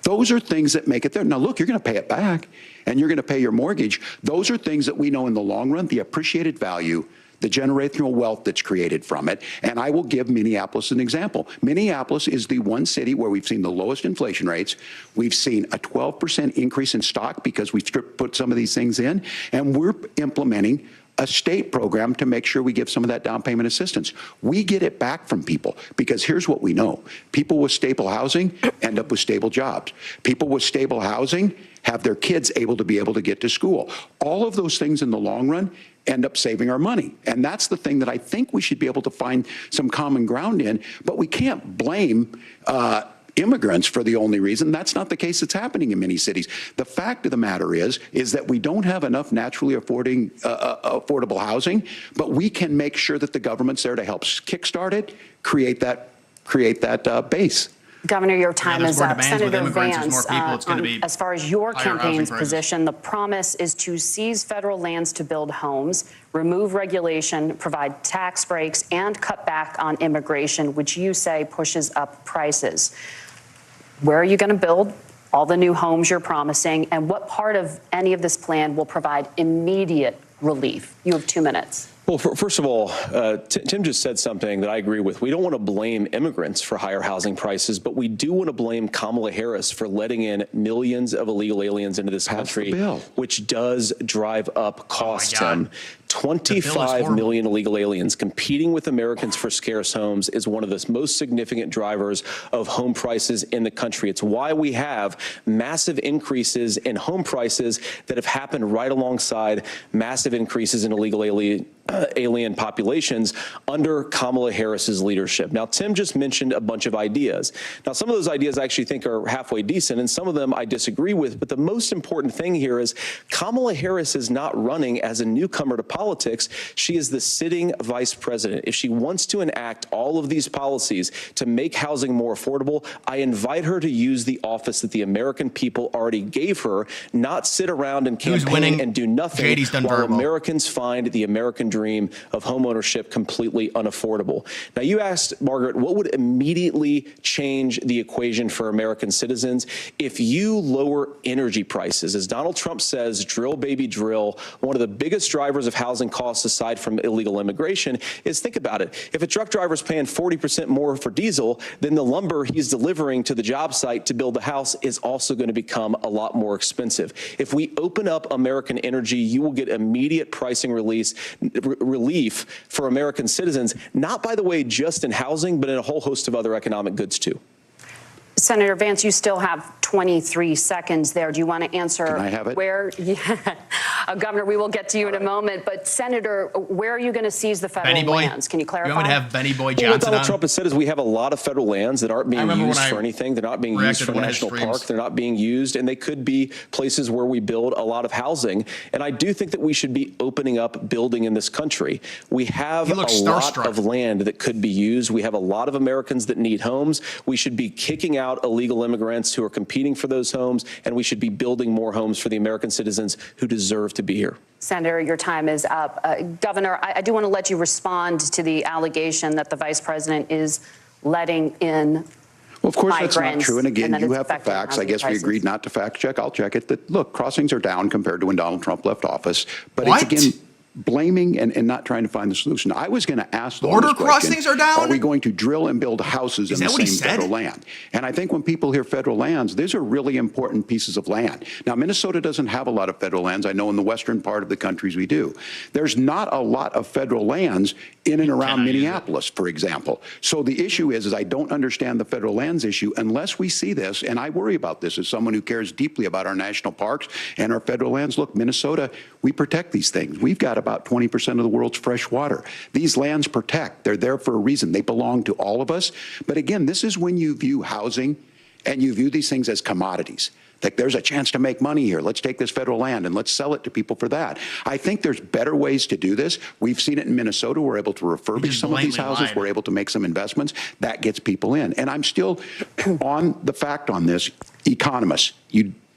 Those are things that make it there. Now, look, you're going to pay it back, and you're going to pay your mortgage. Those are things that we know in the long run, the appreciated value, the generational wealth that's created from it. And I will give Minneapolis an example. Minneapolis is the one city where we've seen the lowest inflation rates. We've seen a 12% increase in stock because we've put some of these things in, and we're implementing a state program to make sure we give some of that down payment assistance. We get it back from people because here's what we know. People with stable housing end up with stable jobs. People with stable housing have their kids able to get to school. All of those things in the long run end up saving our money. And that's the thing that I think we should be able to find some common ground in, but we can't blame immigrants for the only reason. That's not the case that's happening in many cities. The fact of the matter is that we don't have enough naturally affordable housing, but we can make sure that the government's there to help kickstart it, create that base. Governor, your time is up. Senator Vance, as far as your campaign's position, the promise is to seize federal lands to build homes, remove regulation, provide tax breaks, and cut back on immigration, which you say pushes up prices. Where are you going to build all the new homes you're promising, and what part of any of this plan will provide immediate relief? You have 2 minutes. Well, first of all, Tim just said something that I agree with. We don't want to blame immigrants for higher housing prices, but we do want to blame Kamala Harris for letting in millions of illegal aliens into this country, which does drive up costs, Tim. 25 million illegal aliens competing with Americans for scarce homes is one of the most significant drivers of home prices in the country. It's why we have massive increases in home prices that have happened right alongside massive increases in illegal alien alien populations under Kamala Harris's leadership. Now, Tim just mentioned a bunch of ideas. Now, some of those ideas I actually think are halfway decent, and some of them I disagree with. But the most important thing here is Kamala Harris is not running as a newcomer to politics. She is the sitting vice president. If she wants to enact all of these policies to make housing more affordable, I invite her to use the office that the American people already gave her, not sit around and campaign and do nothing while Americans find the American dream of homeownership completely unaffordable. Now, you asked, Margaret, what would immediately change the equation for American citizens if you lower energy prices? As Donald Trump says, drill, baby, drill. One of the biggest drivers of housing costs, aside from illegal immigration, is, think about it, if a truck driver's paying 40% more for diesel, then the lumber he's delivering to the job site to build the house is also going to become a lot more expensive. If we open up American energy, you will get immediate pricing relief for American citizens, not, by the way, just in housing, but in a whole host of other economic goods, too. Senator Vance, you still have 23 seconds there. Do you want to answer? Can I have it? Where, Governor, we will get to you in a moment. But Senator, where are you going to seize the federal lands? Can you clarify? You want me to have Benny Boy What Johnson Donald on? Trump has said is we have a lot of federal lands that aren't being used for anything. They're not being used for national park. They're not being used, and they could be places where we build a lot of housing. And I do think that we should be opening up building in this country. We have a lot of land that could be used. We have a lot of Americans that need homes. We should be kicking out illegal immigrants who are competing for those homes, and we should be building more homes for the American citizens who deserve to be here. Senator, your time is up. Governor, I do want to let you respond to the allegation that the vice president is letting in Well, of course, that's not true. And again, you have the facts. I guess we agreed not to fact check. I'll check it. That, look, crossings are down compared to when Donald Trump left office. But it's, again, blaming and not trying to find the solution. I was going to ask the border crossings are down. Are we going to drill and build houses in the same federal land? And I think when people hear federal lands, these are really important pieces of land. Now, Minnesota doesn't have a lot of federal lands. I know in the western part of the countries we do. There's not a lot of federal lands in and around Minneapolis, for example. So the issue is I don't understand the federal lands issue unless we see this, and I worry about this as someone who cares deeply about our national parks and our federal lands. Look, Minnesota, we protect these things. We've got about 20% of the world's fresh water. These lands protect. They're there for a reason. They belong to all of us. But again, this is when you view housing and you view these things as commodities. Like, there's a chance to make money here. Let's take this federal land and let's sell it to people for that. I think there's better ways to do this. We've seen it in Minnesota. We're able to refurbish some of these houses. We're able to make some investments. That gets people in. And I'm still on the fact on this. Economists,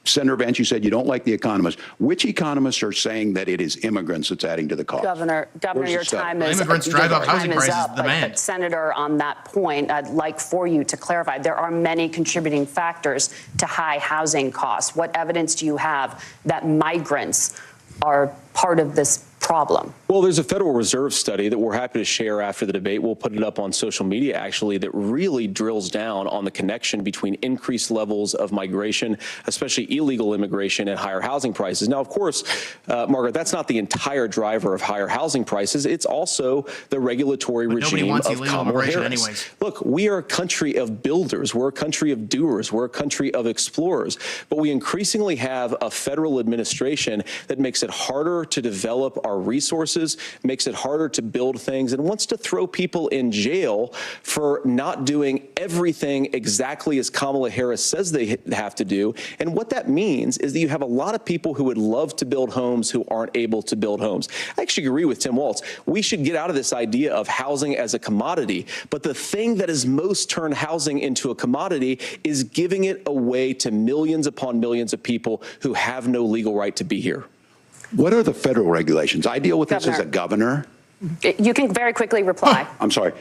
Senator Vance, you said you don't like the economists. Which economists are saying that it is immigrants that's adding to the cost? Governor, your time is immigrants drive up housing prices. But Senator, on that point, I'd like for you to clarify. There are many contributing factors to high housing costs. What evidence do you have that migrants are part of this problem? Well, there's a Federal Reserve study that we're happy to share after the debate. We'll put it up on social media, actually, that really drills down on the connection between increased levels of migration, especially illegal immigration, and higher housing prices. Now, of course, Margaret, that's not the entire driver of higher housing prices. It's also the regulatory regime of Kamala Harris. Look, we are a country of builders. We're a country of doers. We're a country of explorers. But we increasingly have a federal administration that makes it harder to develop our resources, makes it harder to build things, and wants to throw people in jail for not doing everything exactly as Kamala Harris says they have to do. And what that means is that you have a lot of people who would love to build homes who aren't able to build homes. I actually agree with Tim Walz. We should get out of this idea of housing as a commodity. But the thing that has most turned housing into a commodity is giving it away to millions upon millions of people who have no legal right to be here. What are the federal regulations? I deal with this as a governor. You can very quickly reply. I'm sorry.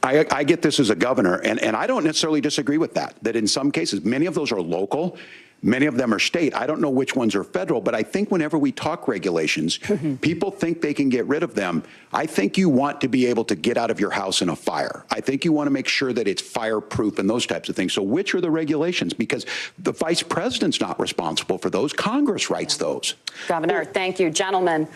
I get this as a governor, and I don't necessarily disagree with that in some cases, many of those are local. Many of them are state. I don't know which ones are federal, but I think whenever we talk regulations, people think they can get rid of them. I think you want to be able to get out of your house in a fire. I think you want to make sure that it's fireproof and those types of things. So which are the regulations? Because the vice president's not responsible for those. Congress writes those. Governor, thank you. Gentlemen,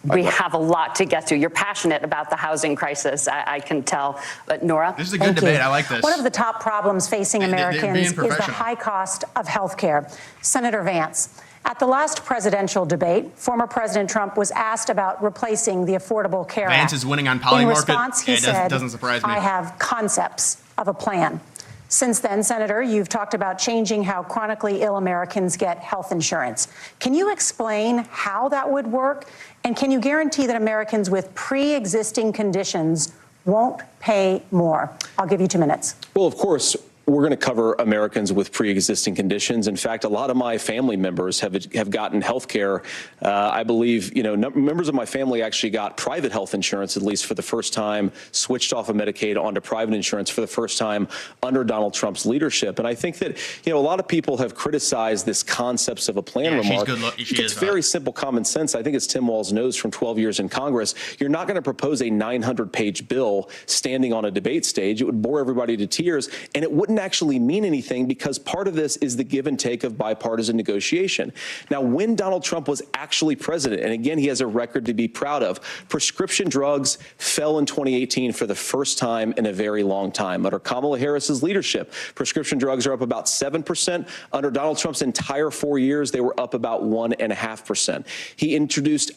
We have a lot to get to. You're passionate about the housing crisis, I can tell. But Nora? This is a good debate. I like this. One of the top problems facing Americans is the high cost of health care. Senator Vance, at the last presidential debate, former President Trump was asked about replacing the Affordable Care Act. Vance is winning on poly market. In response, he said, doesn't surprise me. I have concepts of a plan. Since then, Senator, you've talked about changing how chronically ill Americans get health insurance. Can you explain how that would work? And can you guarantee that Americans with pre-existing conditions won't pay more? I'll give you 2 minutes. Well, of course, we're going to cover Americans with pre-existing conditions. In fact, a lot of my family members have gotten health care. I believe, members of my family actually got private health insurance, at least for the first time, switched off of Medicaid onto private insurance for the first time under Donald Trump's leadership. And I think that, a lot of people have criticized this concepts of a plan remark. It's very simple common sense. I think it's Tim Walz knows from 12 years in Congress. You're not going to propose a 900-page bill standing on a debate stage. It would bore everybody to tears, and it wouldn't actually mean anything because part of this is the give and take of bipartisan negotiation. Now, when Donald Trump was actually president, and again, he has a record to be proud of, prescription drugs fell in 2018 for the first time in a very long time. Under Kamala Harris's leadership, prescription drugs are up about 7%. Under Donald Trump's entire 4 years, they were up about 1.5%. He introduced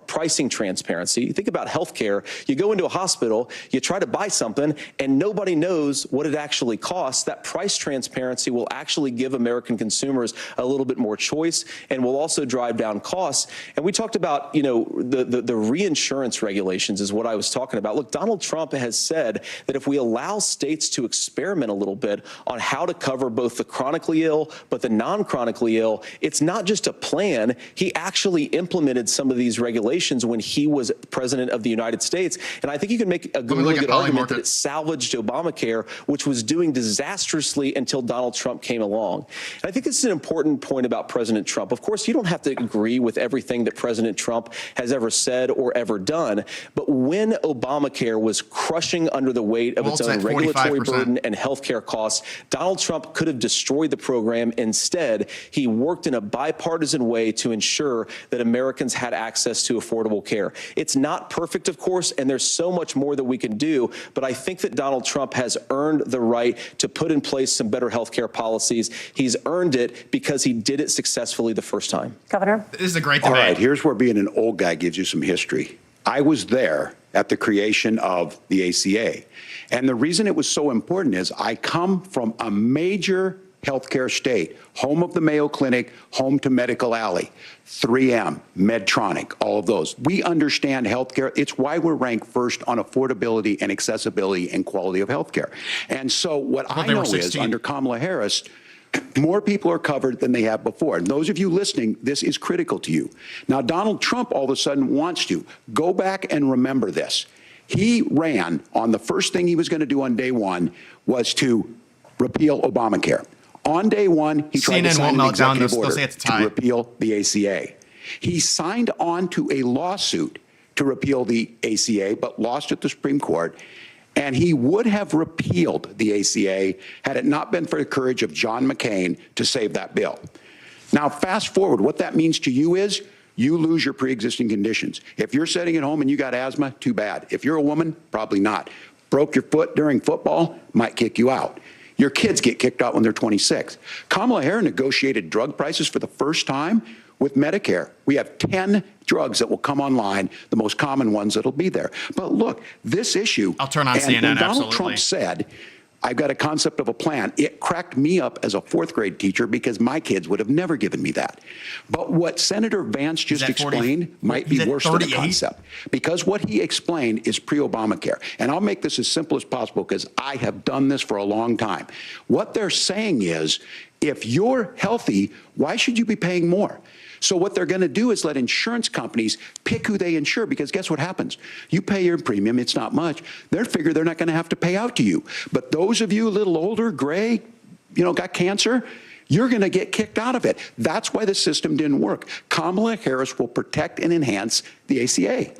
pricing transparency. Think about healthcare. You go into a hospital, you try to buy something, and nobody knows what it actually costs. That price transparency will actually give American consumers a little bit more choice and will also drive down costs. And we talked about, the reinsurance regulations is what I was talking about. Look, Donald Trump has said that if we allow states to experiment a little bit on how to cover both the chronically ill but the non-chronically ill, it's not just a plan. He actually implemented some of these regulations when he was president of the United States. And I think you can make a really good argument that it salvaged Obamacare, which was doing disastrously until Donald Trump came along. And I think this is an important point about President Trump. Of course, you don't have to agree with everything that President Trump has ever said or ever done, but when Obamacare was crushing under the weight of its own regulatory burden and healthcare costs, Donald Trump could have destroyed the program. Instead, he worked in a bipartisan way to ensure that Americans had access to affordable care. It's not perfect, of course, and there's so much more that we can do, but I think that Donald Trump has earned the right to put in place some better health care policies. He's earned it because he did it successfully the first time. Governor? This is a great debate. All right, here's where being an old guy gives you some history. I was there at the creation of the ACA. And the reason it was so important is I come from a major healthcare state, home of the Mayo Clinic, home to Medical Alley, 3M, Medtronic, all of those. We understand healthcare. It's why we're ranked first on affordability and accessibility and quality of healthcare. And so what I know is under Kamala Harris, more people are covered than they have before. And those of you listening, this is critical to you. Now, Donald Trump all of a sudden wants to go back and remember this. He ran on the first thing he was going to do on day one was to repeal Obamacare. On day one, he tried to sign an executive order to repeal the ACA. He signed on to a lawsuit to repeal the ACA, but lost at the Supreme Court. And he would have repealed the ACA had it not been for the courage of John McCain to save that bill. Now, fast forward, what that means to you is you lose your pre-existing conditions. If you're sitting at home and you got asthma, too bad. If you're a woman, probably not. Broke your foot during football, might kick you out. Your kids get kicked out when they're 26. Kamala Harris negotiated drug prices for the first time with Medicare. We have 10 drugs that will come online, the most common ones that'll be there. But look, this issue, I'll turn on CNN, when Donald absolutely. Trump said, I've got a concept of a plan, it cracked me up as a fourth grade teacher because my kids would have never given me that. But what Senator Vance just explained might be worse than a concept, because what he explained is pre-Obamacare. And I'll make this as simple as possible because I have done this for a long time. What they're saying is, if you're healthy, why should you be paying more? So what they're going to do is let insurance companies pick who they insure, because guess what happens? You pay your premium, it's not much. They figure they're not going to have to pay out to you. But those of you a little older, gray, got cancer, you're going to get kicked out of it. That's why the system didn't work. Kamala Harris will protect and enhance the ACA.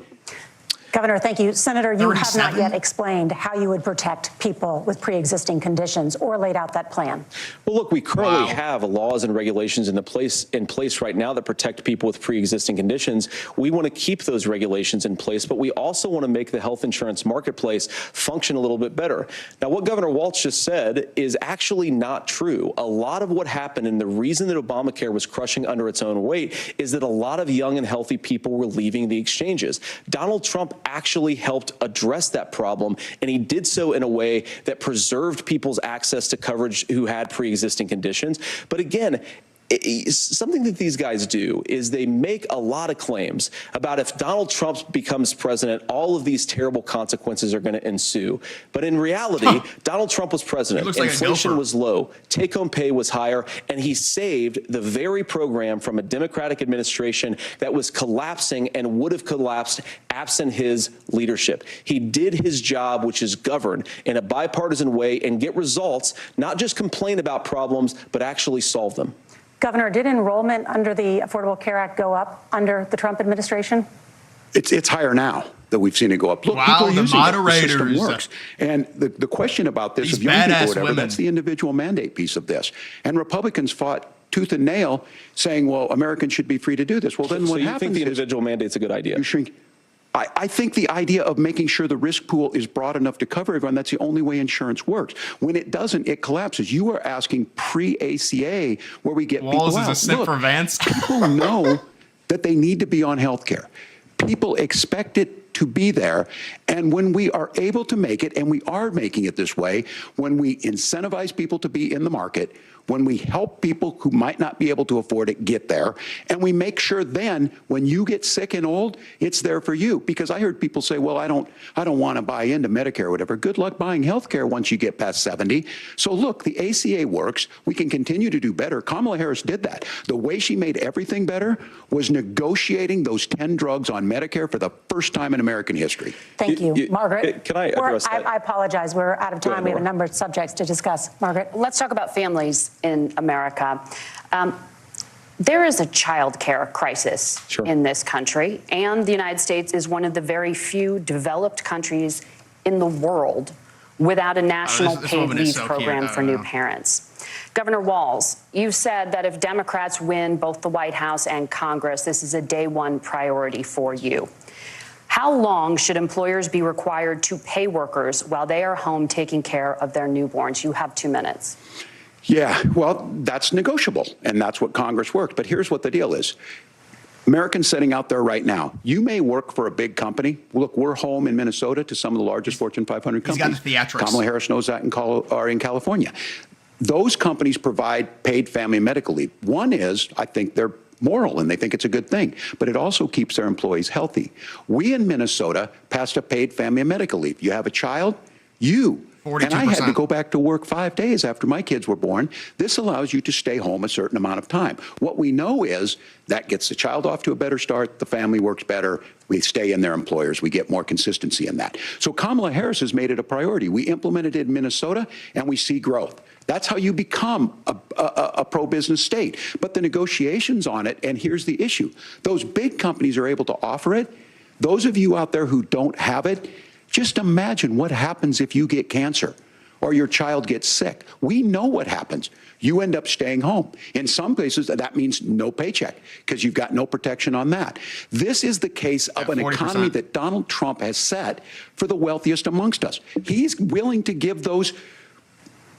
Governor, thank you. Senator, you have 37? not yet explained how you would protect people with pre-existing conditions or laid out that plan. Well, look, we currently have laws and regulations in place right now that protect people with pre-existing conditions. We want to keep those regulations in place, but we also want to make the health insurance marketplace function a little bit better. Now, what Governor Walz just said is actually not true. A lot of what happened and the reason that Obamacare was crushing under its own weight is that a lot of young and healthy people were leaving the exchanges. Donald Trump actually helped address that problem, and he did so in a way that preserved people's access to coverage who had pre-existing conditions. But again, something that these guys do is they make a lot of claims about if Donald Trump becomes president, all of these terrible consequences are going to ensue. But in reality, Donald Trump was president. Like inflation was low, take-home pay was higher, and he saved the very program from a Democratic administration that was collapsing and would have collapsed absent his leadership. He did his job, which is govern in a bipartisan way and get results, not just complain about problems, but actually solve them. Governor, did enrollment under the Affordable Care Act go up under the Trump administration? It's higher now that we've seen it go up. Look, Wow, people are the using moderators. it. The system works. And the question about this, These of young people, badass whatever, women. that's the individual mandate piece of this. And Republicans fought tooth and nail saying, well, Americans should be free to do this. Well, then So what you happens think the is individual mandate's a good idea? you shrink. I think the idea of making sure the risk pool is broad enough to cover everyone, that's the only way insurance works. When it doesn't, it collapses. You are asking pre-ACA where we get Walz people out. is a simp Look, for Vance. people know that they need to be on health care. People expect it to be there. And when we are able to make it, and we are making it this way, when we incentivize people to be in the market, when we help people who might not be able to afford it get there, and we make sure then when you get sick and old, it's there for you. Because I heard people say, well, I don't want to buy into Medicare or whatever. Good luck buying health care once you get past 70. So look, the ACA works. We can continue to do better. Kamala Harris did that. The way she made everything better was negotiating those 10 drugs on Medicare for the first time in American history. Thank you. Margaret? Can I address that? I apologize. We're out of Go time. ahead, We have a Laura. number of subjects to discuss. Margaret? Let's talk about families in America. There is a child care crisis in this country, and the United States is one of the very few developed countries in the world without a national this paid woman is leave so program cute. for new parents. Governor Walz, you said that if Democrats win both the White House and Congress, this is a day one priority for you. How long should employers be required to pay workers while they are home taking care of their newborns? You have 2 minutes. Yeah, well, that's negotiable, and that's what Congress works. But here's what the deal is. Americans sitting out there right now, you may work for a big company. Look, we're home in Minnesota to some of the largest Fortune 500 He's companies. got the theatrics. Kamala Harris knows that in California. Those companies provide paid family medical leave. One is, I think they're moral and they think it's a good thing, but it also keeps their employees healthy. We in Minnesota passed a paid family medical leave. You have a child, and I had to go back to work 5 days after my kids were born. This allows you to stay home a certain amount of time. What we know is that gets the child off to a better start, the family works better, we stay in their employers, we get more consistency in that. So Kamala Harris has made it a priority. We implemented it in Minnesota and we see growth. That's how you become a pro-business state. But the negotiations on it, and here's the issue, those big companies are able to offer it. Those of you out there who don't have it, just imagine what happens if you get cancer or your child gets sick. We know what happens. You end up staying home. In some cases, that means no paycheck because you've got no protection on that. This is the case of an 40%. economy that Donald Trump has set for the wealthiest amongst us. He's willing to give those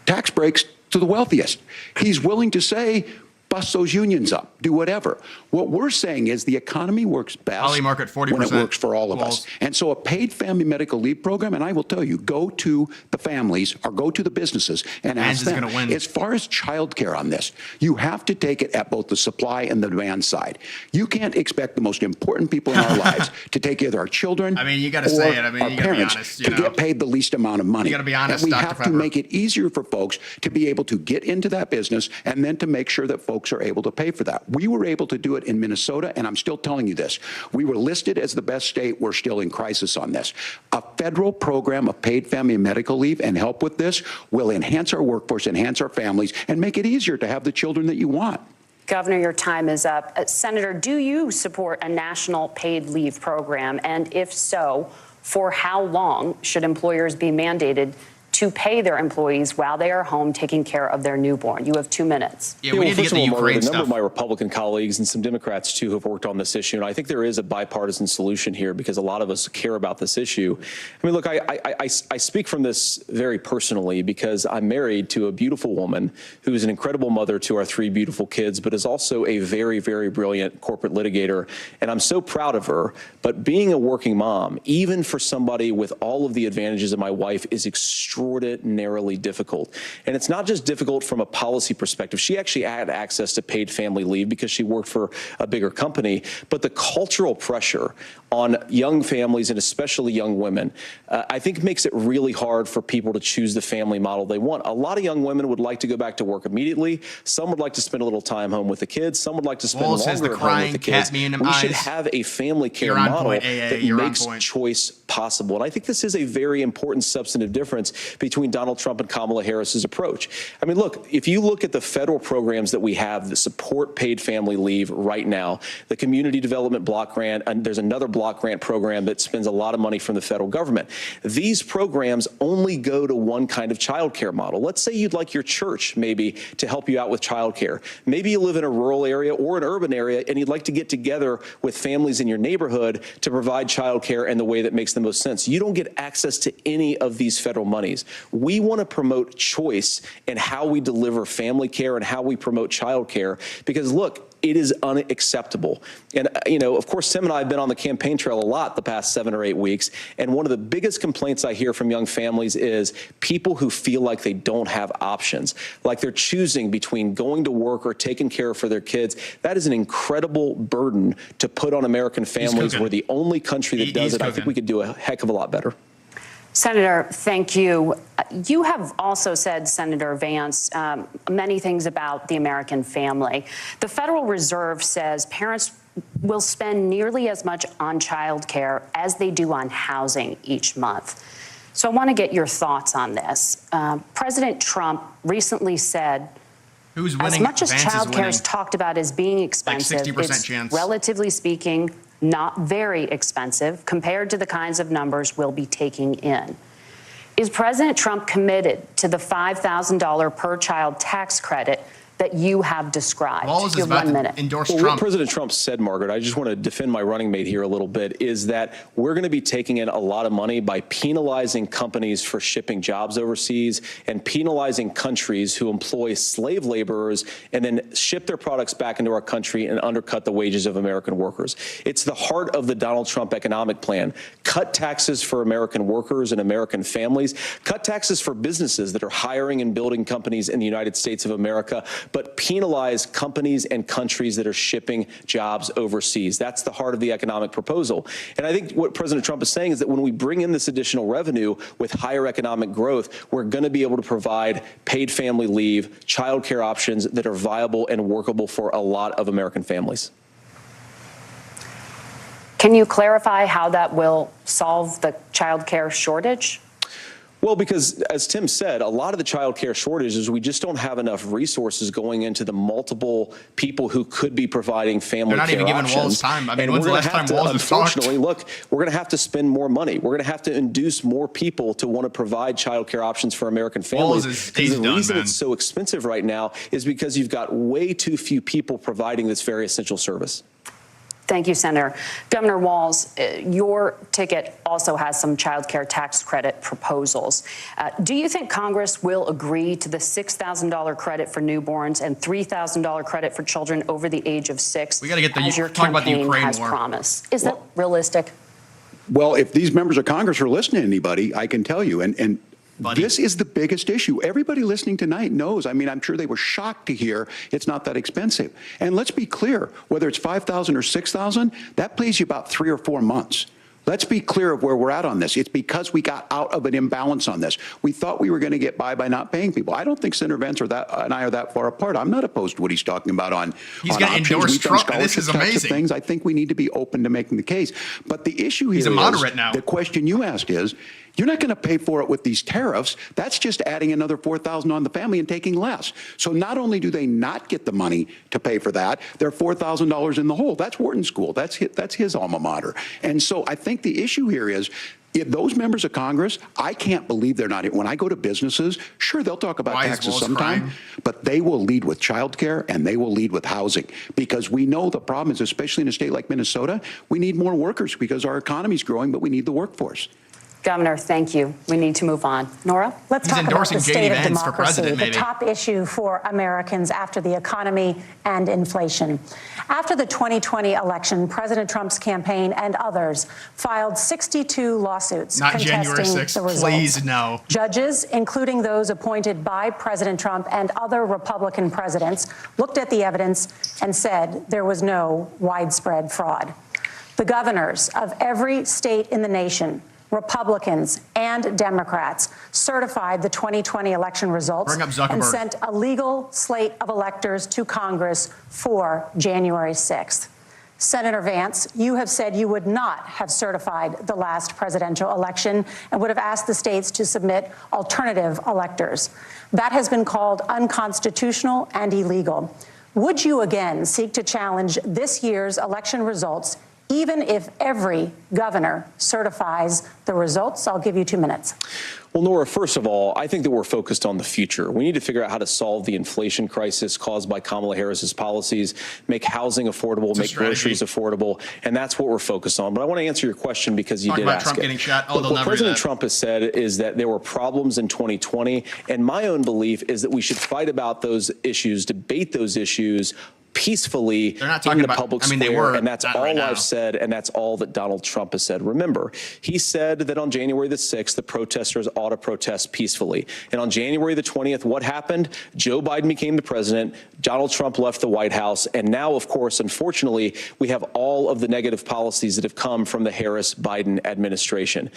tax breaks to the wealthiest. He's willing to say, bust those unions up, do whatever. What we're saying is the economy works best Holly market 40%. when it works for all of Walz. us. And so a paid family medical leave program, and I will tell you, go to the families or go to the businesses and Vance ask is them. gonna win. As far as childcare on this, you have to take it at both the supply and the demand side. You can't expect the most important people in our lives to take care of our children. I mean, you gotta say it. I mean, our you gotta be parents honest, to you know. get paid the least amount of money. You gotta be honest, And we Dr. have to Pepper. make it easier for folks to be able to get into that business and then to make sure that folks are able to pay for that. We were able to do it in Minnesota, and I'm still telling you this. We were listed as the best state. We're still in crisis on this. A federal program of paid family and medical leave and help with this will enhance our workforce, enhance our families, and make it easier to have the children that you want. Governor, your time is up. Senator, do you support a national paid leave program? And if so, for how long should employers be mandated to pay their employees while they are home taking care of their newborn? You have 2 minutes. Yeah, we need to get the Ukraine A number stuff. of my Republican colleagues and some Democrats, too, have worked on this issue. And I think there is a bipartisan solution here because a lot of us care about this issue. I mean, look, I speak from this very personally because I'm married to a beautiful woman who is an incredible mother to our 3 beautiful kids, but is also a very, very brilliant corporate litigator. And I'm so proud of her. But being a working mom, even for somebody with all of the advantages of my wife, is extraordinarily difficult. And it's not just difficult from a policy perspective. She actually had access to paid family leave because she worked for a bigger company. But the cultural pressure on young families and especially young women, I think makes it really hard for people to choose the family model they want. A lot of young women would like to go back to work immediately. Some would like to spend a little time home with the kids. Some would like to spend WALZ longer at home with the kids. We should have a family care model that makes choice possible. And I think this is a very important substantive difference between Donald Trump and Kamala Harris's approach. I mean, look, if you look at the federal programs that we have that support paid family leave right now, the Community Development Block Grant, and there's another block grant program that spends a lot of money from the federal government. These programs only go to one kind of child care model. Let's say you'd like your church maybe to help you out with child care. Maybe you live in a rural area or an urban area and you'd like to get together with families in your neighborhood to provide child care in the way that makes the most sense. You don't get access to any of these federal monies. We want to promote choice in how we deliver family care and how we promote child care because, look, it is unacceptable. And, you know, of course, Tim and I have been on the campaign trail a lot the past 7 or 8 weeks. And one of the biggest complaints I hear from young families is people who feel like they don't have options, like they're choosing between going to work or taking care for their kids. That is an incredible burden to put on American families. We're the only country that does it. I think we could do a heck of a lot better. Senator, thank you. You have also said, Senator Vance, many things about the American family. The Federal Reserve says parents will spend nearly as much on child care as they do on housing each month. So I want to get your thoughts on this. President Trump recently said, as much as child care is talked about as being expensive, like 60% it's chance. relatively speaking not very expensive compared to the kinds of numbers we'll be taking in. Is President Trump committed to the $5,000 per child tax credit that you have described? WALZ is about to endorse Trump. What President Trump said, Margaret, I just want to defend my running mate here a little bit, is that we're going to be taking in a lot of money by penalizing companies for shipping jobs overseas and penalizing countries who employ slave laborers and then ship their products back into our country and undercut the wages of American workers. It's the heart of the Donald Trump economic plan. Cut taxes for American workers and American families. Cut taxes for businesses that are hiring and building companies in the United States of America, but penalize companies and countries that are shipping jobs overseas. That's the heart of the economic proposal. And I think what President Trump is saying is that when we bring in this additional revenue with higher economic growth, we're going to be able to provide paid family leave, child care options that are viable and workable for a lot of American families. Can you clarify how that will solve the child care shortage? Well, because as Tim said, a lot of the child care shortage is we just don't have enough resources going into the multiple people who could be providing family care options. They're not even giving WALZ time. I mean, when's the last time WALZ has talked? Unfortunately, look, we're going to have to spend more money. We're going to have to induce more people to want to provide child care options for American families. The reason it's so expensive right now is because you've got way too few people providing this very essential service. Thank you, Senator. Governor WALZ, your ticket also has some child care tax credit proposals. Do you think Congress will agree to the $6,000 credit for newborns and $3,000 credit for children over the age of 6? We got to get as your campaign has promised. Is that realistic? Well, if these members of Congress are listening to anybody, I can tell you, and this is the biggest issue. Everybody listening tonight knows. I mean, I'm sure they were shocked to hear it's not that expensive. And let's be clear, whether it's $5,000 or $6,000, that pays you about 3 or 4 months. Let's be clear of where we're at on this. It's because we got out of an imbalance on this. We thought we were going to get by not paying people. I don't think Senator Vance and I are that far apart. I'm not opposed to what he's talking about on He's going to endorse Trump, and this is amazing. Things. I think we need to be open to making the case. But the issue here he's a moderate now. The question you asked is You're not going to pay for it with these tariffs. That's just adding another $4,000 on the family and taking less. So not only do they not get the money to pay for that, they're $4,000 in the hole. That's Wharton School. That's his alma mater. And so I think the issue here is, if those members of Congress, I can't believe they're not. When I go to businesses, sure, they'll talk about taxes sometime, but they will lead with childcare and they will lead with housing, because we know the problem is, especially in a state like Minnesota, we need more workers because our economy is growing, but we need the workforce. Governor, thank you. We need to move on. Nora? Let's talk about the state of democracy, the top issue for Americans after the economy and inflation. After the 2020 election, President Trump's campaign and others filed 62 lawsuits contesting the results. Please, no. Judges, including those appointed by President Trump and other Republican presidents, looked at the evidence and said there was no widespread fraud. The governors of every state in the nation, Republicans and Democrats, certified the 2020 election results and sent a legal slate of electors to Congress for January 6th. Senator Vance, you have said you would not have certified the last presidential election and would have asked the states to submit alternative electors. That has been called unconstitutional and illegal. Would you again seek to challenge this year's election results, even if every governor certifies the results? I'll give you 2 minutes. Well, Nora, first of all, I think that we're focused on the future. We need to figure out how to solve the inflation crisis caused by Kamala Harris's policies, make housing affordable, make groceries affordable, and that's what we're focused on. But I want to answer your question because you did ask Trump it. Getting shot. Oh, what President Trump has said is that there were problems in 2020, and my own belief is that we should fight about those issues, debate those issues peacefully in the public square, and that's all I've said, and that's all that Donald Trump has said. Remember, he said that on January the 6th, the protesters ought to protest peacefully. And on January the 20th, what happened? Joe Biden became the president, Donald Trump left the White House, and now, of course, unfortunately, we have all of the negative policies that have come from the Harris-Biden administration.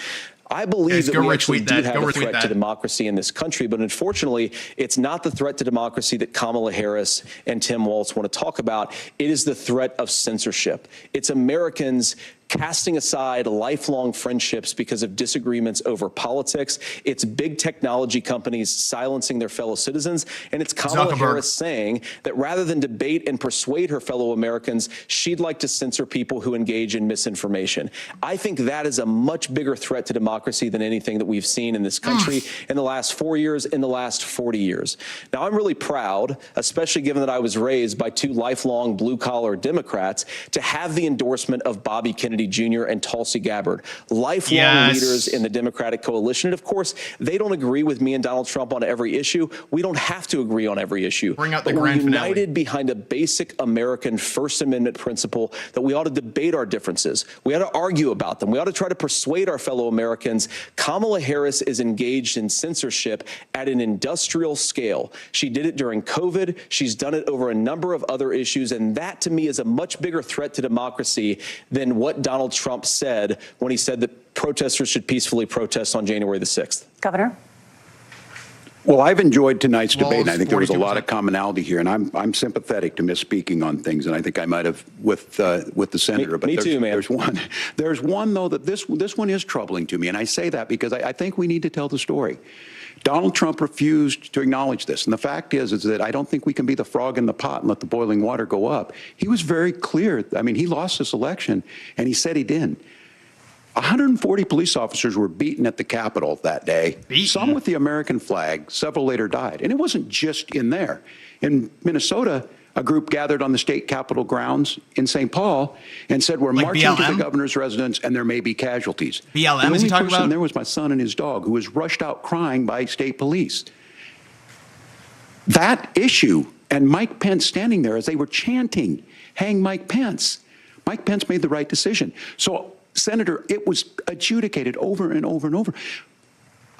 I believe that we actually do have a threat to democracy in this country, but unfortunately, it's not the threat to democracy that Kamala Harris and Tim Walz want to talk about. It is the threat of censorship. It's Americans casting aside lifelong friendships because of disagreements over politics. It's big technology companies silencing their fellow citizens. And it's Kamala Harris saying that rather than debate and persuade her fellow Americans, she'd like to censor people who engage in misinformation. I think that is a much bigger threat to democracy than anything that we've seen in this country in the last 4 years, in the last 40 years. Now, I'm really proud, especially given that I was raised by two lifelong blue-collar Democrats, to have the endorsement of Bobby Kennedy Jr. and Tulsi Gabbard, lifelong leaders in the Democratic coalition. And of course, they don't agree with me and Donald Trump on every issue. We don't have to agree on every issue. Bring out the but grand we're united behind a basic American First Amendment principle that we ought to debate our differences. We ought to argue about them. We ought to try to persuade our fellow Americans. Kamala Harris is engaged in censorship at an industrial scale. She did it during COVID. She's done it over a number of other issues. And that, to me, is a much bigger threat to democracy than what Donald Trump said when he said that protesters should peacefully protest on January the 6th. Governor? Well, I've enjoyed tonight's debate, and I think there was a lot of commonality here, and I'm sympathetic to misspeaking on things, and I think I might have with the senator. But me too, man. There's one though that this one is troubling to me, and I say that because I think we need to tell the story. Donald Trump refused to acknowledge this, and the fact is that I don't think we can be the frog in the pot and let the boiling water go up. He was very clear. I mean, he lost this election, and he said he didn't. 140 police officers were beaten at the Capitol that day, some with the American flag, several later died. And it wasn't just in there. In Minnesota, a group gathered on the state capitol grounds in St. Paul and said, we're marching to the governor's residence and there may be casualties. BLM, is he talking about? There was my son and his dog, who was rushed out crying by state police. That issue, and Mike Pence standing there as they were chanting, hang Mike Pence. Mike Pence made the right decision. So, Senator, it was adjudicated over and over and over.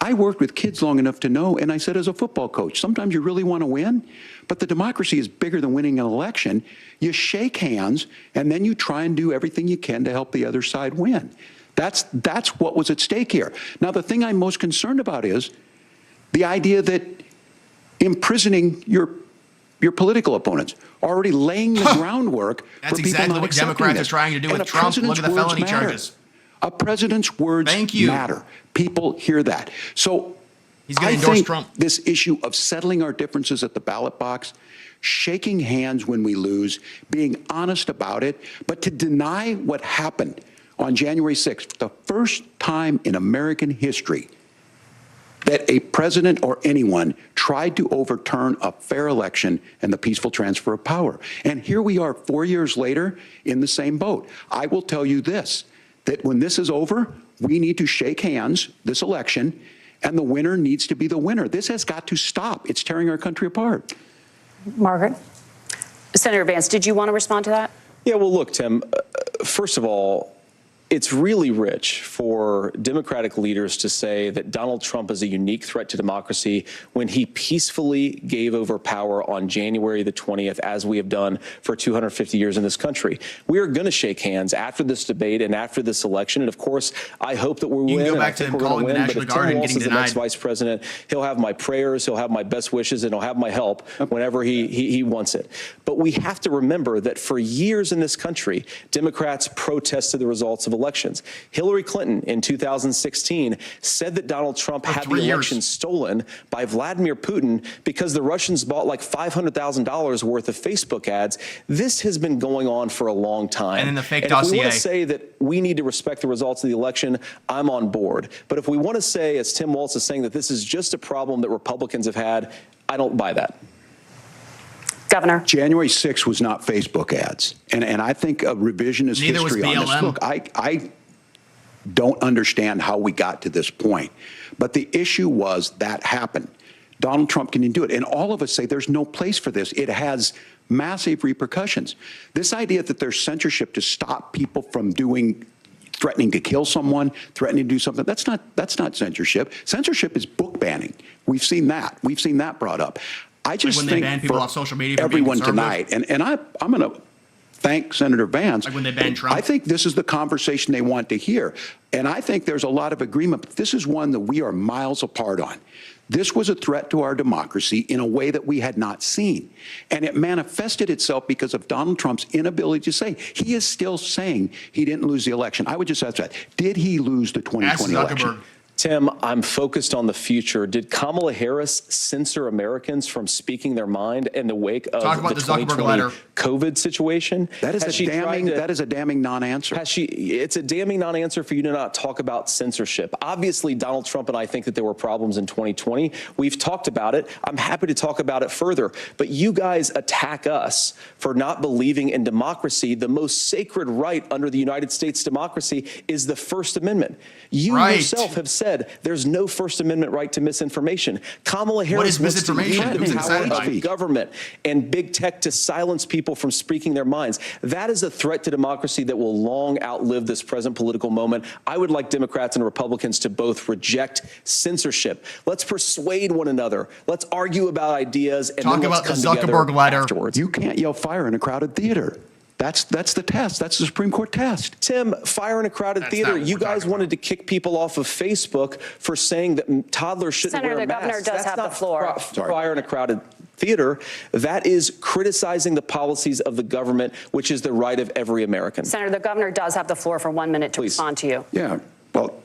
I worked with kids long enough to know, and I said as a football coach, sometimes you really want to win, but the democracy is bigger than winning an election. You shake hands, and then you try and do everything you can to help the other side win. That's what was at stake here. Now, the thing I'm most concerned about is the idea that imprisoning your political opponents, already laying the groundwork That's for people exactly not what accepting Democrats this. are trying to do And with a Trump. Look president's at the words felony matter. charges. A president's words matter. People hear that. So I think Trump. This issue of settling our differences at the ballot box, shaking hands when we lose, being honest about it, but to deny what happened on January 6th, the first time in American history that a president or anyone tried to overturn a fair election and the peaceful transfer of power. And here we are 4 years later in the same boat. I will tell you this, that when this is over, we need to shake hands this election, and the winner needs to be the winner. This has got to stop. It's tearing our country apart. Margaret? Senator Vance, did you want to respond to that? Yeah, well, look, Tim, first of all, it's really rich for Democratic leaders to say that Donald Trump is a unique threat to democracy when he peacefully gave over power on January the 20th, as we have done for 250 years in this country. We are going to shake hands after this debate and after this election. And of course, I hope that we win. Go and back I to think him we're going calling to the win. But National if Guard Tim and Walz getting is the next denied. vice president, he'll have my prayers, he'll have my best wishes, and he'll have my help whenever he wants it. But we have to remember that for years in this country, Democrats protested the results of elections. Hillary Clinton in 2016 said that Donald Trump had the election stolen by Vladimir Putin because the Russians bought like $500,000 worth of Facebook ads. This has been going on for a long time. And in the fake if we dossier. want to say that we need to respect the results of the election, I'm on board. But if we want to say, as Tim Walz is saying, that this is just a problem that Republicans have had, I don't buy that. Governor. January 6th was not Facebook ads. And I think a revisionist Neither was history on this. BLM. Look, I don't understand how we got to this point. But the issue was that happened. Donald Trump can do it. And all of us say there's no place for this. It has massive repercussions. This idea that there's censorship to stop people from threatening to kill someone, threatening to do something, that's not censorship. Censorship is book banning. We've seen that. We've seen that brought up. I just when they think ban people for off social media for being everyone conservative. tonight, and I'm going to thank Senator Vance. Like when they banned Trump. I think this is the conversation they want to hear. And I think there's a lot of agreement, but this is one that we are miles apart on. This was a threat to our democracy in a way that we had not seen. And it manifested itself because of Donald Trump's inability to say. He is still saying he didn't lose the election. I would just ask that. Did he lose the 2020 election? Tim, I'm focused on the future. Did Kamala Harris censor Americans from speaking their mind in the wake of the 2020 COVID situation? That is a damning non-answer. It's a damning non-answer for you to not talk about censorship. Obviously, Donald Trump and I think that there were problems in 2020. We've talked about it. I'm happy to talk about it further. But you guys attack us for not believing in democracy. The most sacred right under the United States democracy is the First Amendment. You yourself have said there's no First Amendment right to misinformation. Kamala Harris wants to use the power of government and big tech to silence people from speaking their minds. That is a threat to democracy that will long outlive this present political moment. I would like Democrats and Republicans to both reject censorship. Let's persuade one another. Let's argue about ideas and talk about the Zuckerberg letter afterwards. You can't yell fire in a crowded theater. That's the test. That's the Supreme Court test. Tim, fire in a crowded theater. You guys wanted to kick people off of Facebook for saying that toddlers shouldn't wear masks. Senator, the governor does have the floor. Fire in a crowded theater. That is criticizing the policies of the government, which is the right of every American. Senator, the governor does have the floor for 1 minute to respond to you. Yeah, well,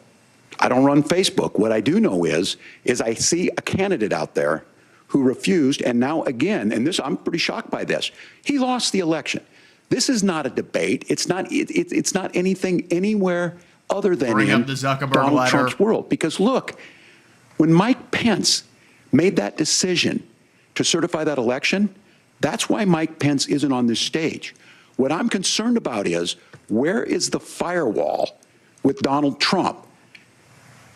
I don't run Facebook. What I do know is I see a candidate out there who refused, and now again, and this I'm pretty shocked by this. He lost the election. This is not a debate. It's not anything anywhere other than in Donald Trump's world. Because look, when Mike Pence made that decision to certify that election, that's why Mike Pence isn't on this stage. What I'm concerned about is, where is the firewall with Donald Trump?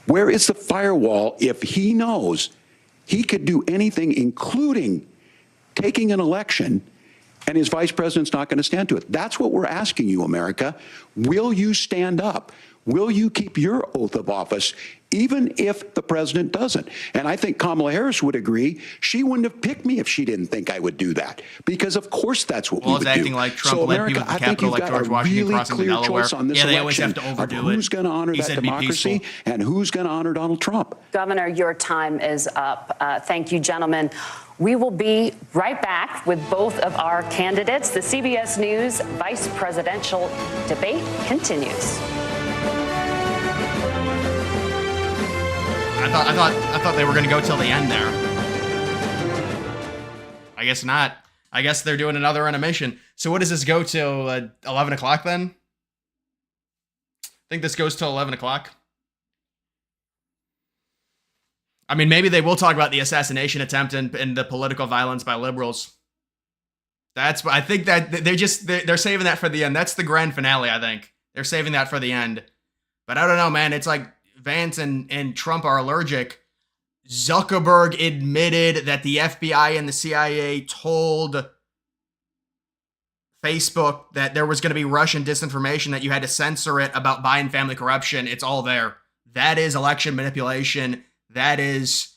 Where is the firewall if he knows he could do anything, including taking an election, and his vice president's not going to stand to it? That's what we're asking you, America. Will you stand up? Will you keep your oath of office, even if the president doesn't? And I think Kamala Harris would agree. She wouldn't have picked me if she didn't think I would do that, because of course that's what we would do. acting like Trump so led America, people to the I think Capitol you've like got George a Washington really crossing clear the Delaware. choice on this Yeah, they election always have to overdo of who's going to honor He that said be democracy peaceful. and who's going to honor Donald Trump. Governor, your time is up. Thank you, gentlemen. We will be right back with both of our candidates. The CBS News vice presidential debate continues. I thought they were going to go till the end there. I guess not. I guess they're doing another intermission. So what does this go till 11 o'clock then? I think this goes till 11 o'clock. I mean, maybe they will talk about the assassination attempt and the political violence by liberals. I think that they're saving that for the end. That's the grand finale, I think. They're saving that for the end. But I don't know, man. It's like Vance and Trump are allergic. Zuckerberg admitted that the FBI and the CIA told Facebook that there was going to be Russian disinformation, that you had to censor it about Biden family corruption. It's all there. That is election manipulation. That is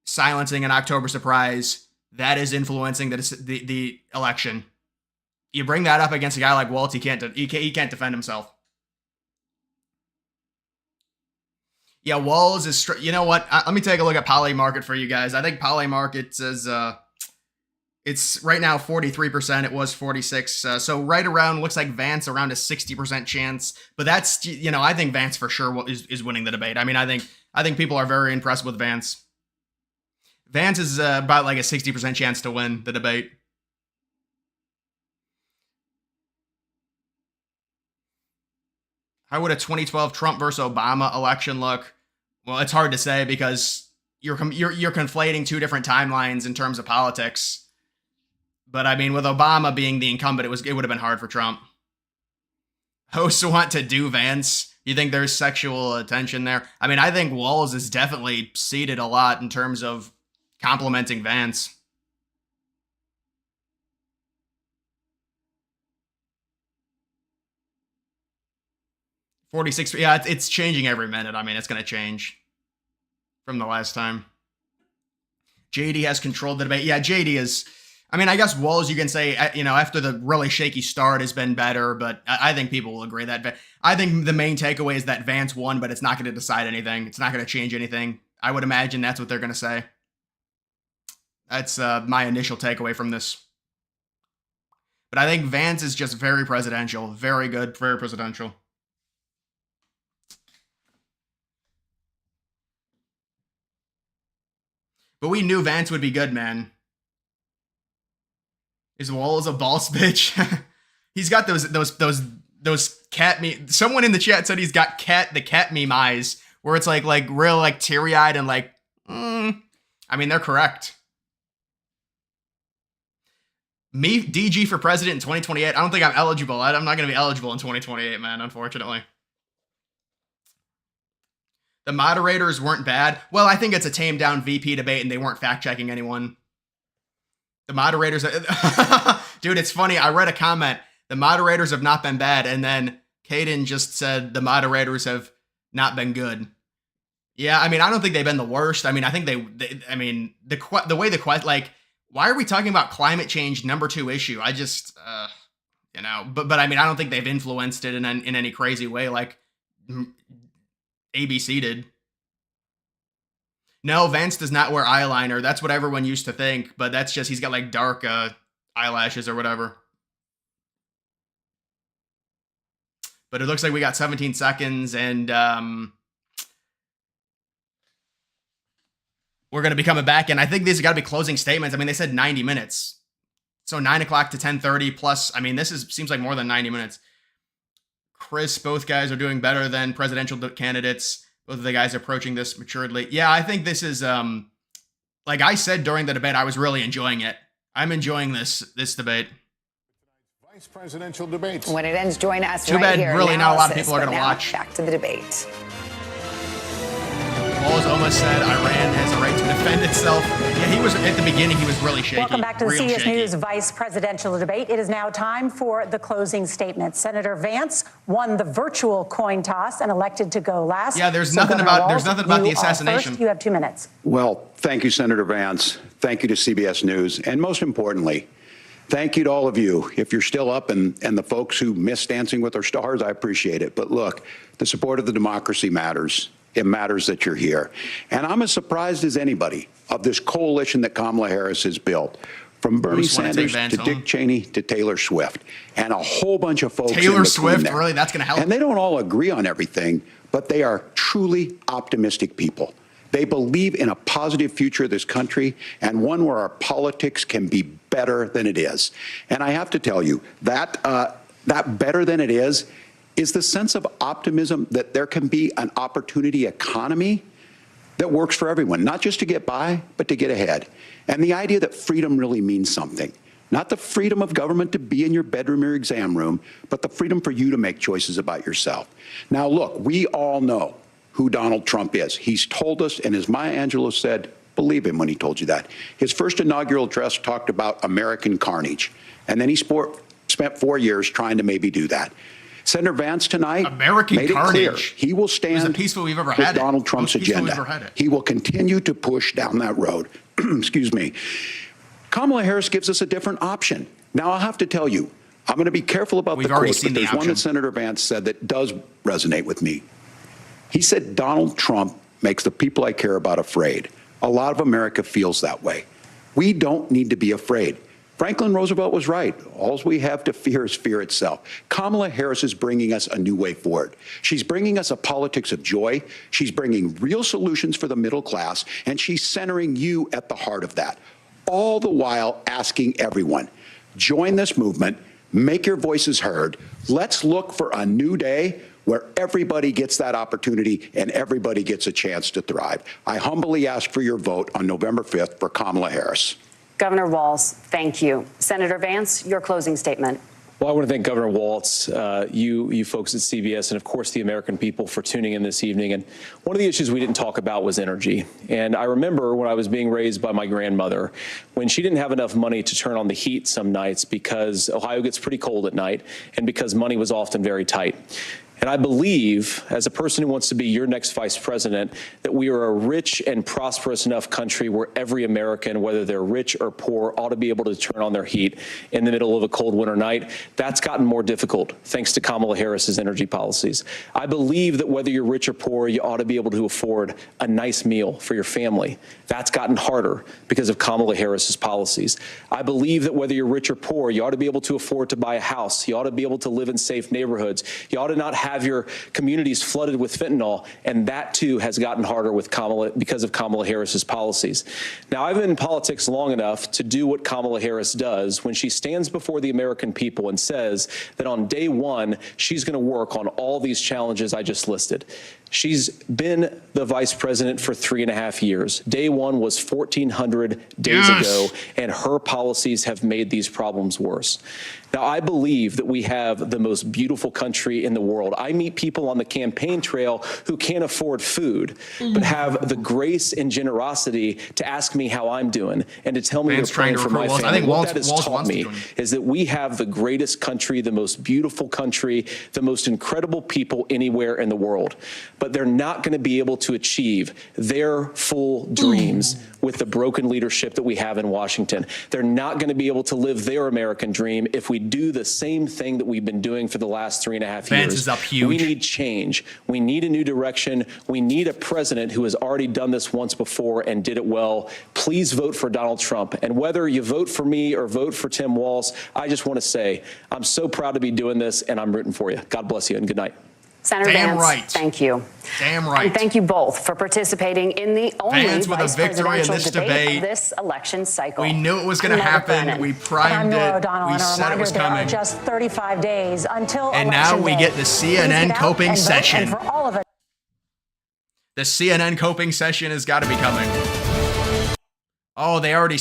silencing an October surprise. That is influencing the election. You bring that up against a guy like WALZ, he can't defend himself. Yeah, WALZ is... You know what? Let me take a look at Polymarket for you guys. I think Polymarket says... it's right now 43%. It was 46%. So right around, looks like Vance around a 60% chance. But that's, you know, I think Vance for sure is winning the debate. I mean, I think people are very impressed with Vance. Vance is about like a 60% chance to win the debate. How would a 2012 Trump versus Obama election look? Well, it's hard to say because you're conflating two different timelines in terms of politics. But I mean, with Obama being the incumbent, it would have been hard for Trump. Hosts want to do Vance. You think there's sexual attention there? I mean, I think WALZ is definitely seeded a lot in terms of complimenting Vance. $46. Yeah, it's changing every minute. I mean, it's going to change from the last time. JD has controlled the debate. Yeah, JD is... I mean, I guess WALZ, you can say, you know, after the really shaky start has been better, but I think people will agree that... I think the main takeaway is that Vance won, but it's not going to decide anything. It's not going to change anything. I would imagine that's what they're going to say. That's my initial takeaway from this. But I think Vance is just very presidential. Very good, very presidential. But we knew Vance would be good, man. Is WALZ a boss bitch? He's got those cat meme. Someone in the chat said he's got the cat meme eyes, where it's like real like teary-eyed and like, I mean, they're correct. Me, DG for president in 2028. I don't think I'm eligible. I'm not going to be eligible in 2028, man, unfortunately. The moderators weren't bad. Well, I think it's a tamed down VP debate and they weren't fact-checking anyone. The moderators... Dude, it's funny. I read a comment. The moderators have not been bad. And then Caden just said the moderators have not been good. Yeah, I mean, I don't think they've been the worst. I mean, I think I mean, the way the question... Like, why are we talking about climate change #2 issue? I just... you know, but I mean, I don't think they've influenced it in any crazy way like ABC did. No, Vance does not wear eyeliner. That's what everyone used to think, but that's just he's got like dark eyelashes or whatever. But it looks like we got 17 seconds and we're going to be coming back. And I think these have got to be closing statements. I mean, they said 90 minutes. So 9 o'clock to 10:30 plus. I mean, seems like more than 90 minutes. Chris, both guys are doing better than presidential candidates. Both of the guys approaching this maturedly. Yeah, I think this is, like I said during the debate, I was really enjoying it. I'm enjoying this debate. Vice presidential debate. When it ends, join us Too right bad here. really not a lot of people are going to watch. Back to the debate. WALZ almost said Iran has a right to defend itself. Yeah, he was at the beginning. He was really shaky. Welcome back to the CBS News Vice Presidential Debate. It is now time for the closing statement. Senator Vance won the virtual coin toss and elected to go last. Yeah, there's nothing about the assassination. First. You have 2 minutes. Well, thank you, Senator Vance. Thank you to CBS News, and most importantly, thank you to all of you. If you're still up and the folks who miss Dancing with Our Stars, I appreciate it. But look, the support of the democracy matters. It matters that you're here. And I'm as surprised as anybody of this coalition that Kamala Harris has built, from Bernie Sanders to Dick Cheney to Taylor Swift, and a whole bunch of folks. Taylor Swift, really? That's going to help. And they don't all agree on everything, but they are truly optimistic people. They believe in a positive future of this country and one where our politics can be better than it is. And I have to tell you, that better than it is the sense of optimism that there can be an opportunity economy that works for everyone, not just to get by, but to get ahead. And the idea that freedom really means something. Not the freedom of government to be in your bedroom or exam room, but the freedom for you to make choices about yourself. Now, look, we all know who Donald Trump is. He's told us, and as Maya Angelou said, believe him when he told you that. His first inaugural address talked about American carnage, and then he spent 4 years trying to maybe do that. Senator Vance tonight made it clear he will stand with Donald Trump's agenda. He will continue to push down that road. Excuse me. Kamala Harris gives us a different option. Now, I'll have to tell you, I'm going to be careful about the quotes, but there's one that Senator Vance said that does resonate with me. He said, Donald Trump makes the people I care about afraid. A lot of America feels that way. We don't need to be afraid. Franklin Roosevelt was right. All we have to fear is fear itself. Kamala Harris is bringing us a new way forward. She's bringing us a politics of joy. She's bringing real solutions for the middle class, and she's centering you at the heart of that. All the while asking everyone, join this movement, make your voices heard. Let's look for a new day where everybody gets that opportunity and everybody gets a chance to thrive. I humbly ask for your vote on November 5th for Kamala Harris. Governor WALZ, thank you. Senator Vance, your closing statement. Well, I want to thank Governor Walz, you folks at CBS, and of course the American people for tuning in this evening. And one of the issues we didn't talk about was energy. And I remember when I was being raised by my grandmother, when she didn't have enough money to turn on the heat some nights because Ohio gets pretty cold at night and because money was often very tight. And I believe, as a person who wants to be your next vice president, that we are a rich and prosperous enough country where every American, whether they're rich or poor, ought to be able to turn on their heat in the middle of a cold winter night. That's gotten more difficult thanks to Kamala Harris's energy policies. I believe that whether you're rich or poor, you ought to be able to afford a nice meal for your family. That's gotten harder because of Kamala Harris's policies. I believe that whether you're rich or poor, you ought to be able to afford to buy a house. You ought to be able to live in safe neighborhoods. You ought to not have your communities flooded with fentanyl, and that too has gotten harder with because of Kamala Harris's policies. Now, I've been in politics long enough to do what Kamala Harris does when she stands before the American people and says that on day one, she's going to work on all these challenges I just listed. She's been the vice president for 3.5 years. Day one was 1,400 days ago, and her policies have made these problems worse. Now, I believe that we have the most beautiful country in the world. I meet people on the campaign trail who can't afford food, but have the grace and generosity to ask me how I'm doing and to tell me they're praying for my family. I think what that has taught me is that we have the greatest country, the most beautiful country, the most incredible people anywhere in the world. But they're not going to be able to achieve their full dreams with the broken leadership that we have in Washington. They're not going to be able to live their American dream if we do the same thing that we've been doing for the last 3.5 years. Vance is up huge. We need change. We need a new direction. We need a president who has already done this once before and did it well. Please vote for Donald Trump. And whether you vote for me or vote for Tim Walz, I just want to say I'm so proud to be doing this, and I'm rooting for you. God bless you, and good night. Senator Vance, thank you. Damn right. And thank you both for participating in the only Vance with a victory in this debate of this election cycle. We knew it was going to happen. We primed it. We said it was coming. Just 35 days until and now we get the CNN coping session. For all of it. The CNN coping session has got to be coming. Oh, they already.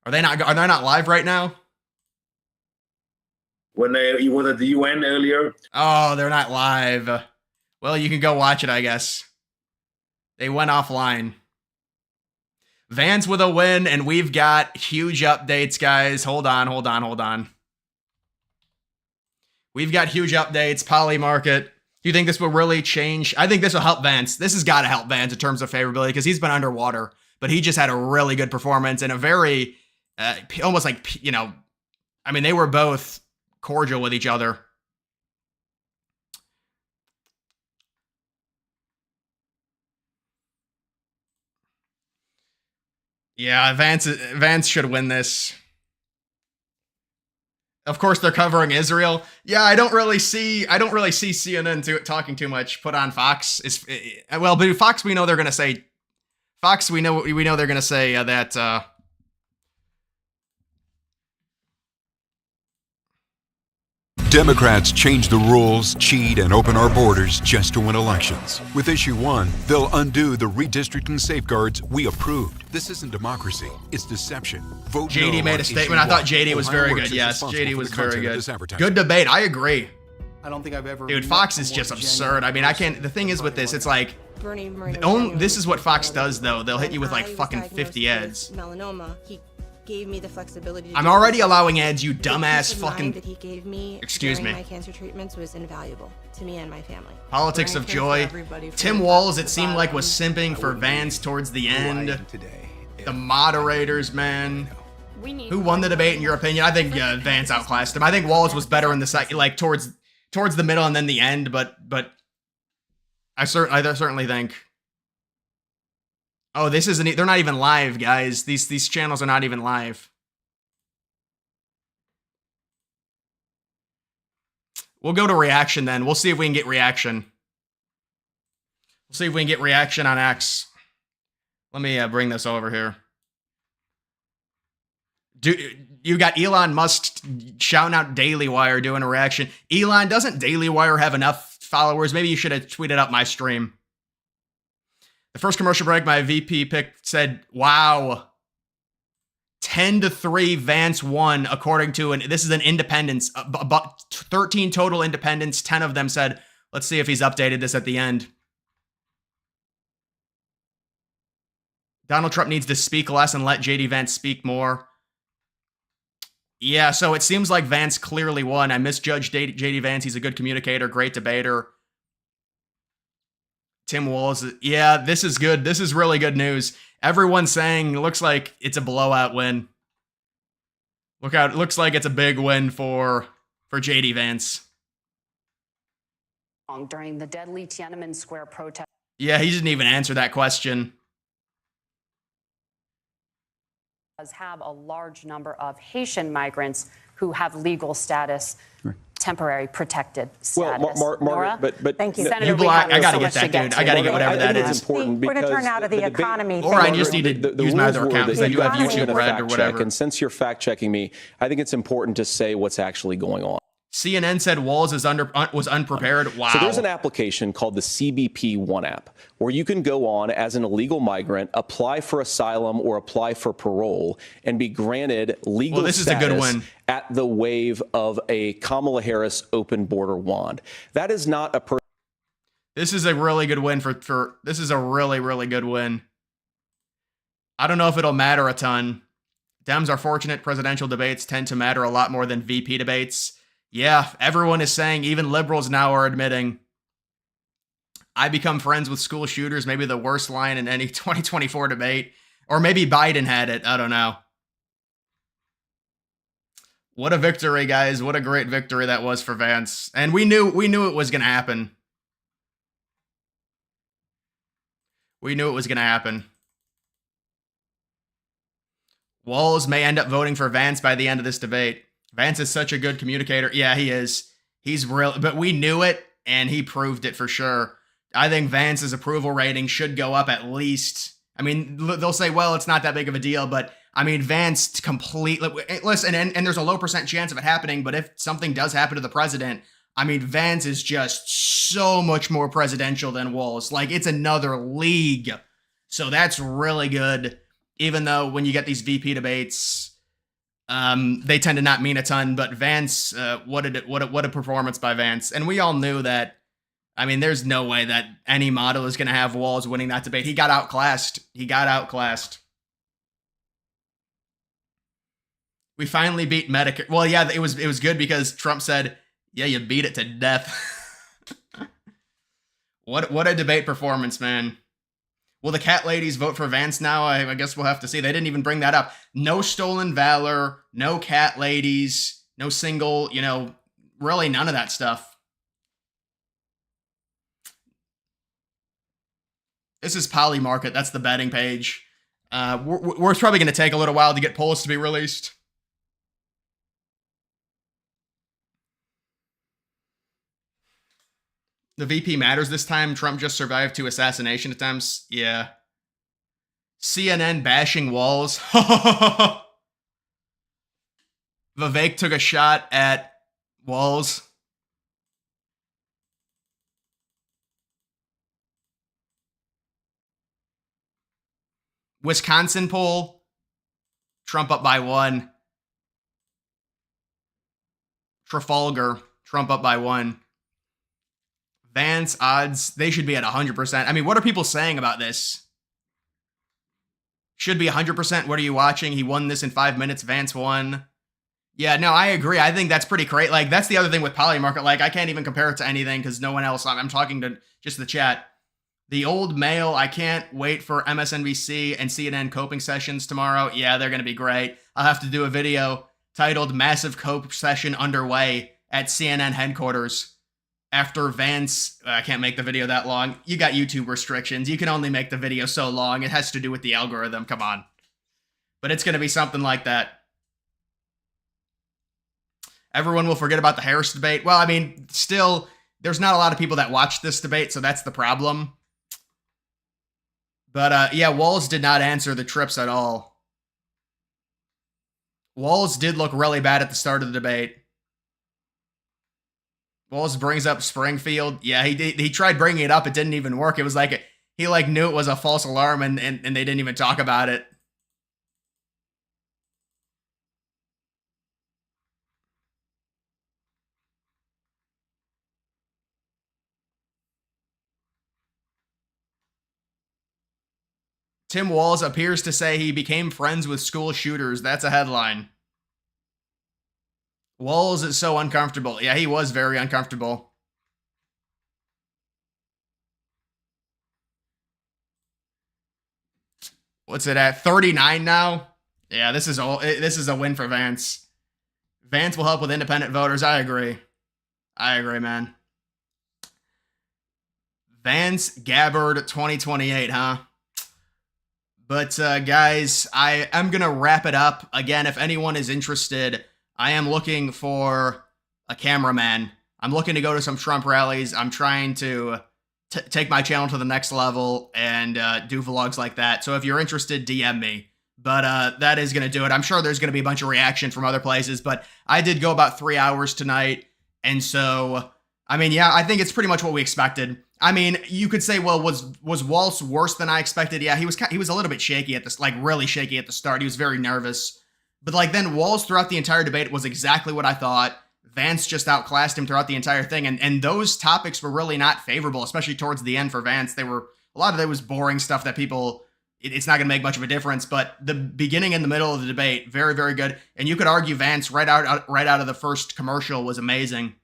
Are they not live right now? When you were at the UN earlier. Oh, they're not live. Well, you can go watch it, I guess. They went offline. Vance with a win, and we've got huge updates, guys. Hold on. We've got huge updates. Poly market. Do you think this will really change? I think this will help Vance. This has got to help Vance in terms of favorability because he's been underwater, but he just had a really good performance and a very, almost like, I mean, they were both cordial with each other. Yeah, Vance should win this. Of course, they're covering Israel. Yeah, I don't really see CNN talking too much. Put on Fox. Well, but Fox, we know they're gonna say. Fox, we know they're gonna say that. Democrats change the rules, cheat, and open our borders just to win elections. With Issue 1, they'll undo the redistricting safeguards we approved. This isn't democracy, it's deception. Vote JD no made on a statement. Issue I thought 1. JD was Ohio very Works good. is Yes, responsible JD for was the very content of good. this advertising. Good debate. I agree. I don't think I've ever. Dude, Fox is just absurd. I mean, I can't. The thing is with this, it's like. This is what Fox does, though. They'll hit you with like fucking 50 ads. Melanoma. He gave me the flexibility. I'm already allowing ads, you dumbass The peace of mind fucking. that he gave me Excuse during me. my cancer treatments was invaluable to me and my family. Politics of joy. Tim Walz, it seemed like, was simping for Vance towards the end. The moderators, man. Who won the debate in your opinion? I think Vance outclassed him. I think Walz was better in the second, like towards the middle and then the end. But I certainly think. Oh, this isn't. They're not even live, guys. These channels are not even live. We'll go to reaction then. We'll see if we can get reaction. We'll see if we can get reaction on X. Let me bring this over here. You got Elon Musk shouting out Daily Wire doing a reaction. Elon, doesn't Daily Wire have enough followers? Maybe you should have tweeted out my stream. The first commercial break, my VP pick said, wow. 10-3 Vance won, according to, and this is an independence, about 13 total independents. 10 of them said, let's see if he's updated this at the end. Donald Trump needs to speak less and let JD Vance speak more. Yeah, so it seems like Vance clearly won. I misjudged JD Vance. He's a good communicator, great debater. Tim Walz, yeah, this is good. This is really good news. Everyone's saying it looks like it's a blowout win. Look out, it looks like it's a big win for JD Vance. During the deadly Tiananmen Square protest. Yeah, he didn't even answer that question. Does have a large number of Haitian migrants who have legal status. Temporary protected status. Well, Margaret, but thank you, Senator. I gotta get that, dude. I gotta get whatever that is. It's important We're going to because turn out of the economy. Or I just need to use my other account because I do have YouTube Red or whatever. And since you're fact checking me, I think it's important to say what's actually going on. CNN said Walz was unprepared. Wow. So there's an application called the CBP One app where you can go on as an illegal migrant, apply for asylum or apply for parole, and be granted legal this status is a good one. at the wave of a Kamala Harris open border wand. That is not a This is a really good win for this is a really, really good win. I don't know if it'll matter a ton. Dems are fortunate. Presidential debates tend to matter a lot more than VP debates. Yeah, everyone is saying, even liberals now are admitting, I become friends with school shooters, maybe the worst line in any 2024 debate. Or maybe Biden had it. I don't know. What a victory, guys. What a great victory that was for Vance. And we knew it was going to happen. We knew it was going to happen. Walz may end up voting for Vance by the end of this debate. Vance is such a good communicator. Yeah, he is. He's real, but we knew it, and he proved it for sure. I think Vance's approval rating should go up at least. I mean, they'll say, well, it's not that big of a deal, but I mean, Vance completely, listen, and there's a low % chance of it happening, but if something does happen to the president, I mean, Vance is just so much more presidential than Walz. Like, it's another league. So that's really good, even though when you get these VP debates, they tend to not mean a ton, but Vance, what a performance by Vance. And we all knew that. I mean, there's no way that any model is going to have Walz winning that debate. He got outclassed. We finally beat Medicare. Well, yeah, it was good because Trump said, yeah, you beat it to death. What a debate performance, man. Will the cat ladies vote for Vance now? I guess we'll have to see. They didn't even bring that up. No stolen valor, no cat ladies, no single, really none of that stuff. This is Polymarket. That's the betting page. We're probably going to take a little while to get polls to be released. The VP matters this time. Trump just survived 2 assassination attempts. Yeah. CNN bashing WALZ. Vivek took a shot at WALZ. Wisconsin poll. Trump up by 1. Trafalgar. Trump up by 1. Vance odds, they should be at 100%. I mean, what are people saying about this? Should be 100%. What are you watching? He won this in 5 minutes. Vance won. Yeah, no, I agree. I think that's pretty great. Like, that's the other thing with Polymarket. Like, I can't even compare it to anything because no one else. I'm talking to just the chat. The old mail, I can't wait for MSNBC and CNN coping sessions tomorrow. Yeah, they're going to be great. I'll have to do a video titled Massive Cope Session Underway at CNN headquarters. After Vance, I can't make the video that long. You got YouTube restrictions. You can only make the video so long. It has to do with the algorithm. Come on. But it's going to be something like that. Everyone will forget about the Harris debate. Well, I mean, still, there's not a lot of people that watch this debate, so that's the problem. But, yeah, WALZ did not answer the trips at all. WALZ did look really bad at the start of the debate. WALZ brings up Springfield. Yeah, he tried bringing it up. It didn't even work. It was like he knew it was a false alarm and they didn't even talk about it. Tim Walz appears to say he became friends with school shooters. That's a headline. Walz is so uncomfortable. Yeah, he was very uncomfortable. What's it at? 39 now? Yeah, this is a win for Vance. Vance will help with independent voters. I agree. I agree, man. Vance Gabbard 2028, huh? But guys, I'm going to wrap it up. Again, if anyone is interested, I am looking for a cameraman. I'm looking to go to some Trump rallies. I'm trying to take my channel to the next level and do vlogs like that. So if you're interested, DM me. But that is going to do it. I'm sure there's going to be a bunch of reaction from other places, but I did go about 3 hours tonight. And so, I mean, yeah, I think it's pretty much what we expected. I mean, you could say, well, was WALZ worse than I expected? Yeah, he was a little bit shaky at this, like really shaky at the start. He was very nervous. But like then WALZ throughout the entire debate was exactly what I thought. Vance just outclassed him throughout the entire thing. And those topics were really not favorable, especially towards the end for Vance. A lot of it was boring stuff that people, it's not going to make much of a difference. But the beginning and the middle of the debate, very, very good. And you could argue Vance right out of the first commercial was amazing.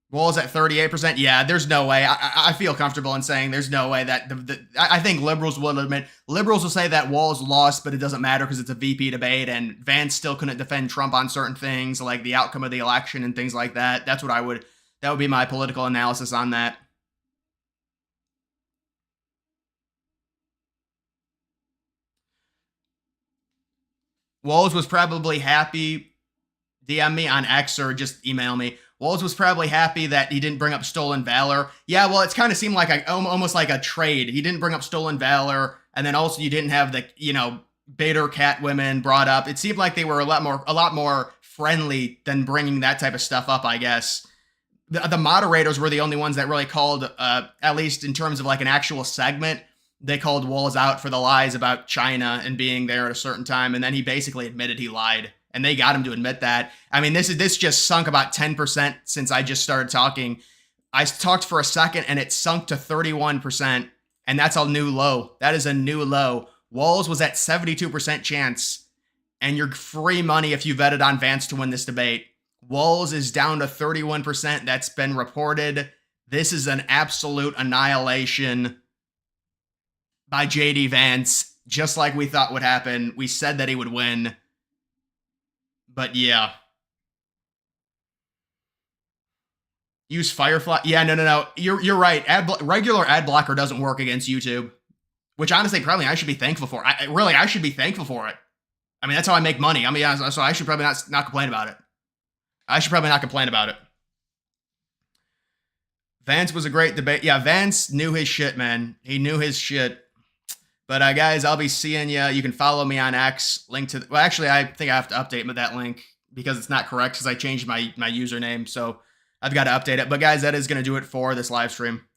WALZ at 38%. Yeah, there's no way. I feel comfortable in saying there's no way that I think liberals will admit. Liberals will say that WALZ lost, but it doesn't matter because it's a VP debate, and Vance still couldn't defend Trump on certain things, like the outcome of the election and things like that. That would be my political analysis on that. WALZ was probably happy. DM me on X or just email me. WALZ was probably happy that he didn't bring up stolen valor. Yeah, well, it's kind of seemed like almost like a trade. He didn't bring up stolen valor, and then also you didn't have the, Bader cat women brought up. It seemed like they were a lot more friendly than bringing that type of stuff up, I guess. The moderators were the only ones that really called, at least in terms of like an actual segment, they called WALZ out for the lies about China and being there at a certain time, and then he basically admitted he lied. And they got him to admit that. I mean, this just sunk about 10% since I just started talking. I talked for a second and it sunk to 31%. And that's a new low. That is a new low. WALZ was at 72% chance. And you're free money if you vetted on Vance to win this debate. WALZ is down to 31%. That's been reported. This is an absolute annihilation by JD Vance. Just like we thought would happen. We said that he would win. But yeah. Use Firefly. Yeah, no. You're right. Regular ad blocker doesn't work against YouTube. which honestly, probably I should be thankful for. I should be thankful for it. I mean, that's how I make money. I mean, so I should probably not complain about it. I should probably not complain about it. Vance was a great debate. Yeah, Vance knew his shit, man. He knew his shit. But guys, I'll be seeing you. You can follow me on X. Link to, well, actually, I think I have to update that link because it's not correct because I changed my username. So I've got to update it. But guys, that is going to do it for this live stream.